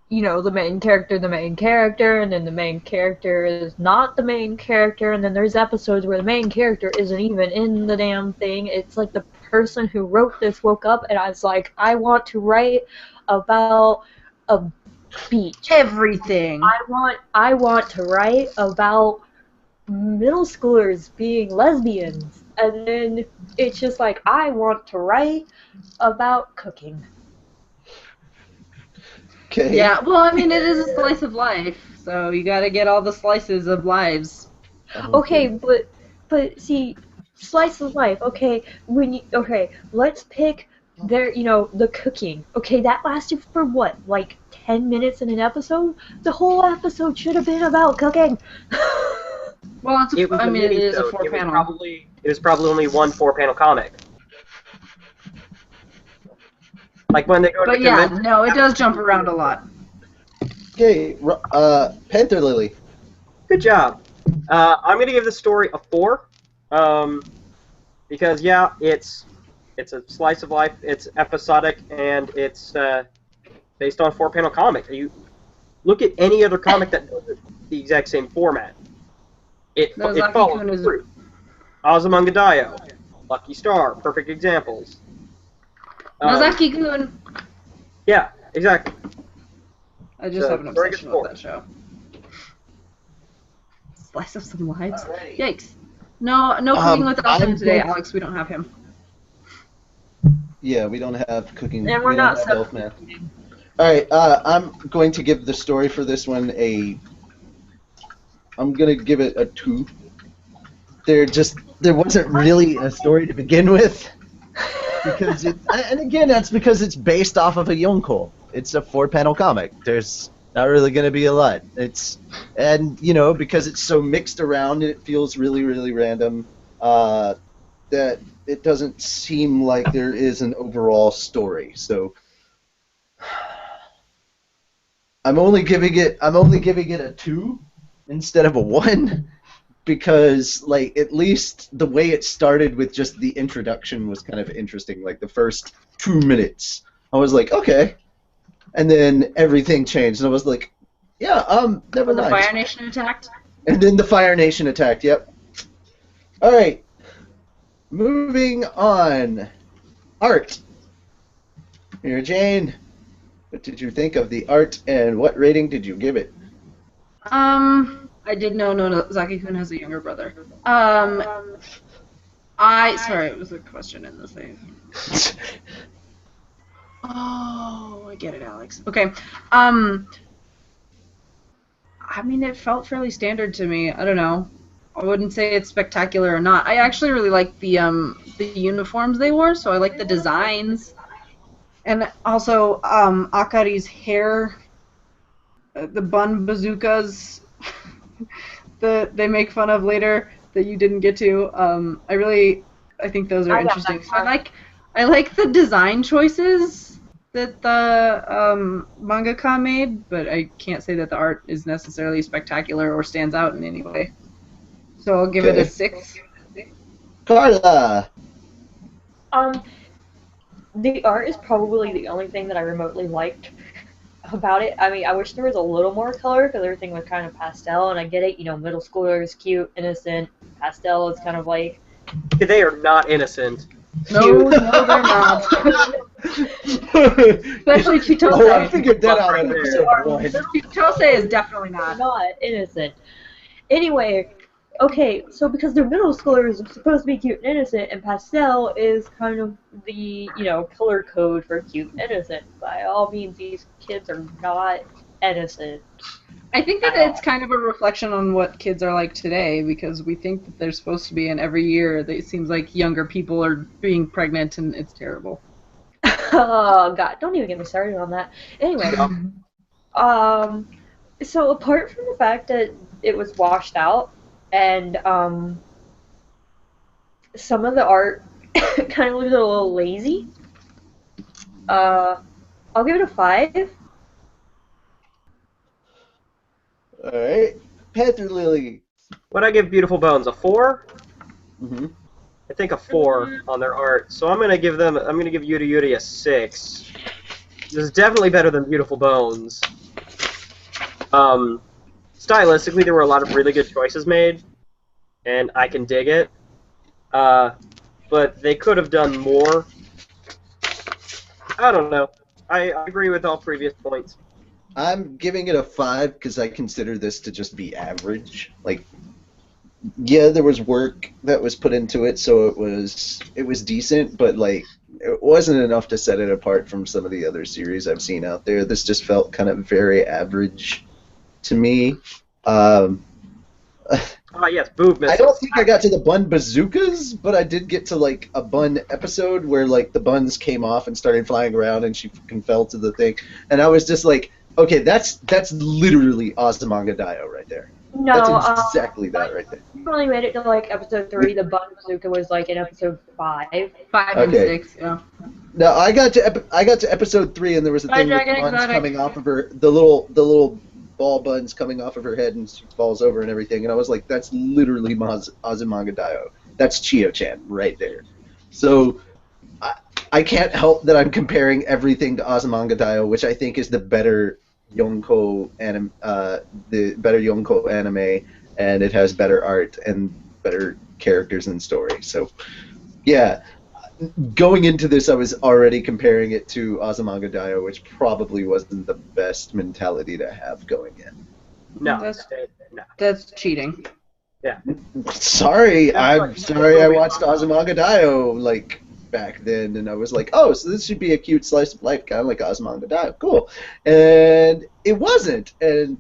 you know, the main character, and then the main character is not the main character, and then there's episodes where the main character isn't even in the damn thing. It's like the person who wrote this woke up and I was like, I want to write about a beach. Everything. I want to write about middle schoolers being lesbians. And then it's just like, I want to write about cooking. Okay. Yeah, well, I mean, it is a slice of life, so you gotta get all the slices of lives. Okay, but see, slice of life. Okay, let's pick the cooking. Okay, that lasted for what, like 10 minutes in an episode? The whole episode should have been about cooking. Well, It was it is a minisode. 4-panel. It was probably only one 4-panel comic. Like when they go to But yeah, convention. no, it does jump around a lot. Okay, Panther Lily. Good job. I'm gonna give the story a 4, because yeah, it's a slice of life. It's episodic and it's based on a 4-panel comic. You look at any other comic that does the exact same format. It follows through. Azumanga Lucky Star, perfect examples. Nozaki-kun. Yeah, exactly. I just have an very obsession good with that show. Slice of some lives. Alrighty. Yikes. No cooking with Elfman I'm today, going- Alex. We don't have him. Yeah, we don't have cooking. And we're we not don't have Elfman. Alright, I'm going to give the story for this one I'm going to give it a 2. There wasn't really a story to begin with. Because and again, that's because it's based off of a Yonko. It's a 4-panel comic. There's not really going to be a lot. Because it's so mixed around, it feels really, really random. That it doesn't seem like there is an overall story. So I'm only giving it a 2 instead of a 1. Because, like, at least the way it started with just the introduction was kind of interesting. Like, the first 2 minutes, I was like, okay. And then everything changed, and I was like, yeah, never When the mind. Fire Nation attacked? And then the Fire Nation attacked, yep. Alright. Moving on. Art. Here, Jane. What did you think of the art, and what rating did you give it? I did know Nozaki-kun has a younger brother. Sorry, it was a question in the save. Oh, I get it, Alex. Okay. It felt fairly standard to me. I don't know. I wouldn't say it's spectacular or not. I actually really like the uniforms they wore, so I like the designs. And also, Akari's hair, the bun bazookas that they make fun of later that you didn't get to. I think those are interesting. So I like the design choices that the mangaka made, but I can't say that the art is necessarily spectacular or stands out in any way. So I'll give it a 6. Carla! The art is probably the only thing that I remotely liked about it. I mean, I wish there was a little more color because everything was kind of pastel, and I get it, middle schoolers, cute, innocent. Pastel is kind of like... They are not innocent. No, they're not. Especially Chitose. Oh, I figured that out in episode 1. Chitose is definitely not. Not innocent. Anyway, okay, so because they're middle schoolers, they're supposed to be cute and innocent, and pastel is kind of the, color code for cute and innocent. By all means, these kids are not innocent. I think that it's kind of a reflection on what kids are like today, because we think that they're supposed to be, and every year it seems like younger people are being pregnant, and it's terrible. Oh, God, don't even get me started on that. Anyway, so apart from the fact that it was washed out, and some of the art kind of looks a little lazy, I'll give it a 5. Alright. Panther Lily. What'd I give Beautiful Bones? A 4? Mm-hmm. I think a 4 on their art. So I'm gonna give Yuruyuri a 6. This is definitely better than Beautiful Bones. Stylistically, there were a lot of really good choices made, and I can dig it. But they could have done more. I don't know. I agree with all previous points. I'm giving it a 5 because I consider this to just be average. Like, yeah, there was work that was put into it, so it was decent, but like it wasn't enough to set it apart from some of the other series I've seen out there. This just felt kind of very average to me. Yes, boob I missiles. don't think I got to the bun bazookas, but I did get to like a bun episode where like the buns came off and started flying around and she fucking fell to the thing, and I was just like, okay, that's literally Ozymandias right there. No, That's exactly that right there. you only made it to like episode 3. The Bun Bazooka was like in episode 5. 5 and Okay. 6, yeah. No, I got to episode 3, and there was a Bye, thing with Dragon buns Exotic. coming off of her, the little ball buns coming off of her head, and she falls over and everything. And I was like, that's literally Ozymandias. That's Chio-chan right there. So I can't help that I'm comparing everything to Ozymandias, which I think is the better Yonko anime, and it has better art and better characters and story. So, yeah, going into this, I was already comparing it to Ozymandias, which probably wasn't the best mentality to have going in. No. That's cheating. Sorry, That's I'm like- sorry. I watched Ozymandias like back then, and I was like, oh, so this should be a cute slice of life, kind of like Ozymandias, cool. And it wasn't, and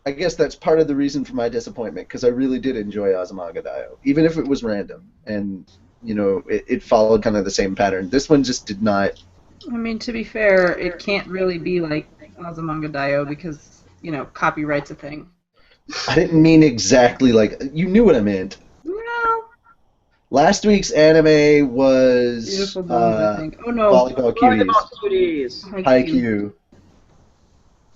I guess that's part of the reason for my disappointment, because I really did enjoy Ozymandias, even if it was random, and you know, it followed kind of the same pattern. This one just did not. I mean, to be fair, it can't really be like Ozymandias because, you know, copyright's a thing. I didn't mean exactly like you knew what I meant. No. Last week's anime was Beautiful bones, I think. Oh no. Volleyball Cuties. Volleyball Cuties. Haikyuu.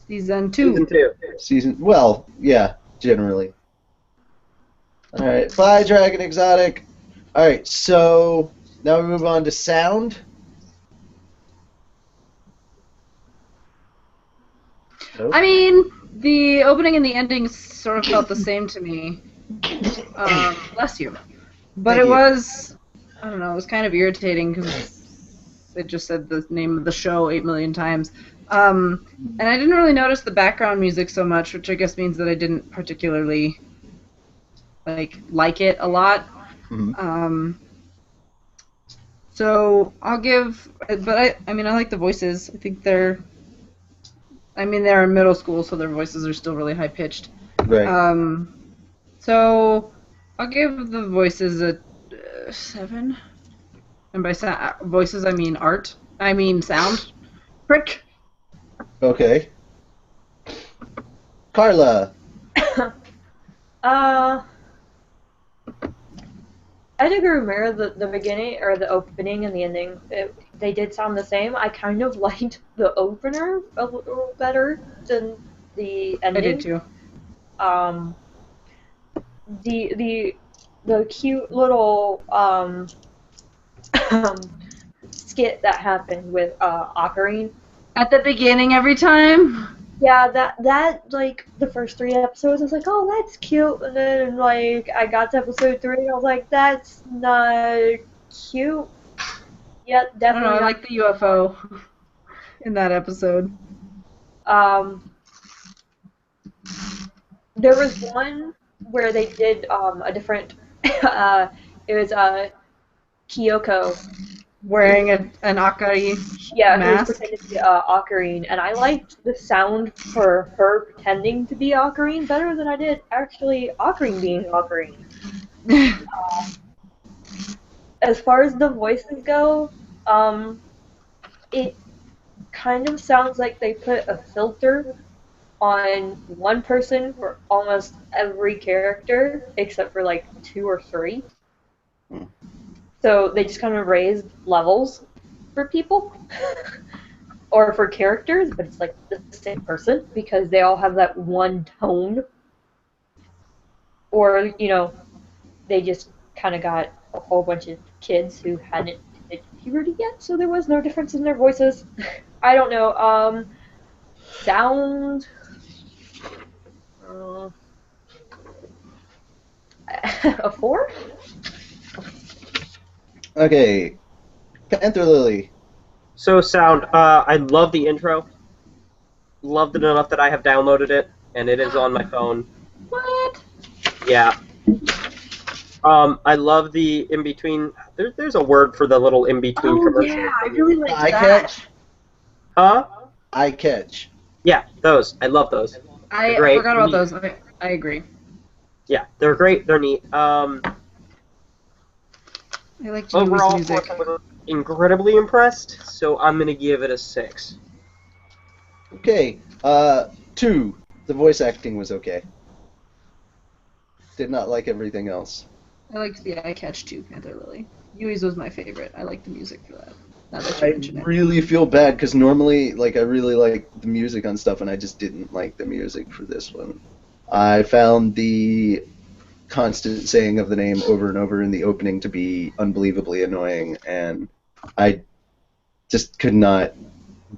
Season 2. Season 2. Season, well, yeah, generally. Alright, bye, Dragon Exotic. Alright, so now we move on to sound. Nope. I mean, the opening and the ending sort of felt the same to me. Bless you. But Thank it you. was, I don't know, it was kind of irritating because it just said the name of the show 8 million times. And I didn't really notice the background music so much, which I guess means that I didn't particularly like it a lot. Mhm. So I'll give, but I mean, I like the voices. I think they're in middle school, so their voices are still really high pitched. Right. So I'll give the voices a 7. And by voices, I mean art. I mean sound. Prick. Okay. Carla. I do remember the beginning, or the opening and the ending. They did sound the same. I kind of liked the opener a little better than the ending. I did too. The cute little skit that happened with Ocarine. At the beginning every time. Yeah, that like the first 3 episodes, I was like, oh, that's cute, and then like I got to episode 3, and I was like, that's not cute. Yeah, I don't definitely. know. I not. like the UFO in that episode. There was one where they did a different. It was Kyoko. Wearing an Akari Yeah, who was mask. pretending to be Ocarine, and I liked the sound for her pretending to be Ocarine better than I did actually Ocarine being Ocarine. As far as the voices go, it kind of sounds like they put a filter on one person for almost every character, except for like 2 or 3. So they just kind of raised levels for people, or for characters, but it's like the same person because they all have that one tone. Or, you know, they just kind of got a whole bunch of kids who hadn't hit puberty yet, so there was no difference in their voices. I don't know. Sound. Uh, a 4? Okay, Panther Lily. So sound. I love the intro. Loved it enough that I have downloaded it, and it is on my phone. What? Yeah. I love the in between. There's a word for the little in between Oh commercials. yeah, I really liked Eye that. catch. Huh? Eye catch. Yeah, those. I love those. I They're great. forgot about Neat. those. I agree. Yeah, they're great. They're neat. I liked Yui's Overall, of music. course, I was incredibly impressed. So I'm gonna give it a 6. Okay, 2. The voice acting was okay. Did not like everything else. I liked the eye catch too, Panther Lily. Yui's was my favorite. I liked the music for that. Now that you I mention it. really feel bad because normally, like, I really like the music on stuff, and I just didn't like the music for this one. I found the constant saying of the name over and over in the opening to be unbelievably annoying, and I just could not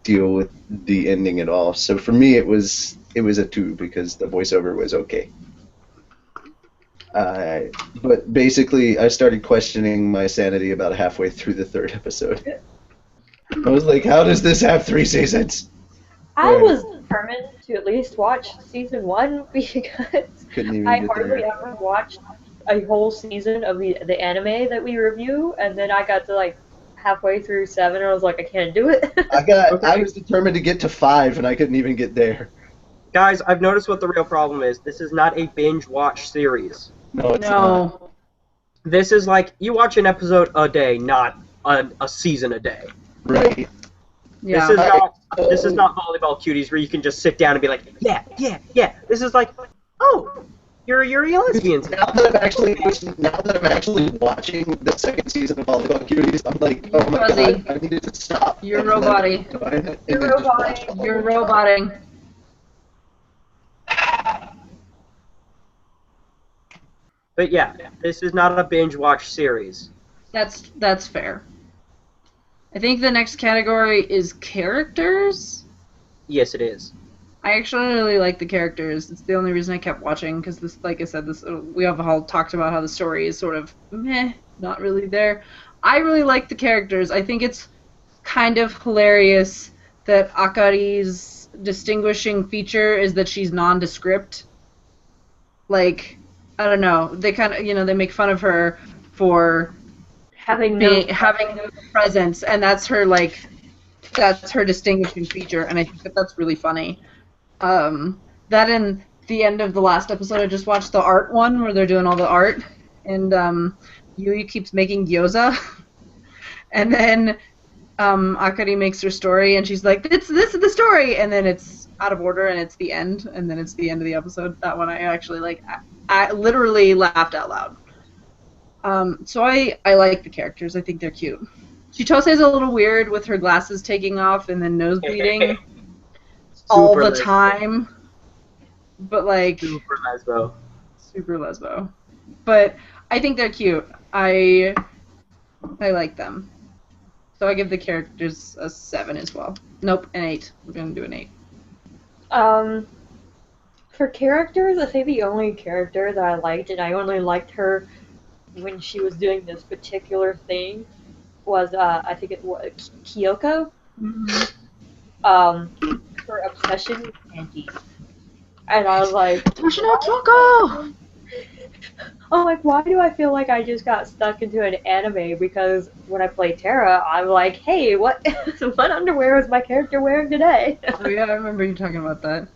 deal with the ending at all. So for me, it was a 2 because the voiceover was okay. But basically, I started questioning my sanity about halfway through the 3rd episode. I was like, how does this have 3 seasons? I was determined to at least watch season 1 because Couldn't even I get hardly there. ever watched a whole season of the anime that we review, and then I got to like halfway through 7 and I was like, I can't do it. I was determined to get to 5 and I couldn't even get there. Guys, I've noticed what the real problem is. This is not a binge watch series. No, it's not. No. This is like you watch an episode a day, not a season a day. Right. Yeah. This is not volleyball cuties where you can just sit down and be like, yeah. This is like, oh, you're lesbians. Now that I'm actually watching the 2nd season of Volleyball Cuties, I'm like, oh my Fuzzy. god, I needed to stop. You're roboting. You're roboting. You're roboting. But yeah, this is not a binge watch series. That's fair. I think the next category is characters. Yes, it is. I actually really like the characters. It's the only reason I kept watching because this, like I said, we have all talked about how the story is sort of meh, not really there. I really like the characters. I think it's kind of hilarious that Akari's distinguishing feature is that she's nondescript. Like, I don't know. They kind of, they make fun of her for having having no presence, and that's her distinguishing feature, and I think that's really funny. That and the end of the last episode, I just watched the art one where they're doing all the art, and Yui keeps making gyoza, and then Akari makes her story, and she's like, this is the story, and then it's out of order, and it's the end, and then it's the end of the episode. That one I actually I literally laughed out loud. So I like the characters. I think they're cute. Chitose's a little weird with her glasses taking off and then nose bleeding all the time. But like Super lesbo. But I think they're cute. I like them. So I give the characters a 7 as well. Nope, an 8. We're gonna do an 8. For characters, I think the only character that I liked, and I only liked her when she was doing this particular thing, was I think it was Kyoko. Her obsession with Angie. And I was like, Kyoko! I'm like, why do I feel like I just got stuck into an anime? Because when I play Terra, I'm like, hey, what underwear is my character wearing today? Oh yeah, I remember you talking about that.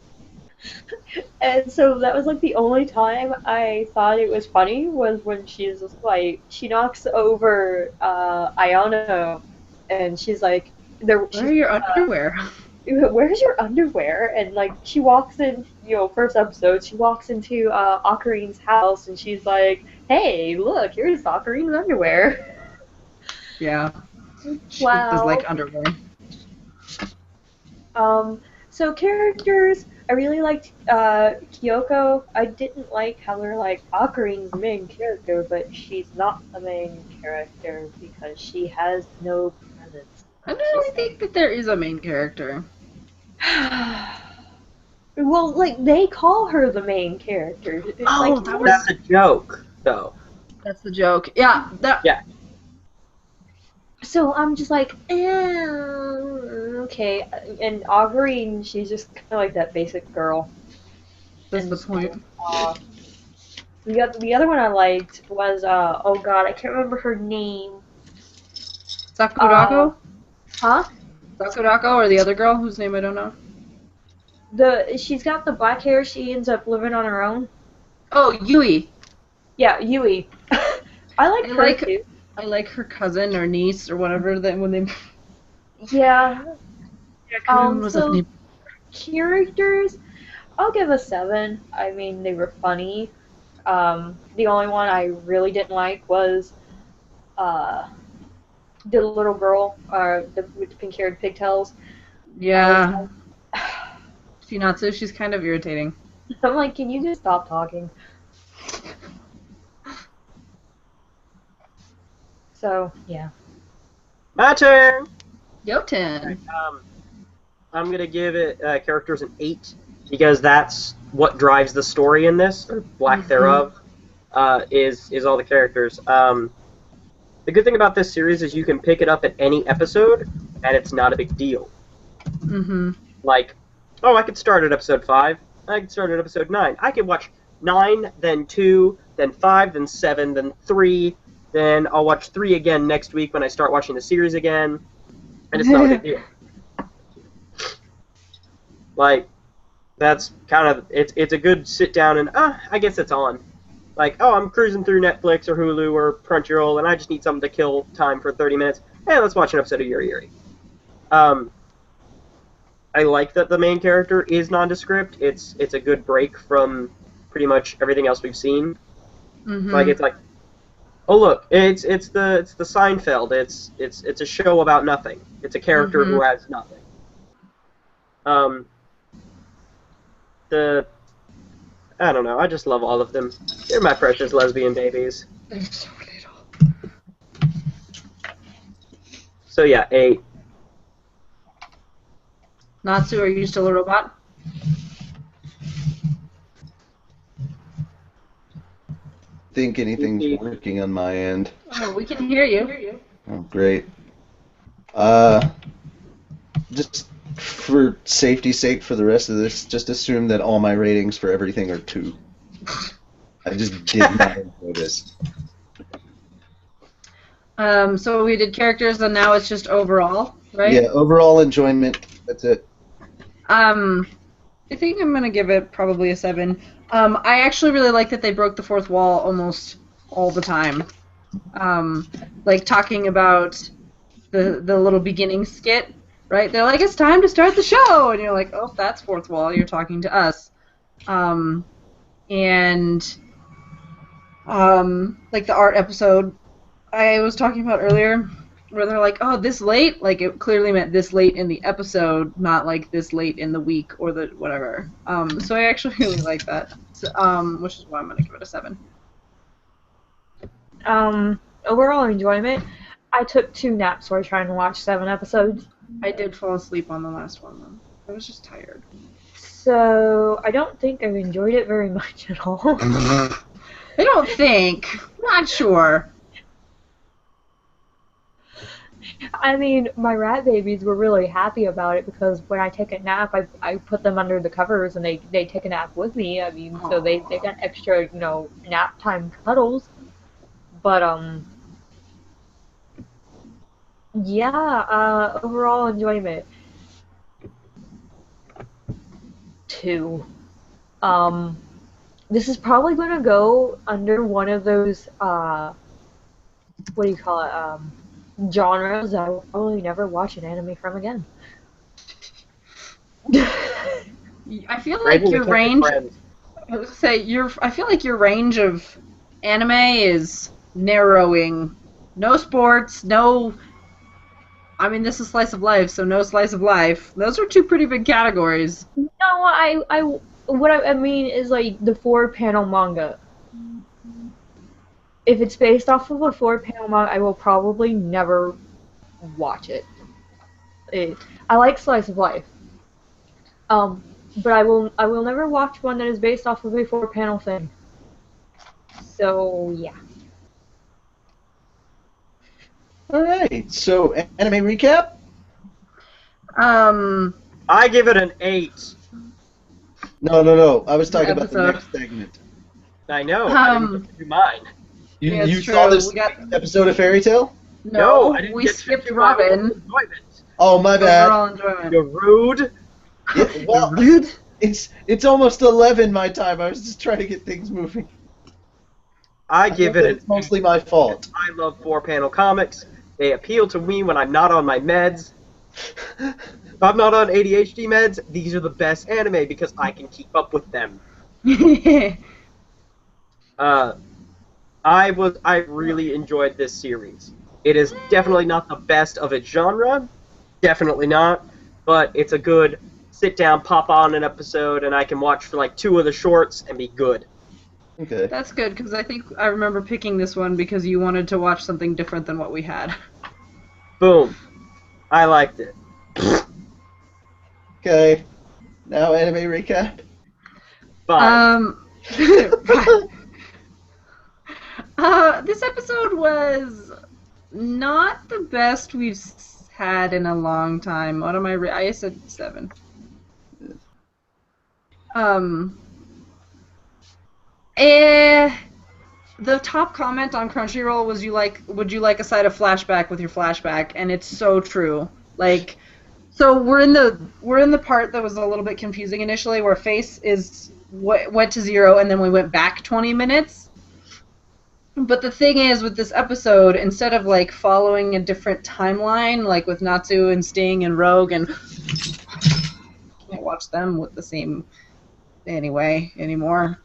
And so that was like the only time I thought it was funny was when she's just like, she knocks over Ayano, and she's like, where are your underwear? Where's your underwear? And like she walks in, first episode, she walks into Okarine's house and she's like, hey, look, here's Okarine's underwear. Yeah. She Wow. does like underwear. So characters, I really liked Kyoko. I didn't like how they're like Okarine's main character, but she's not the main character because she has no presence. I don't really think that there is a main character. When Well, like, they call her the main character. It's Oh, like, that was... That's a joke, though. That's the joke. Yeah, that... Yeah. So I'm just like, okay. And Augury, she's just kind of like that basic girl. That's the And point. the other one I liked was, oh god, I can't remember her name. Sakurako? Huh? Sakurako, or the other girl whose name I don't know? She's got the black hair, she ends up living on her own. Oh, Yui. Yeah, Yui. I like her too. I like her cousin or niece or whatever that when they... Yeah. was So, his name? characters, I'll give a 7. I mean, they were funny. The only one I really didn't like was the little girl with the pink-haired pigtails. Yeah. Shinatsu, she's kind of irritating. I'm like, can you just stop talking? So, yeah. My turn! Yoten. I'm going to give it characters an 8, because that's what drives the story in this, or lack thereof, is all the characters. The good thing about this series is you can pick it up at any episode, and it's not a big deal. Mm-hmm. Like, oh, I could start at episode 5, I could start at episode 9. I could watch 9, then 2, then 5, then 7, then 3, then I'll watch 3 again next week when I start watching the series again, and it's not a big deal. Like, that's kind of, it's a good sit down and, I guess it's on. Like, oh, I'm cruising through Netflix or Hulu or Crunchyroll, and I just need something to kill time for 30 minutes. Hey, let's watch an episode of Yuruyuri. I like that the main character is nondescript. It's a good break from pretty much everything else we've seen. Mm-hmm. Like, it's like, oh look, it's the Seinfeld. It's a show about nothing. It's a character who has nothing. I don't know. I just love all of them. They're my precious lesbian babies. They're so little. So yeah, 8. Natsu, are you still a robot? Think anything's working on my end. Oh, we can hear you. Oh, great. Just for safety's sake for the rest of this, just assume that all my ratings for everything are 2. I just did not enjoy this. So we did characters, and now it's just overall, right? Yeah, overall enjoyment. That's it. I think I'm gonna give it probably a 7. I actually really like that they broke the fourth wall almost all the time. Like talking about the little beginning skit, right? They're like, it's time to start the show, and you're like, oh, that's fourth wall. You're talking to us. Like the art episode I was talking about earlier, where they're like, oh, this late? Like, it clearly meant this late in the episode, not like this late in the week or the whatever. So I actually really like that, which is why I'm going to give it a 7. Overall enjoyment, I took 2 naps while trying to watch 7 episodes. I did fall asleep on the last one, though. I was just tired. So, I don't think I've enjoyed it very much at all. I don't think. Not sure. I mean, my rat babies were really happy about it because when I take a nap, I put them under the covers and they take a nap with me. I mean, so they got extra, nap time cuddles. But, yeah, overall enjoyment. 2. This is probably going to go under one of those, what do you call it, genres I will probably never watch an anime from again. I feel like your range. I feel like your range of anime is narrowing. No sports, no. I mean, this is slice of life, so no slice of life. Those are 2 pretty big categories. No, what I mean is like the 4-panel manga. If it's based off of a 4-panel manga, I will probably never watch it. I like slice of life. but I will never watch one that is based off of a 4-panel thing. So yeah. All right. So anime recap. I give it an 8. No. I was talking about the Episode. next segment. I know. I didn't get to do mine. You, Yeah, you it's saw true. this We got- episode of Fairy Tale? No, I didn't we get skipped to do my Robin. enjoyment. Oh, my bad. Overall enjoyment. You're rude. Yeah, well, Rude. it's almost 11 my time. I was just trying to get things moving. I give it It's mostly my fault. I love 4-panel comics. They appeal to me when I'm not on my meds. If I'm not on ADHD meds, these are the best anime because I can keep up with them. I really enjoyed this series. It is definitely not the best of its genre, definitely not, but it's a good sit down, pop on an episode, and I can watch for like 2 of the shorts and be good. Okay. That's good, because I think I remember picking this one because you wanted to watch something different than what we had. Boom. I liked it. Okay. Now anime recap. Fine. This episode was not the best we've had in a long time. What am I said 7. The top comment on Crunchyroll was would you like a side of flashback with your flashback? And it's so true. Like, so we're in the part that was a little bit confusing initially, where Face went to 0 and then we went back 20 minutes. But the thing is, with this episode, instead of like following a different timeline, like with Natsu and Sting and Rogue, and can't watch them with the same anymore.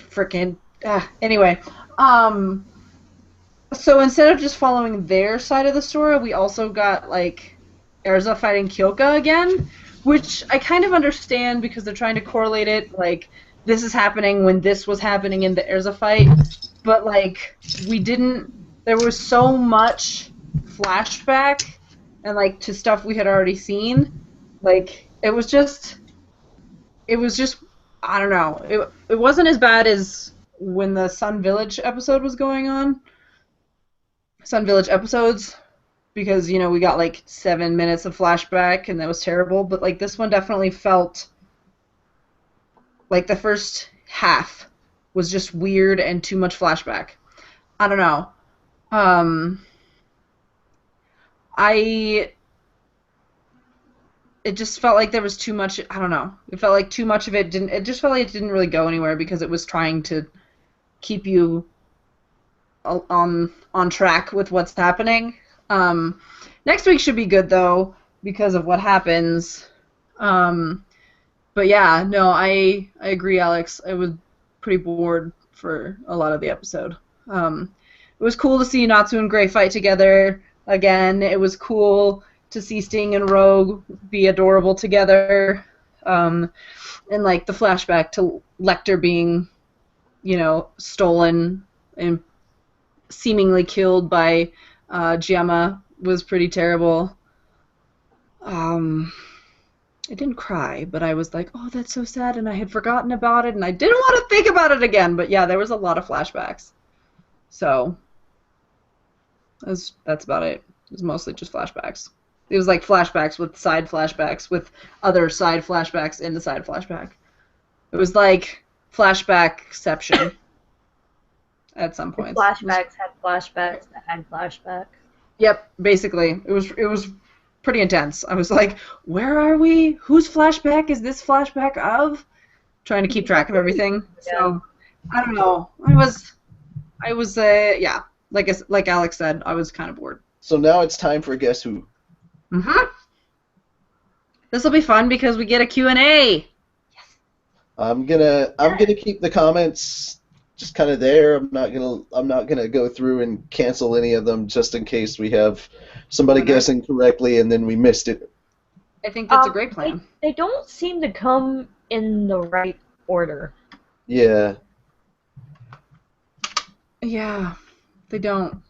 Frickin' anyway. So instead of just following their side of the story, we also got like Erza fighting Kyoka again, which I kind of understand because they're trying to correlate it, like this is happening when this was happening in the Erza fight, but like there was so much flashback and like to stuff we had already seen, like it was just I don't know, it wasn't as bad as when the Sun Village episode was going on. Sun Village episodes, because, you know, we got like 7 minutes of flashback and that was terrible, but like this one definitely felt like the first half was just weird and too much flashback. I don't know. It just felt like there was too much, I don't know. It felt like too much of it just felt like it didn't really go anywhere because it was trying to keep you on track with what's happening. Next week should be good though because of what happens. But yeah, no, I agree, Alex. I was pretty bored for a lot of the episode. It was cool to see Natsu and Gray fight together again. It was cool to see Sting and Rogue be adorable together. And like the flashback to Lecter being, you know, stolen and seemingly killed by Giamma was pretty terrible. I didn't cry, but I was like, oh, that's so sad, and I had forgotten about it, and I didn't want to think about it again. But yeah, there was a lot of flashbacks. So that's about it. It was mostly just flashbacks. It was like flashbacks with side flashbacks with other side flashbacks in the side flashback. It was like flashbackception at some points. Flashbacks had flashbacks that had flashbacks. Yep, basically. It was pretty intense. I was like, where are we? Whose flashback is this flashback of? Trying to keep track of everything. Yeah. So, I don't know. I was yeah, like Alex said, I was kind of bored. So now it's time for Guess Who. Mm-hmm. This will be fun because we get a Q&A. I'm gonna keep the comments just kind of there. I'm not gonna go through and cancel any of them just in case we have somebody guessing correctly and then we missed it. I think that's a great plan. They don't seem to come in the right order. Yeah. Yeah, they don't.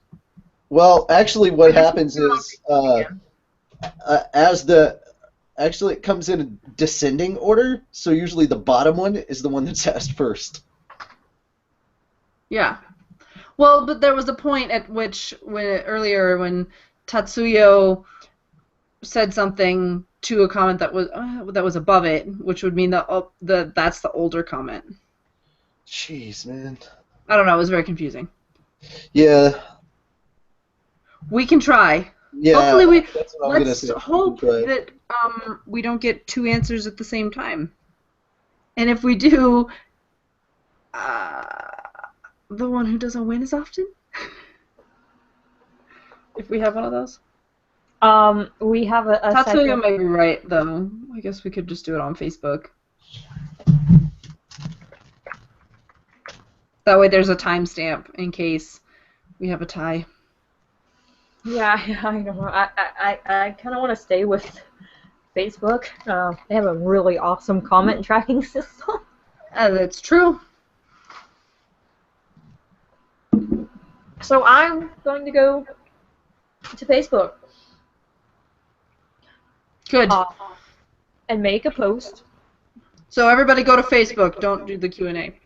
Well, actually, what happens is as Actually, it comes in a descending order, so usually the bottom one is the one that's asked first. Yeah. Well, but there was a point at which, earlier, when Tatsuyo said something to a comment that was above it, which would mean that's the older comment. Jeez, man. I don't know. It was very confusing. Yeah. We can try. Yeah. Hopefully, that's what I'm gonna say. let's hope that we don't get two answers at the same time. And if we do, the one who doesn't win as often. If we have one of those. We have a Tatsuya second. might be right, though. I guess we could just do it on Facebook. That way there's a timestamp in case we have a tie. Yeah, I know. I kind of want to stay with Facebook. They have a really awesome comment tracking system. That's true. So I'm going to go to Facebook. Good. And make a post. So everybody go to Facebook. Don't do the Q&A.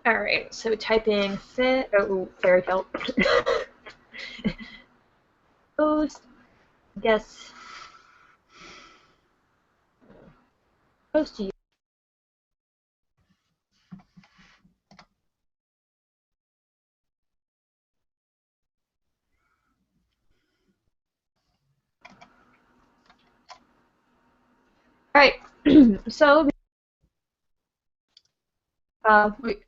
Alright, so type in fairy tale. Post. Guess. Post to you. Alright, so Wait.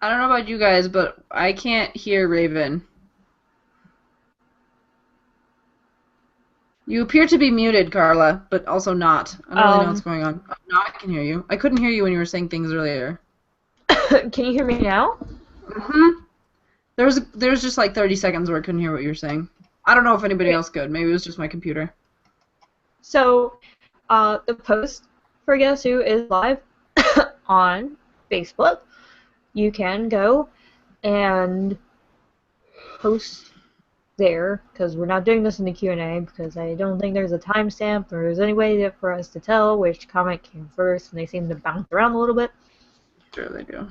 I don't know about you guys, but I can't hear Raven. You appear to be muted, Carla, but also not. I don't really know what's going on. Oh, now I can hear you. I couldn't hear you when you were saying things earlier. can you hear me now? Mm-hmm. There was just like 30 seconds where I couldn't hear what you were saying. I don't know if anybody else could. Maybe it was just my computer. So, the post for Guess Who is live on Facebook. You can go and post there, because we're not doing this in the Q&A, because I don't think there's a timestamp or there's any way for us to tell which comment came first, and they seem to bounce around a little bit. Sure they do.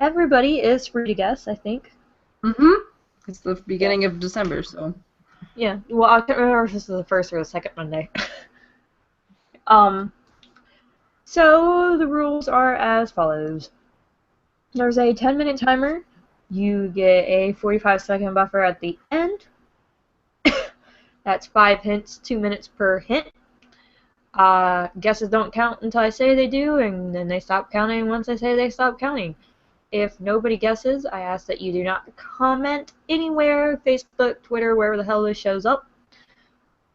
Everybody is free to guess, I think. Mm-hmm. It's the beginning of December, so. Yeah, well, I can't remember if this is the first or the second Monday. So the rules are as follows. There's a 10-minute timer. You get a 45-second buffer at the end. That's 5 hints, 2 minutes per hint. Guesses don't count until I say they do, and then they stop counting once I say they stop counting. If nobody guesses, I ask that you do not comment anywhere, Facebook, Twitter, wherever the hell this shows up.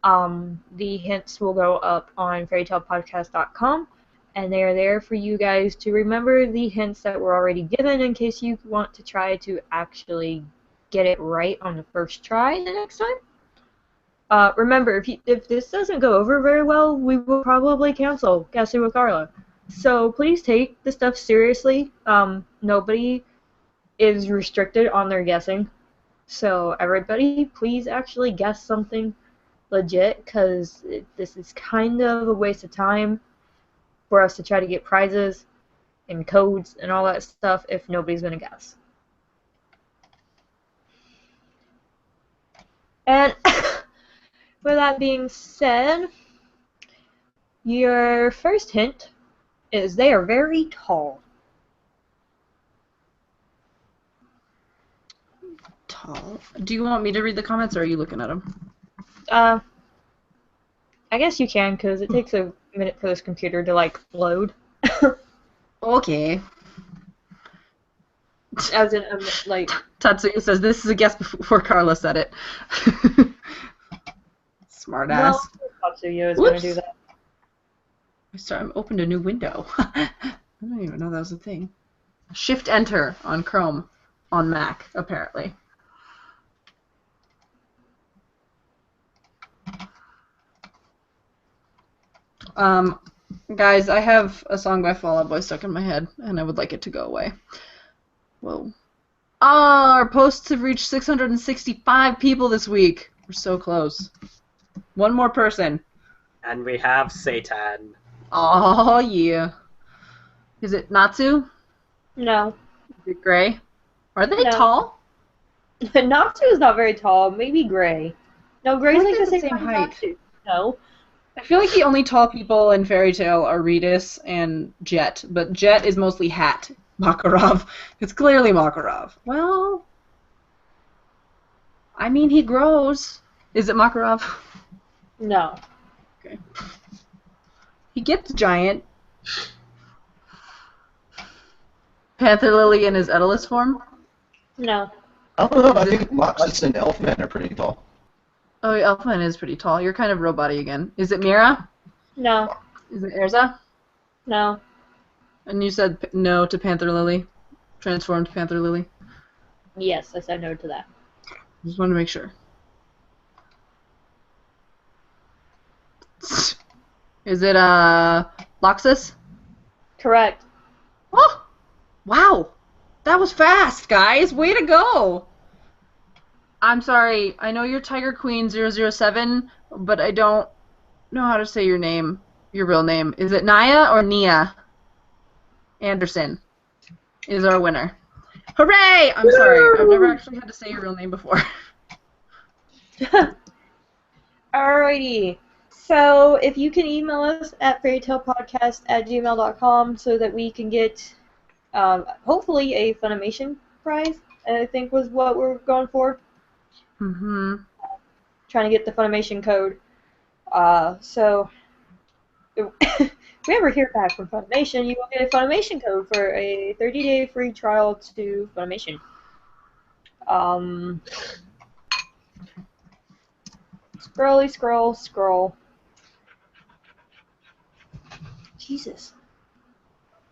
The hints will go up on fairytalepodcast.com, and they are there for you guys to remember the hints that were already given in case you want to try to actually get it right on the first try the next time. Remember, if this doesn't go over very well, we will probably cancel Guess Who With Carla. So please take the stuff seriously. Nobody is restricted on their guessing. So everybody, please actually guess something legit, because this is kind of a waste of time for us to try to get prizes and codes and all that stuff if nobody's going to guess. And with that being said, your first hint is they are very tall. Tall. Do you want me to read the comments, or are you looking at them? I guess you can, because it takes a minute for this computer to, like, load. Okay. As in, like... Tatsuya says, this is a guess before Carla said it. Smart ass. Well, Tatsuya is going to do that. Sorry, I opened a new window. I don't even know that was a thing. Shift-Enter on Chrome on Mac, apparently. Guys, I have a song by Fall Out Boy stuck in my head, and I would like it to go away. Whoa. Oh, our posts have reached 665 people this week. We're so close. One more person. And we have Satan. Oh, yeah. Is it Natsu? No. Is it Gray? Are they No. tall? Natsu is not very tall. Maybe Gray. No, Gray's I think like the they're same height as Natsu. No. I feel like the only tall people in Fairy Tail are Reedus and Jet, but Jet is mostly Hat. Makarov. It's clearly Makarov. Well, I mean, he grows. Is it Makarov? No. Okay. He gets giant. Panther Lily in his Edelus form? No. I don't know. I think Laxus and Elfman are pretty tall. Oh, Elfman is pretty tall. You're kind of robot-y again. Is it Mira? No. Is it Erza? No. And you said no to Panther Lily? Transformed Panther Lily? Yes, I said no to that. Just wanted to make sure. Is it, Laxus? Correct. Oh! Wow! That was fast, guys! Way to go! I'm sorry, I know you're Tiger Queen 007, but I don't know how to say your name, your real name. Is it Naya or Nia? Anderson is our winner. Hooray! I'm sorry, I've never actually had to say your real name before. Alrighty. So if you can email us at fairytalepodcast@gmail.com so that we can get hopefully a Funimation prize, I think was what we're going for. Mm-hmm. Trying to get the Funimation code. So if we ever hear back from Funimation, you will get a Funimation code for a 30-day free trial to Funimation. Scroll. Jesus.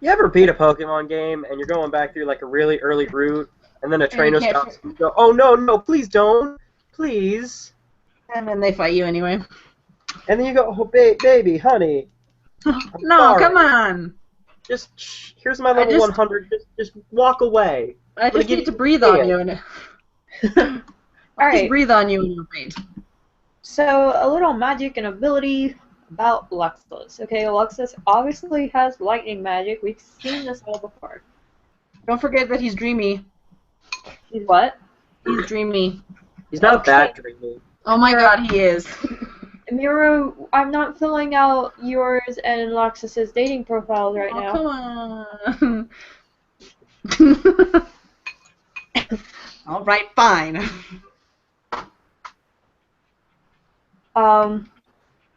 You ever beat a Pokemon game and you're going back through like a really early route, and then a trainer can't stops and you go, "Oh no, please don't, please," And then they fight you anyway. and then you go, "Oh baby, honey, I'm No, sorry. come on! Here's my level 100. Just walk away. I gonna just give need to you breathe a on chance." you. And All just right. breathe on you and you'll faint. So a little magic and ability about Laxus. Okay, Laxus obviously has lightning magic. We've seen this all before. Don't forget that he's dreamy. He's what? He's dreamy. He's not Okay. that dreamy. Oh my god, he is. Miro, I'm not filling out yours and Laxus's dating profiles right now. Come on. Alright, fine.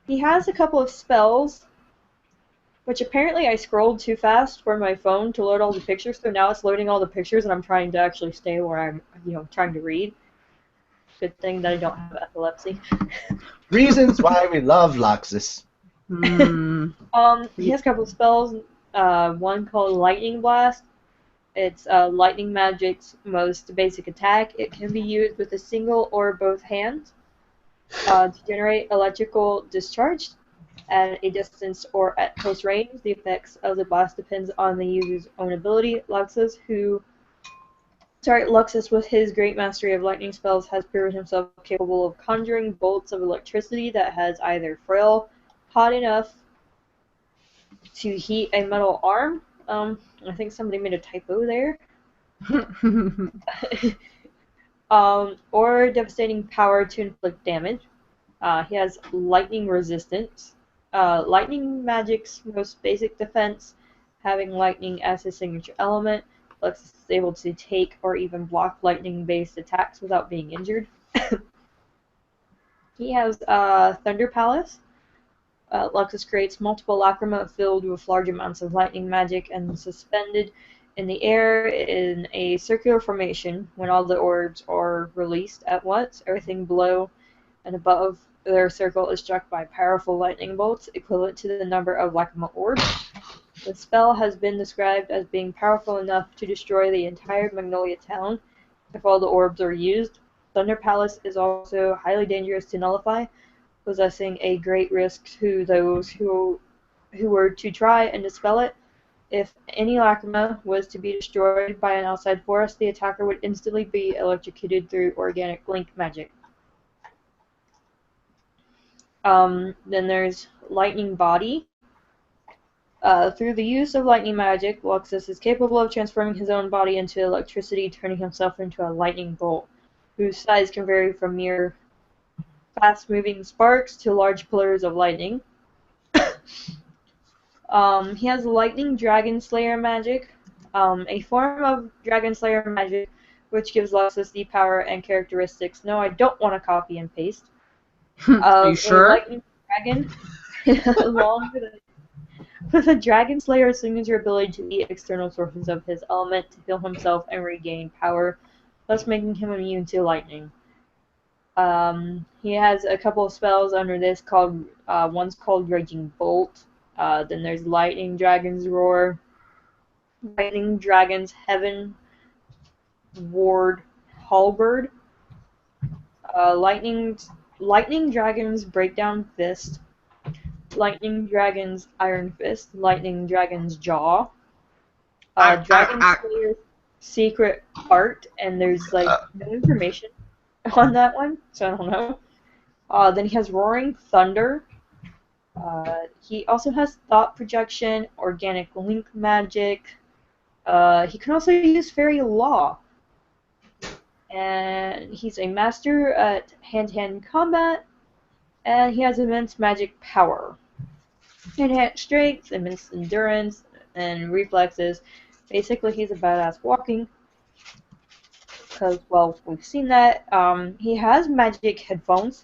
He has a couple of spells, which apparently I scrolled too fast for my phone to load all the pictures, so now it's loading all the pictures and I'm trying to actually stay where I'm, trying to read. Good thing that I don't have epilepsy. Reasons why we love Laxus. He has a couple of spells, one called Lightning Blast. It's lightning magic's most basic attack. It can be used with a single or both hands to generate electrical discharge at a distance or at close range. The effects of the blast depends on the user's own ability. Laxus, with his great mastery of lightning spells, has proven himself capable of conjuring bolts of electricity that has either hot enough to heat a metal arm. I think somebody made a typo there. Or devastating power to inflict damage. He has lightning resistance. Lightning magic's most basic defense, having lightning as his signature element. Luxus is able to take or even block lightning-based attacks without being injured. He has Thunder Palace. Luxus creates multiple lacrima filled with large amounts of lightning magic and suspended in the air in a circular formation. When all the orbs are released at once, everything below and above their circle is struck by powerful lightning bolts equivalent to the number of lacrima orbs. The spell has been described as being powerful enough to destroy the entire Magnolia town if all the orbs are used. Thunder Palace is also highly dangerous to nullify, possessing a great risk to those who were to try and dispel it. If any Lacrima was to be destroyed by an outside force, the attacker would instantly be electrocuted through organic link magic. Then there's Lightning Body. Through the use of lightning magic, Laxus is capable of transforming his own body into electricity, turning himself into a lightning bolt, whose size can vary from mere fast-moving sparks to large pillars of lightning. He has Lightning Dragon Slayer magic, a form of Dragon Slayer magic which gives Laxus the power and characteristics. No, I don't want to copy and paste. Are you sure? A Lightning Dragon, along with a Dragon Slayer, assumes your ability to eat external sources of his element to heal himself and regain power, thus making him immune to lightning. He has a couple of spells under this called, one's called Raging Bolt, then there's Lightning Dragon's Roar, Lightning Dragon's Heaven Ward Halberd, Lightning Dragon's Breakdown Fist, Lightning Dragon's Iron Fist, Lightning Dragon's Jaw, Dragon Slayer's Secret Art, and there's like no information on that one, so I don't know. Then he has Roaring Thunder. He also has Thought Projection, Organic Link Magic. He can also use Fairy Law. And he's a master at hand-to-hand combat. And he has immense magic power. Enhanced strength, immense endurance, and reflexes. Basically, he's a badass walking. Because, well, we've seen that. He has magic headphones,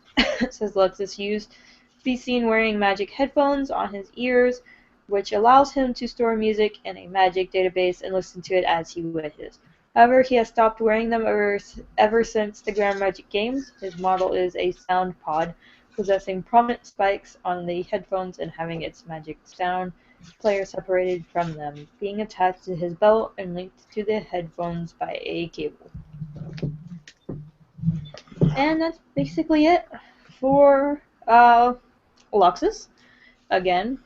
says Laxus used. Be seen wearing magic headphones on his ears, which allows him to store music in a magic database and listen to it as he wishes. However, he has stopped wearing them ever since the Grand Magic Games. His model is a sound pod, possessing prominent spikes on the headphones and having its magic sound player separated from them, being attached to his belt and linked to the headphones by a cable. And that's basically it for Laxus. Again,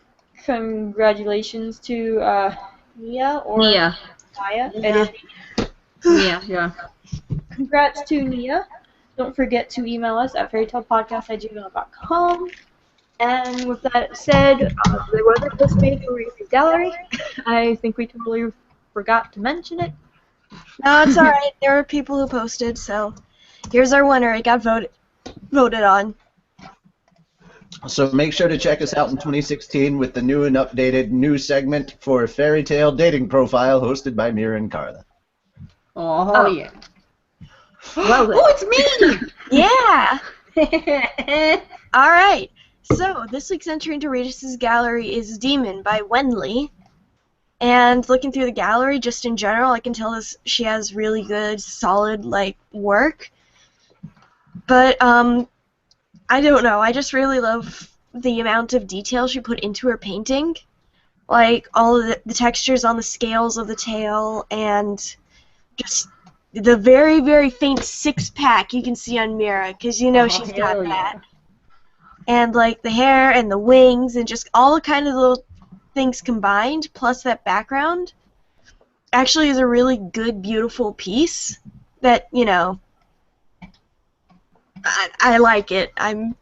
congratulations to Nia or Nia. Naya. Yeah. Yeah. Congrats to Nia. Don't forget to email us at fairytalepodcast@gmail.com. And with that said, there was a post made for Reedus Gallery. I think we totally forgot to mention it. No, it's alright. There were people who posted, so here's our winner. It got voted on. So make sure to check us out in 2016 with the new and updated new segment for Fairy Tale Dating Profile hosted by Mira and Carla. Oh, yeah. Well, Oh, it's me! Yeah! Alright, so this week's entry into Reedus' Gallery is Demon by Wenli. And looking through the gallery, just in general, I can tell she has really good, solid, work. But, I don't know, I just really love the amount of detail she put into her painting. Like, all of the textures on the scales of the tail, and just the very, very faint six-pack you can see on Mira, because you know she's got that. And, the hair and the wings and just all the kind of little things combined, plus that background, actually is a really good, beautiful piece that, I like it. I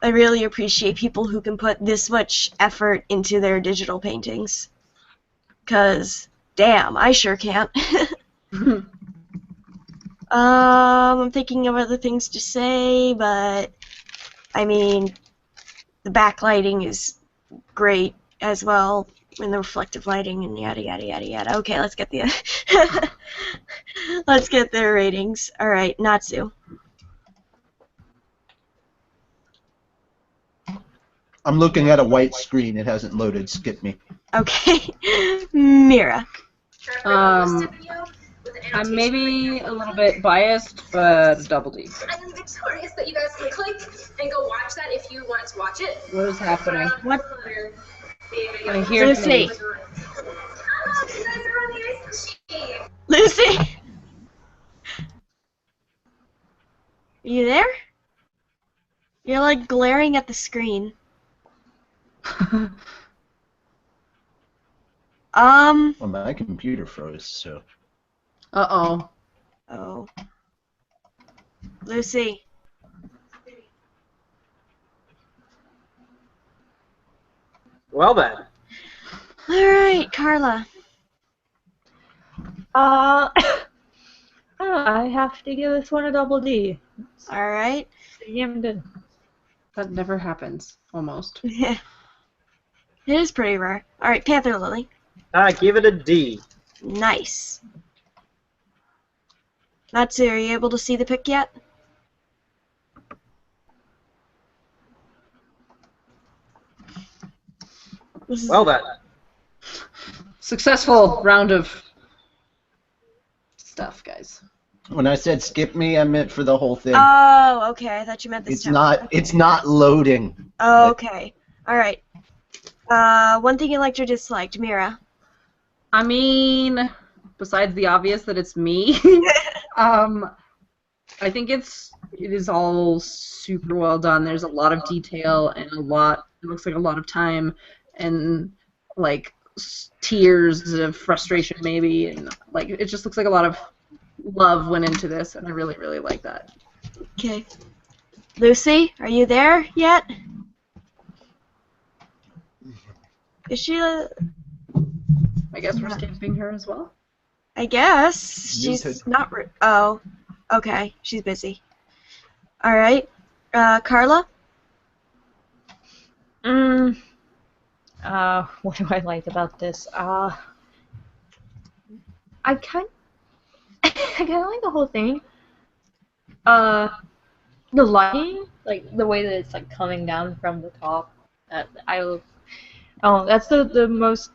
really appreciate people who can put this much effort into their digital paintings. 'Cause, damn, I sure can't. I'm thinking of other things to say, but, I mean, the backlighting is great as well, and the reflective lighting, and yada yada yada yada. Okay, let's get the let's get their ratings. All right, Natsu. I'm looking at a white screen. It hasn't loaded. Skip me. Okay, Mira. I'm maybe a little bit biased, but double D. I'm victorious that you guys can click and go watch that if you want to watch it. What is happening? What? I hear Lucy. Oh, you guys are on the ice machine. Lucy. You there? You're glaring at the screen. Well, my computer froze, so. Uh-oh. Oh. Lucy. Well then. Alright, Carla. I have to give this one a double D. Alright. Damn good. That never happens, almost. It is pretty rare. Alright, Panther Lily. I give it a D. Nice. Natsu, are you able to see the pic yet? Well then. Successful round of stuff, guys. When I said skip me, I meant for the whole thing. Oh, okay. I thought you meant this It's time. not. Okay. It's not loading. Oh, okay. Alright. One thing you liked or disliked, Mira. I mean, besides the obvious that it's me, I think it is all super well done. There's a lot of detail and it looks like a lot of time and like tears of frustration maybe, and like it just looks like a lot of love went into this, and I really, really like that. Okay. Lucy, are you there yet? Is she I guess we're skipping her as well. I guess. Muted. She's not oh. Okay. She's busy. Alright. Carla? What do I like about this? I kind of like the whole thing. The lighting, like the way that it's like coming down from the top. That's the most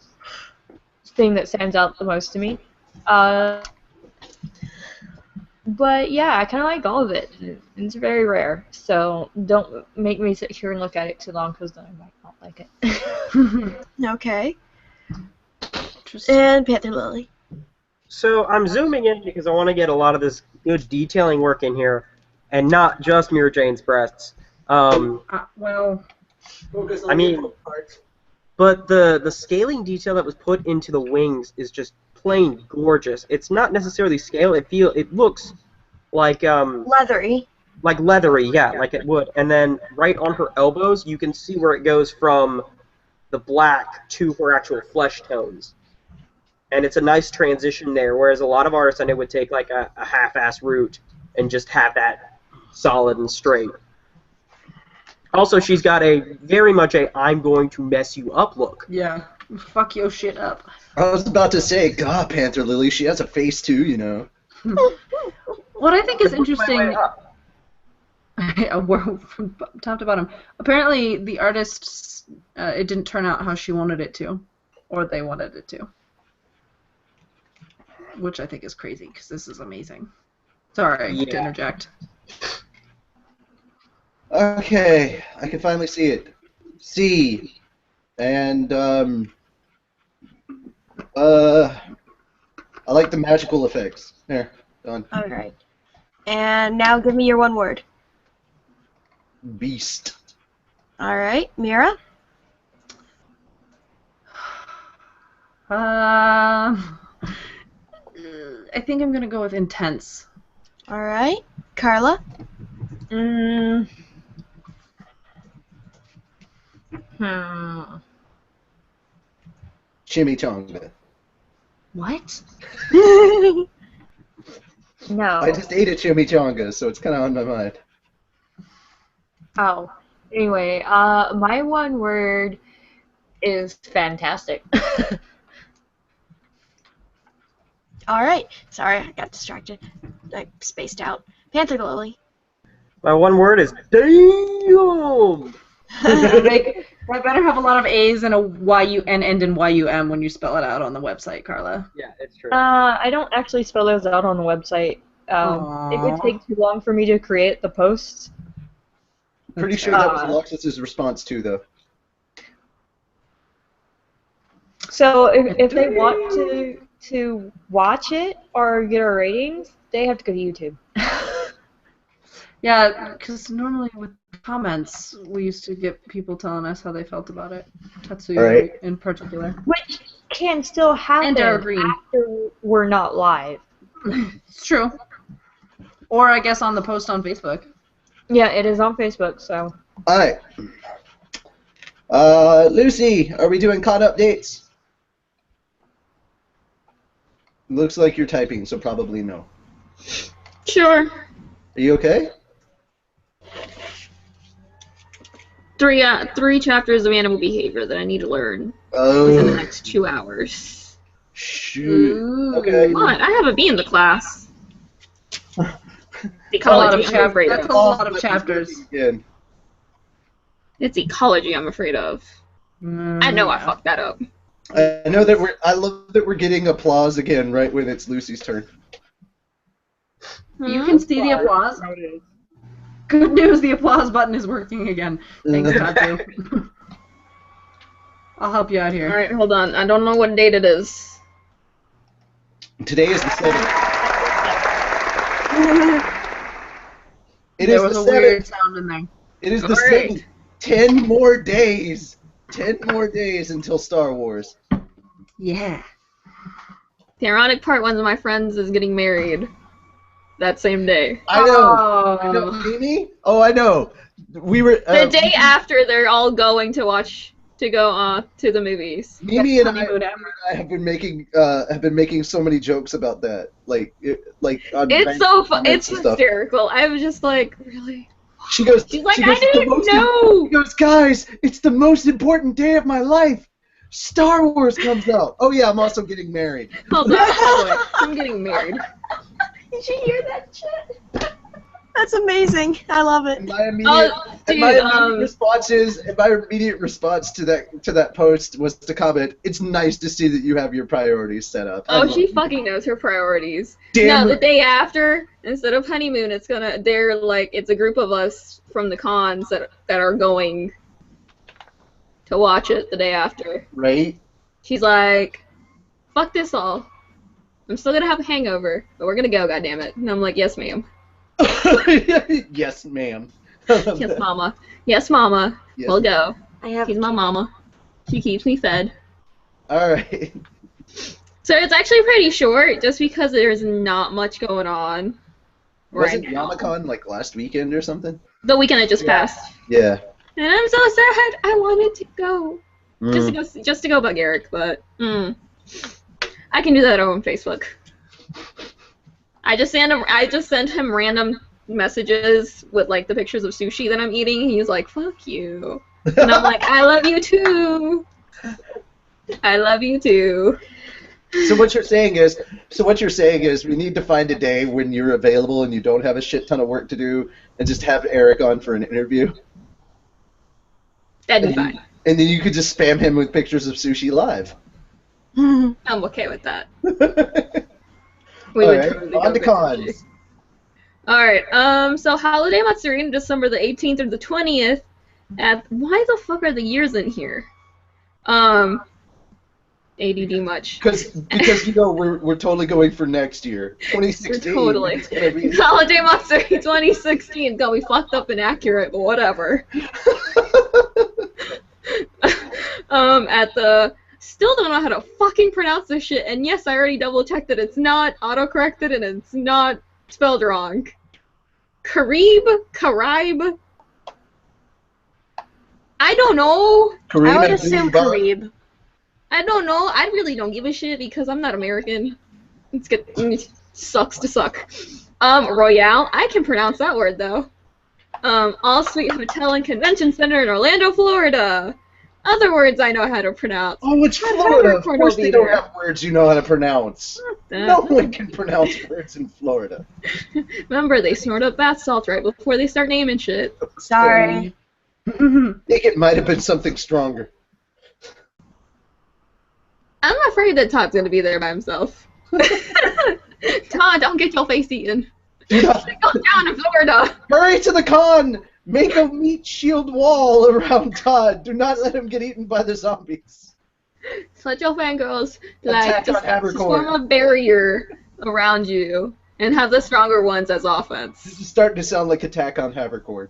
thing that stands out the most to me. But yeah, I kind of like all of it. It's very rare, so don't make me sit here and look at it too long because then I might not like it. Okay. Interesting. And Panther Lily. So I'm zooming in because I want to get a lot of this good detailing work in here, and not just Mira Jane's breasts. Well, I mean, but the scaling detail that was put into the wings is just plain gorgeous. It's not necessarily scale. It looks like Leathery. like leathery, yeah, like it would. And then right on her elbows, you can see where it goes from the black to her actual flesh tones. And it's a nice transition there, whereas a lot of artists I know would take like a half-ass route and just have that solid and straight. Also, she's got very much a I'm going to mess you up look. yeah, fuck your shit up. I was about to say, God, Panther Lily, she has a face too, you know. What I think is I worked my way interesting, up. from top to bottom, apparently the artists, it didn't turn out how she wanted it to, or they wanted it to. Which I think is crazy, because this is amazing. Sorry to interject. Okay, I can finally see it. C. And, I like the magical effects. There, done. Alright. And now give me your one word. Beast. Alright, Mira? I think I'm gonna go with intense. Alright. Carla? Chimichanga. What? No. I just ate a chimichanga, so it's kind of on my mind. Oh. Anyway, my one word is fantastic. Alright. Sorry, I got distracted. I spaced out. Panther Lily. My one word is damn. I better have a lot of A's and a Y-U and end in Y-U-M when you spell it out on the website, Carla. Yeah, it's true. I don't actually spell those out on the website. It would take too long for me to create the posts. Pretty sure that was Laxus's response too, though. So if they want to watch it or get our ratings, they have to go to YouTube. Yeah, because normally with comments, we used to get people telling us how they felt about it. Tatsuyori Right. in particular. Which can still happen evergreen. after we're not live. It's true. Or I guess on the post on Facebook. Yeah, it is on Facebook, so. Alright. Lucy, are we doing con updates? Looks like you're typing, so probably no. Sure. Are you okay? 3 chapters of animal behavior that I need to learn within the Oh, next 2 hours. shoot. Ooh. Okay. What? I have a B in the class. That's a lot of Ecology, I'm afraid That's of. a lot of chapters. Again. It's ecology, I'm afraid of. I know I fucked that up. I know that I love that we're getting applause again right when it's Lucy's turn. You can see the applause. Good news, the applause button is working again. Thanks, Tatu. I'll help you out here. Alright, hold on. I don't know what date it is. Today is the 7th. It There is was the a 7th. weird sound in there. It is the Alright. 7th. 10 more days. 10 more days until Star Wars. Yeah. The ironic part, one of my friends is getting married that same day. I know. Oh. I know. Mimi? Oh, I know. We were. The day after, they're all going to go to the movies. Mimi and honeymoon I have been making so many jokes about that. On It's so fun. comments It's and stuff. hysterical. I was just like, really? She goes. She's like, she I goes, "It's the didn't most know. She goes, guys, it's the most important day of my life. Star Wars comes out. Oh yeah, I'm also getting married. Hold on, hold on. I'm getting married. Did you hear that shit? That's amazing. I love it. And my immediate, Dude, my immediate response to that post was to comment, "It's nice to see that you have your priorities set up." I Oh, love she you. fucking knows her priorities. Damn No, the it. day after, instead of honeymoon, it's a group of us from the cons that are going to watch it the day after. Right? She's like, fuck this all. I'm still gonna have a hangover, but we're gonna go, goddammit. And I'm like, yes, ma'am. Yes, ma'am. Yes, mama. Yes, mama. Yes. We'll go. I have She's my mama. She keeps me fed. All right. So it's actually pretty short, just because there's not much going on right Wasn't now. Yamacon like last weekend or something? The weekend that just passed. Yeah. And I'm so sad. I wanted to go. Mm. Just to go bug Eric, but I can do that on Facebook. I just sent him random messages with like the pictures of sushi that I'm eating. He's like, "Fuck you," and I'm like, "I love you too. I love you too." So what you're saying is we need to find a day when you're available and you don't have a shit ton of work to do, and just have Eric on for an interview. That'd be fine. And then you could just spam him with pictures of sushi live. I'm okay with that. We All would right, totally on go to get cons. sushi. Alright, so Holiday Matsuri, December the 18th or the 20th. Why the fuck are the years in here? ADD much. Because we're totally going for next year, 2016. Totally. It's gonna be- Holiday Matsuri 2016 gonna be fucked up inaccurate, but whatever. Still don't know how to fucking pronounce this shit, and yes, I already double checked that it's not auto-corrected and it's not spelled wrong. Caraib? I don't know. Kareem I would and assume Bob. Karib. I don't know. I really don't give a shit because I'm not American. It sucks to suck. Royale. I can pronounce that word though. All Suite Hotel and Convention Center in Orlando, Florida. Other words I know how to pronounce. Oh, it's My Florida. Of PowerPoint course will they be don't there. have words you know how to pronounce. That. No one can pronounce words in Florida. Remember, they snort up bath salts right before they start naming shit. Sorry. I think it might have been something stronger. I'm afraid that Todd's gonna be there by himself. Todd, don't get your face eaten. Go down to Florida. Hurry to the con! Make a meat shield wall around Todd. Do not let him get eaten by the zombies. Let your fangirls Attack just on Havercorn. form a barrier around you and have the stronger ones as offense. This is starting to sound like Attack on Havercorn.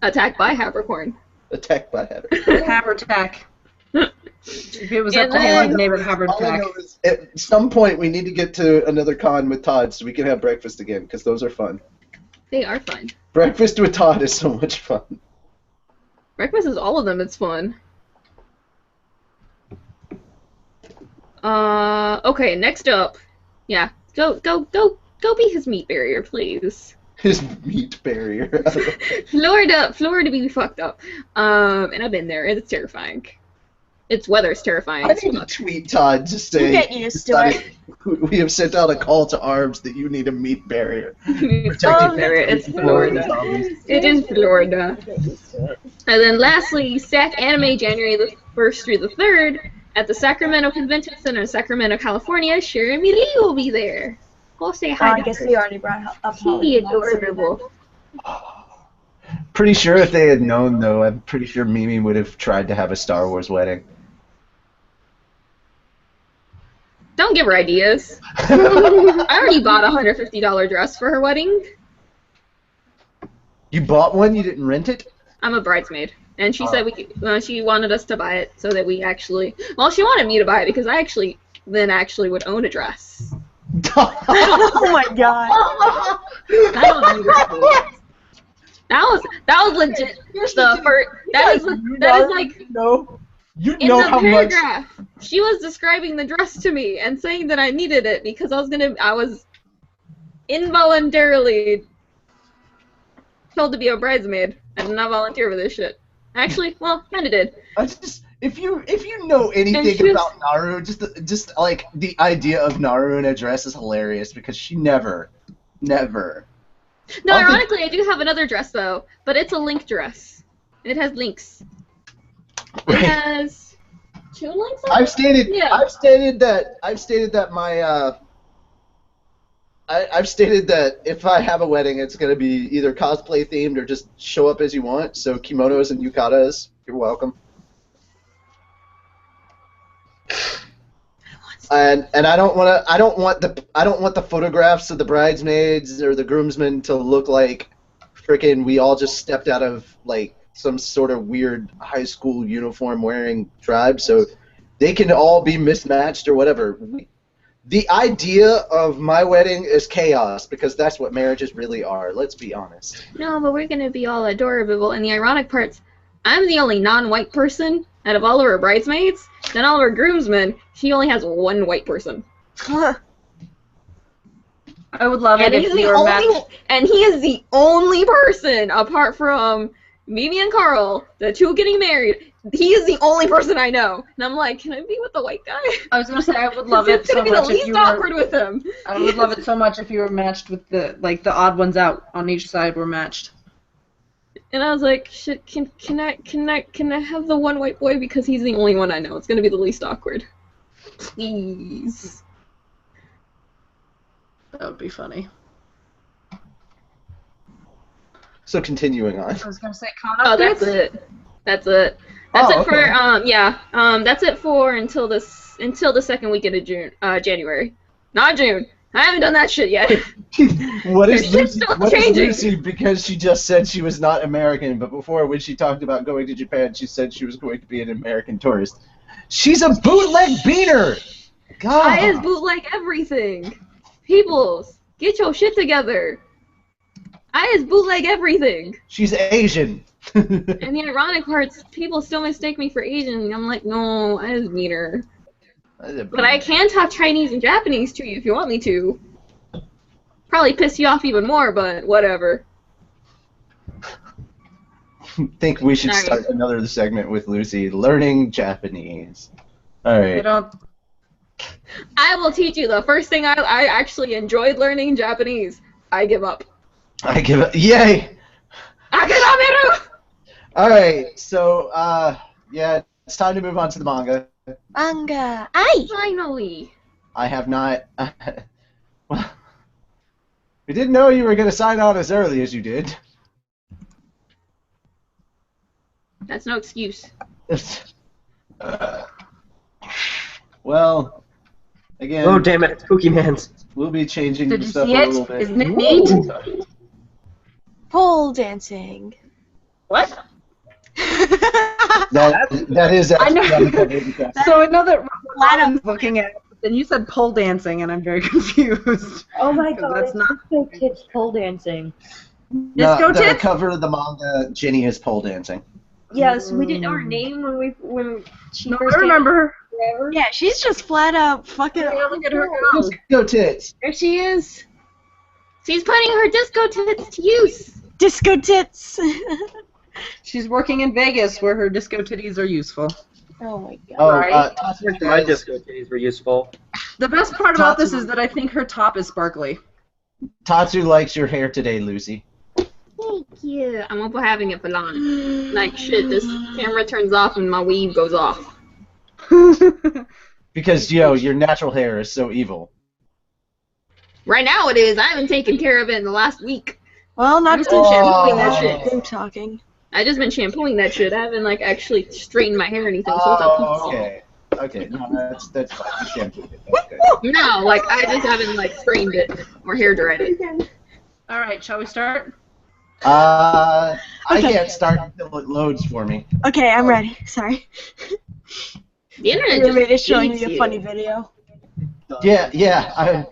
Attack by Havercorn. Attack by Havercorn. Havertack. If it was And up to him, then- I'd name it Hubbard All I Pack. know is at some point we need to get to another con with Todd so we can have breakfast again, because those are fun. They are fun. Breakfast with Todd is so much fun. Breakfast is all of them. It's fun. Okay, next up. Yeah, go be his meat barrier, please. His meat barrier. Florida be fucked up. And I've been there, and it's terrifying. Its weather's terrifying. I need to tweet Todd to say You get used to it. we have sent out a call to arms that you need a meat barrier. Oh, it's Florida. It is Florida. And then lastly, SAC Anime January the 1st through the 3rd at the Sacramento Convention Center in Sacramento, California. Sherry Lee will be there. Go say hi I to guess her. we already brought up She adorable. Pretty sure if they had known, though, I'm pretty sure Mimi would have tried to have a Star Wars wedding. Don't give her ideas. I already bought a $150 dress for her wedding. You bought one? You didn't rent it? I'm a bridesmaid. And she said she wanted us to buy it so that we actually... Well, she wanted me to buy it because I actually would own a dress. Oh my god. I don't need it. That was legit. That is like No. You in know the how much. paragraph. She was describing the dress to me and saying that I needed it because I was involuntarily told to be a bridesmaid. I did not volunteer for this shit. Actually, well, kinda did. I just if you know anything she was- about Naru, just like the idea of Naru in a dress is hilarious because she never. No, I'll ironically, I do have another dress though, but it's a link dress. It has links. It has 2 links. I've stated Yeah. I've stated that I've stated that if I have a wedding, it's going to be either cosplay themed or just show up as you want. So kimonos and yukatas, you're welcome. And I don't want the photographs of the bridesmaids or the groomsmen to look like frickin' we all just stepped out of like some sort of weird high school uniform wearing tribe. So they can all be mismatched or whatever. The idea of my wedding is chaos because that's what marriages really are. Let's be honest. No, but we're gonna be all adorable. And the ironic part's, I'm the only non-white person out of all of her bridesmaids. Then all of her groomsmen, she only has one white person. I would love And it if we were matched. and he is the only person, apart from Mimi and Carl, the two getting married. He is the only person I know. And I'm like, can I be with the white guy? I was gonna say I would love it It's gonna so be the much if least you awkward were. with him. I would love it so much if you were matched with the odd ones out on each side were matched. And I was like, shit, can I have the one white boy because he's the only one I know? It's gonna be the least awkward. Please. That would be funny. So continuing on. I was gonna say Oh, that's it. That's it. That's Oh, it for that's it for until the second weekend of January. Not June. I haven't done that shit yet. What is Shit's Lucy? still What is changing. Lucy? Because she just said she was not American, but before when she talked about going to Japan, she said she was going to be an American tourist. She's a bootleg beaner. God. I is bootleg everything. Peoples, get your shit together. I is bootleg everything. She's Asian. And the ironic part's people still mistake me for Asian. And I'm like, no, I is meaner. But I can talk Chinese and Japanese to you if you want me to. Probably piss you off even more, but whatever. think we should Alright. start another segment with Lucy learning Japanese. All right. You don't. I will teach you the first thing I actually enjoyed learning Japanese. I give up. I give it. Yay! Akirameru! All right. So, yeah, it's time to move on to the manga. Manga. Aye. Finally. I have not. Well, we didn't know you were going to sign on as early as you did. That's no excuse. Well, again, Oh, damn it, it's Pokemon's. we'll be changing Did you stuff see a it? little bit. Isn't it neat? Ooh. Pole dancing. What? That is I know. actually on the cover of the cast. So I know that Robin's looking at it, but then you said pole dancing, and I'm very confused. Oh my 'Cause god, that's it's not- Disco Tits pole dancing. Disco The tits? cover of the manga, Ginny is pole dancing. Yes, we didn't know her name when she No, first I remember her. came forever. Yeah, she's just flat out fucking. Yeah, look at her go. Disco tits. There she is. She's putting her disco tits to use. Disco tits. She's working in Vegas, where her disco titties are useful. Oh my god. Oh, Right. Tatsu My says- disco days were useful. The best part about this is that I think her top is sparkly. Tatsu likes your hair today, Lucy. Thank you. I'm up for having it for long. Like, shit, this camera turns off and my weave goes off. Because, your natural hair is so evil. Right now it is. I haven't taken care of it in the last week. Well, not I've to been shampooing that shit. I'm talking. I just been shampooing that shit. I haven't, like, actually straightened my hair or anything, so it's a piece. Okay. Okay, no, that's fine. You shampooed it. That's good. No, like, I just haven't, like, strained it or hair dried it. All right, shall we start? I Okay. can't start until it loads for me. Okay, I'm ready. Sorry. The internet Roommate is just showing hates me a you. funny video. Yeah.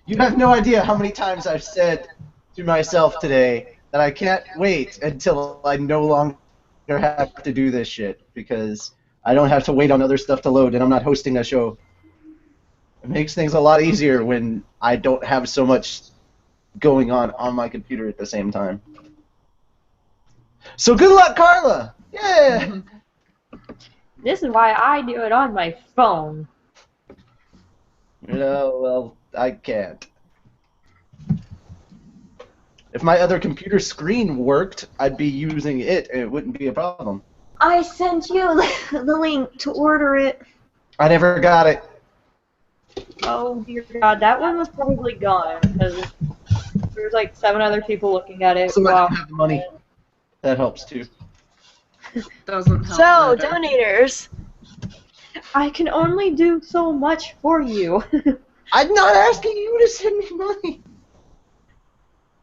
You have no idea how many times I've said to myself today that I can't wait until I no longer have to do this shit because I don't have to wait on other stuff to load and I'm not hosting a show. It makes things a lot easier when I don't have so much going on my computer at the same time. So good luck, Carla! Yeah! This is why I do it on my phone. Well, I can't. If my other computer screen worked, I'd be using it and it wouldn't be a problem. I sent you the link to order it. I never got it. Oh dear God, that one was probably gone because there's like 7 other people looking at it. So I while- don't have the money. That helps too. Doesn't help. So, matter. donators. I can only do so much for you. I'm not asking you to send me money.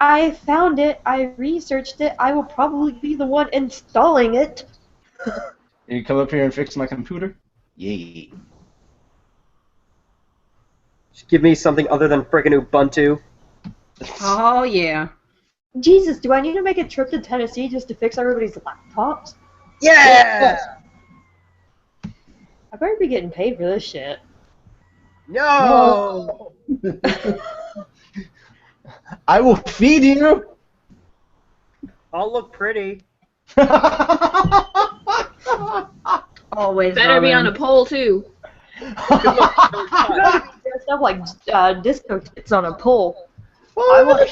I found it. I researched it. I will probably be the one installing it. You come up here and fix my computer? Yay. Just give me something other than friggin' Ubuntu. Oh yeah. Jesus, do I need to make a trip to Tennessee just to fix everybody's laptops? Yeah! I better be getting paid for this shit. No! I will feed you. I'll look pretty. Always. Better be on a Robin. pole, too. There's stuff like disco tits on a pole. I want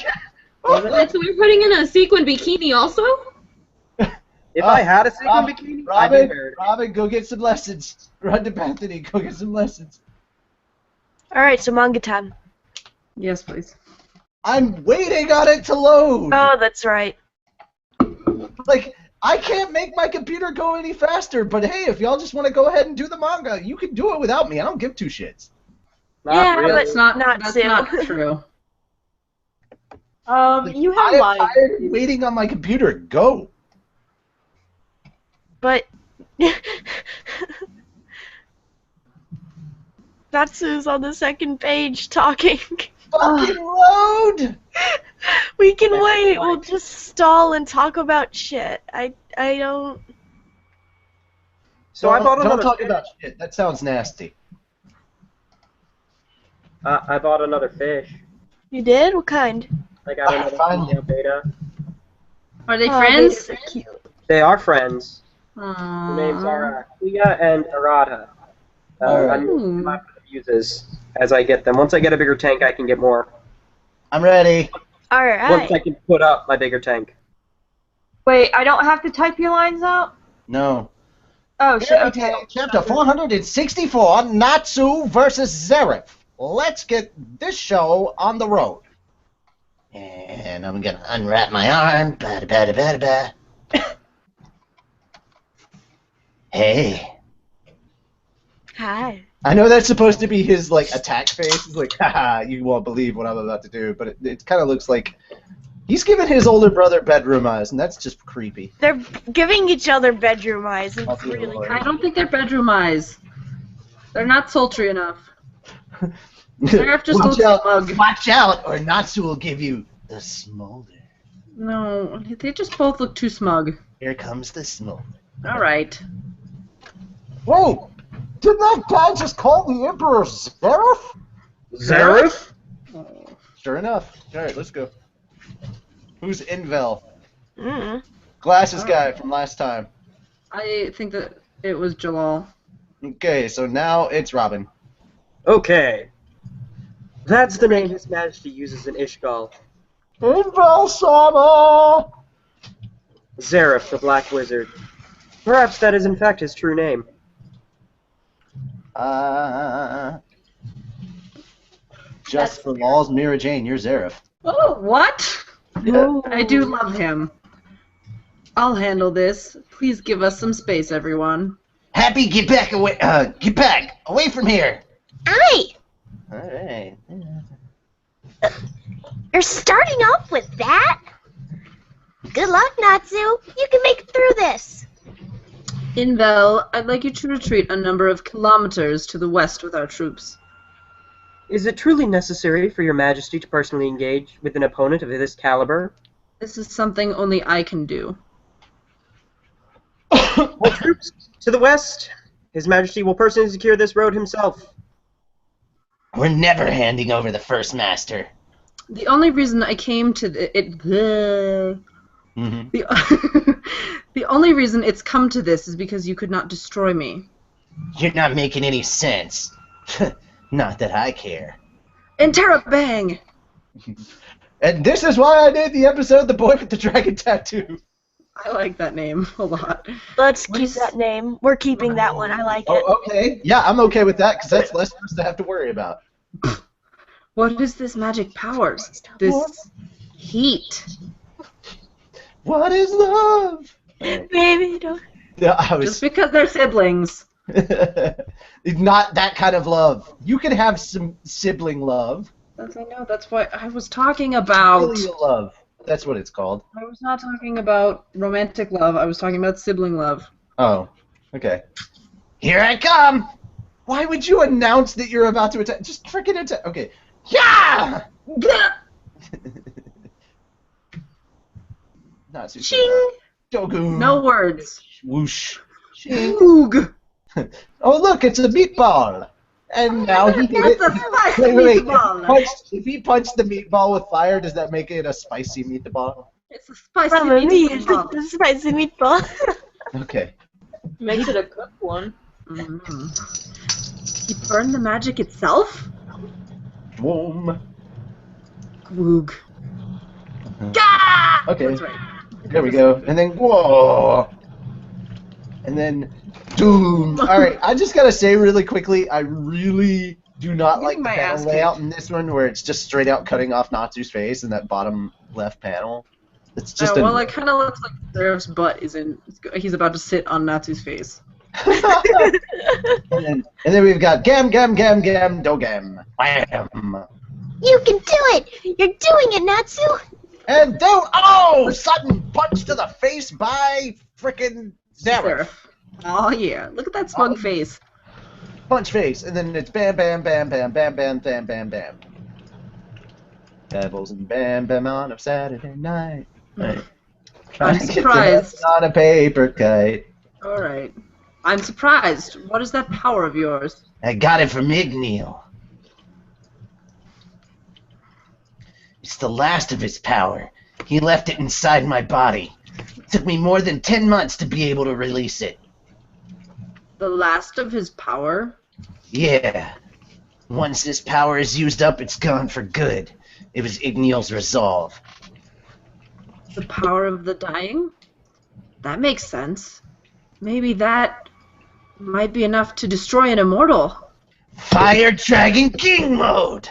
Wait, so we're putting in a sequin bikini also? If I had a sequin bikini, I'd be Robin, married. Robin, go get some lessons. Run to Bethany, go get some lessons. Alright, so manga time. Yes, please. I'm waiting on it to load. Oh, that's right. Like, I can't make my computer go any faster, but hey, if y'all just want to go ahead and do the manga, you can do it without me. I don't give 2 shits. Not Yeah, really. but That's not. Not That's not Sue. true. you I have am lied. tired of waiting on my computer. Go. But Natsu's on the second page talking. Fucking load. We can wait. We'll just stall and talk about shit. I don't. So I bought don't another. talk about shit. That sounds nasty. I bought another fish. You did? What kind? I got another Finally. female beta. Are they Oh, friends? they're cute. They are friends. Aww. Their names are Kuya and Arata. I'm Ooh. not going to use this as I get them. Once I get a bigger tank, I can get more. I'm ready. Alright. Once I can put up my bigger tank. Wait, I don't have to type your lines out? No. Oh, shit, Fairy okay. Tail, Chapter 464, Natsu versus Zeref. Let's get this show on the road. And I'm gonna unwrap my arm. Ba-da-ba-da-ba-da-ba. Hey. Hi. I know that's supposed to be his like attack face. He's like, haha, you won't believe what I'm about to do. But it kind of looks like He's giving his older brother bedroom eyes, and that's just creepy. They're giving each other bedroom eyes, and Oh, it's dear really Lord. I don't think they're bedroom eyes. They're not sultry enough. Seraph just looks smug. Watch out, or Natsu will give you the smolder. No, they just both look too smug. Here comes the smolder. All right. Whoa! Didn't that guy just call the Emperor Seraph? Zareth? Sure enough. All right, let's go. Who's Invel? Mm. Glasses guy from last time. I think that it was Jalal. Okay, so now it's Robin. Okay. That's the name His Majesty uses in Ishgal. Invel Sama! Zareth, the Black Wizard. Perhaps that is in fact his true name. Just for Law's Mira Jane, you're Zareth. Oh, what? I do love him. I'll handle this. Please give us some space, everyone. Happy, get back away! Get back! Away from here! Aye! All right. You're starting off with that? Good luck, Natsu. You can make it through this. Invel, I'd like you to retreat a number of kilometers to the west with our troops. Is it truly necessary for your Majesty to personally engage with an opponent of this caliber? This is something only I can do. All troops to the west. His Majesty will personally secure this road himself. We're never handing over the First Master. The only reason I came to the only reason it's come to this is because you could not destroy me. You're not making any sense. Not that I care. Interrobang! And this is why I named the episode The Boy with the Dragon Tattoo. I like that name a lot. Let's keep that name. We're keeping that one. I like it. Oh, okay. Yeah, I'm okay with that, because that's less for us to have to worry about. What is this magic power? This heat? What is love? Baby, don't. No, I was... Just because they're siblings. Not that kind of love. You can have some sibling love. That's, I know, that's what I was talking about. Filial love. That's what it's called. I was not talking about romantic love. I was talking about sibling love. Oh, okay. Here I come! Why would you announce that you're about to attack? Just freaking attack. Okay. Yeah! Not super. Ching! Dogu. No words. Whoosh. Oog. Oh, look, it's a meatball. And now he hit it. It's a spicy Wait. meatball. If he punched the meatball with fire, does that make it a spicy meatball? It's a spicy Mamma mia, meatball. it's a spicy meatball. Okay. Makes it a cooked one. He burned the magic itself? Boom. Woog. Okay. That's right. There we go. And then, whoa. And then, doom. Alright, I just gotta say really quickly, I really do not like the my panel ass layout kicked. in this one where it's just straight out cutting off Natsu's face in that bottom left panel. It's just Well, it kind of looks like Seraph's butt is in. He's about to sit on Natsu's face. and then we've got Gam Dogam. Wham. You can do it! You're doing it, Natsu! And oh! Sudden punch to the face by frickin' Zareth. Oh yeah, look at that smug face. Punch face, and then it's bam, bam, bam, bam, bam, bam, bam, bam, bam. Pebbles and bam, bam on a Saturday night. Right. I'm surprised. On a paper kite. All right, I'm surprised. What is that power of yours? I got it from Igneal. It's the last of his power. He left it inside my body. It took me more than 10 months to be able to release it. The last of his power? Yeah. Once this power is used up, it's gone for good. It was Igneal's resolve. The power of the dying? That makes sense. Maybe that might be enough to destroy an immortal. Fire Dragon King mode!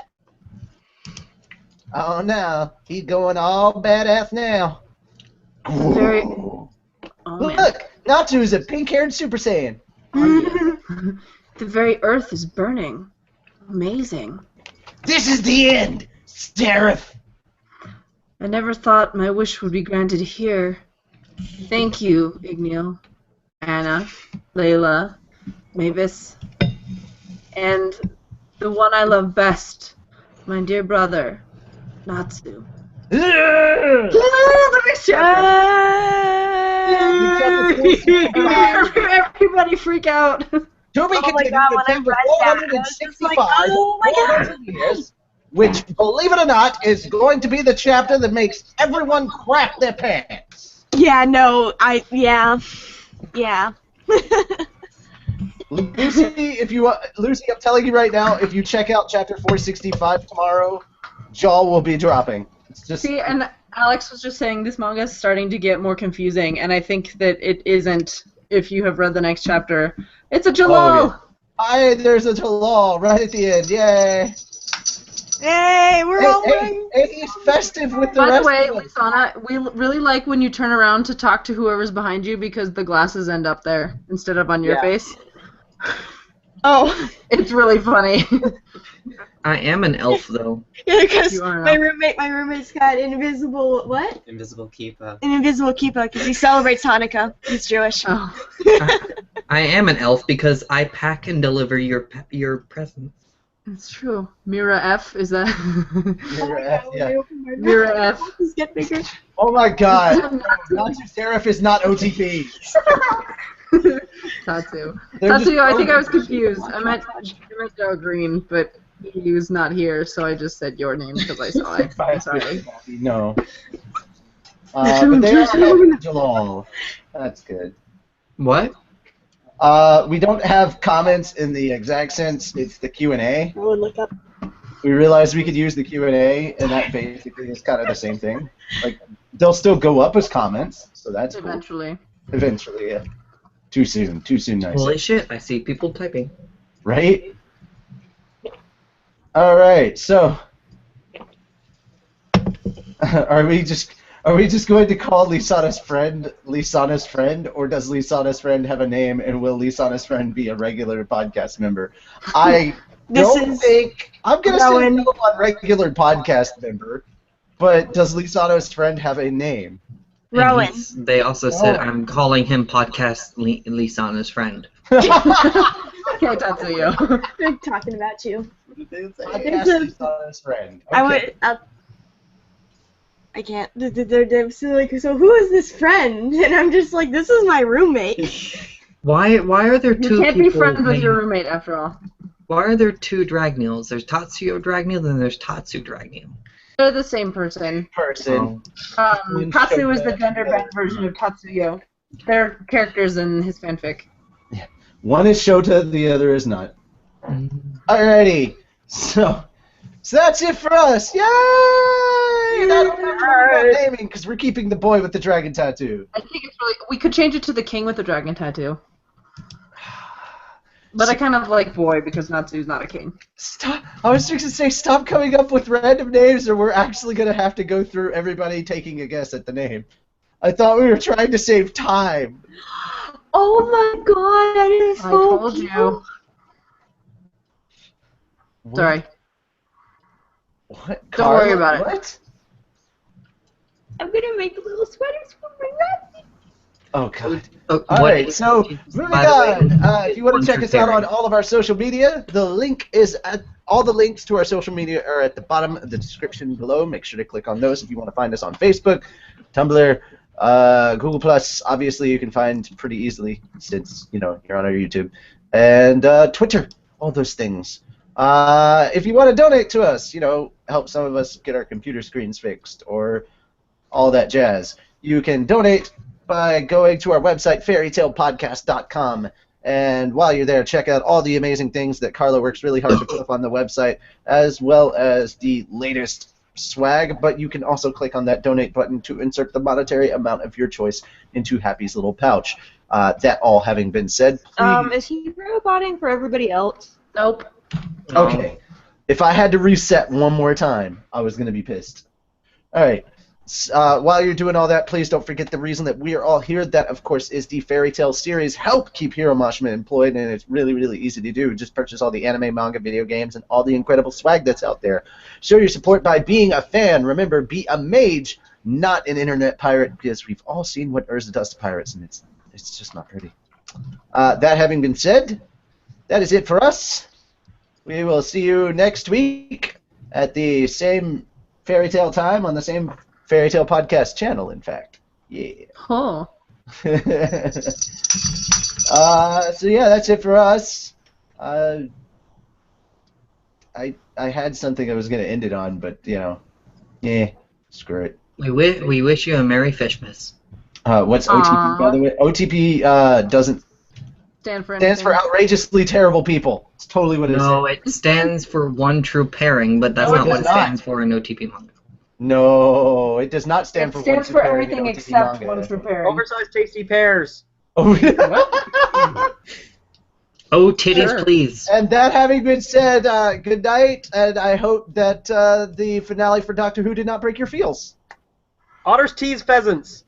Oh no, he's going all badass now. Very. Ooh. Oh, man. Look, Natsu's a pink-haired Super Saiyan. The very earth is burning. Amazing. This is the end, Seraph. I never thought my wish would be granted here. Thank you, Igneel, Anna, Layla, Mavis, and the one I love best, my dear brother, Natsu. Everybody freak out. To be Oh my continued God, in when I November read that, I was just like, 465 oh my God. 400 years, which, believe it or not, is going to be the chapter that makes everyone crap their pants. Yeah, no, yeah. Lucy, Lucy, I'm telling you right now, if you check out chapter 465 tomorrow, jaw will be dropping. It's just See, and Alex was just saying this manga is starting to get more confusing, and I think that it isn't if you have read the next chapter. It's a Jalal! There's a Jalal right at the end. Yay! Hey, we're all wearing... Hey, he's festive with the By rest the way, of us. Lisana, we really like when you turn around to talk to whoever's behind you because the glasses end up there instead of on your face. Oh. It's really funny. I am an elf, though. Yeah, because You are my roommate's got an invisible, what? Invisible keeper. An invisible kippah, because he celebrates Hanukkah. He's Jewish. Oh. I am an elf because I pack and deliver your presents. It's true. Mira F, is that? Mira F, yeah. Mira F. Get bigger. Oh my god. Natsu Seraph is not OTP. Tatsu. They're just Tatsu, I think I was throwing- confused. I meant Joe Green, but he was not here, so I just said your name because I saw it. I'm sorry. No. But they are having Jalal. That's good. What? We don't have comments in the exact sense. It's the Q&A. I would look up. We realized we could use the Q&A, and that basically is kind of the same thing. Like, they'll still go up as comments, so that's cool. Eventually. Eventually, yeah. Too soon, nice. Holy shit, I see people typing. Right? Alright, so... Are we just going to call Lisana's friend, or does Lisana's friend have a name, and will Lisana's friend be a regular podcast member? I'm gonna say no on regular podcast member, but does Lisana's friend have a name? Rowan. They also said I'm calling him podcast Lisana's friend. Okay, Tatsuyo. They're talking about you. Podcast Lisana's friend. Okay. I can't. They're so like, so who is this friend? And I'm just like, this is my roommate. Why are there two You can't people be friends with named- your roommate after all. Why are there two Dragneels? There's Tatsuyo Dragneel and there's Tatsu Dragneel. They're the same person. Tatsu is the gender-bent version of Tatsuyo. They're characters in his fanfic. Yeah. One is Shota, the other is not. Alrighty. So that's it for us. Yay! Now don't have to worry about naming because we're keeping the boy with the dragon tattoo. I think it's really. We could change it to the king with the dragon tattoo. But I kind of like boy because Natsu's not a king. Stop! I was just gonna say stop coming up with random names, or we're actually gonna have to go through everybody taking a guess at the name. I thought we were trying to save time. Oh my god, that is so I told cute. you. Sorry. What? Don't worry about it. What? I'm gonna make little sweaters for my rabbit. Oh god. Oh, Alright, so moving By the on. If you want to check us out on Contrary. all of our social media, the link is at all the links to our social media are at the bottom of the description below. Make sure to click on those if you want to find us on Facebook, Tumblr, Google Plus. Obviously, you can find pretty easily since you're on our YouTube, and Twitter. All those things. If you want to donate to us, help some of us get our computer screens fixed or all that jazz, you can donate by going to our website, fairytalepodcast.com. And while you're there, check out all the amazing things that Carla works really hard to put up on the website, as well as the latest swag. But you can also click on that donate button to insert the monetary amount of your choice into Happy's little pouch. That all having been said, please... Is he roboting for everybody else? Nope. Okay. If I had to reset one more time, I was going to be pissed. Alright. While you're doing all that, please don't forget the reason that we are all here. That, of course, is the Fairy Tale series. Help keep Hiro Mashima employed, and it's really, really easy to do. Just purchase all the anime, manga, video games, and all the incredible swag that's out there. Show your support by being a fan. Remember, be a mage, not an internet pirate, because we've all seen what Urza does to pirates, and it's just not pretty. That having been said, that is it for us. We will see you next week at the same Fairy Tale time on the same Fairy Tale podcast channel, in fact. Yeah. Huh. So yeah, that's it for us. I had something I was gonna end it on, but screw it. We wish you a Merry Fishmas. What's OTP, by the way? OTP doesn't stands for outrageously terrible people. It's totally what it No, it stands for one true pairing, but that's not what it stands for in OTP manga. No, it does not stand for one stands true for pairing in everything OTP except manga. one true pairing. Oversized tasty pears. Oh, Oh, titties, Sure. please. And that having been said, good night, and I hope that the finale for Doctor Who did not break your feels. Otters tease pheasants.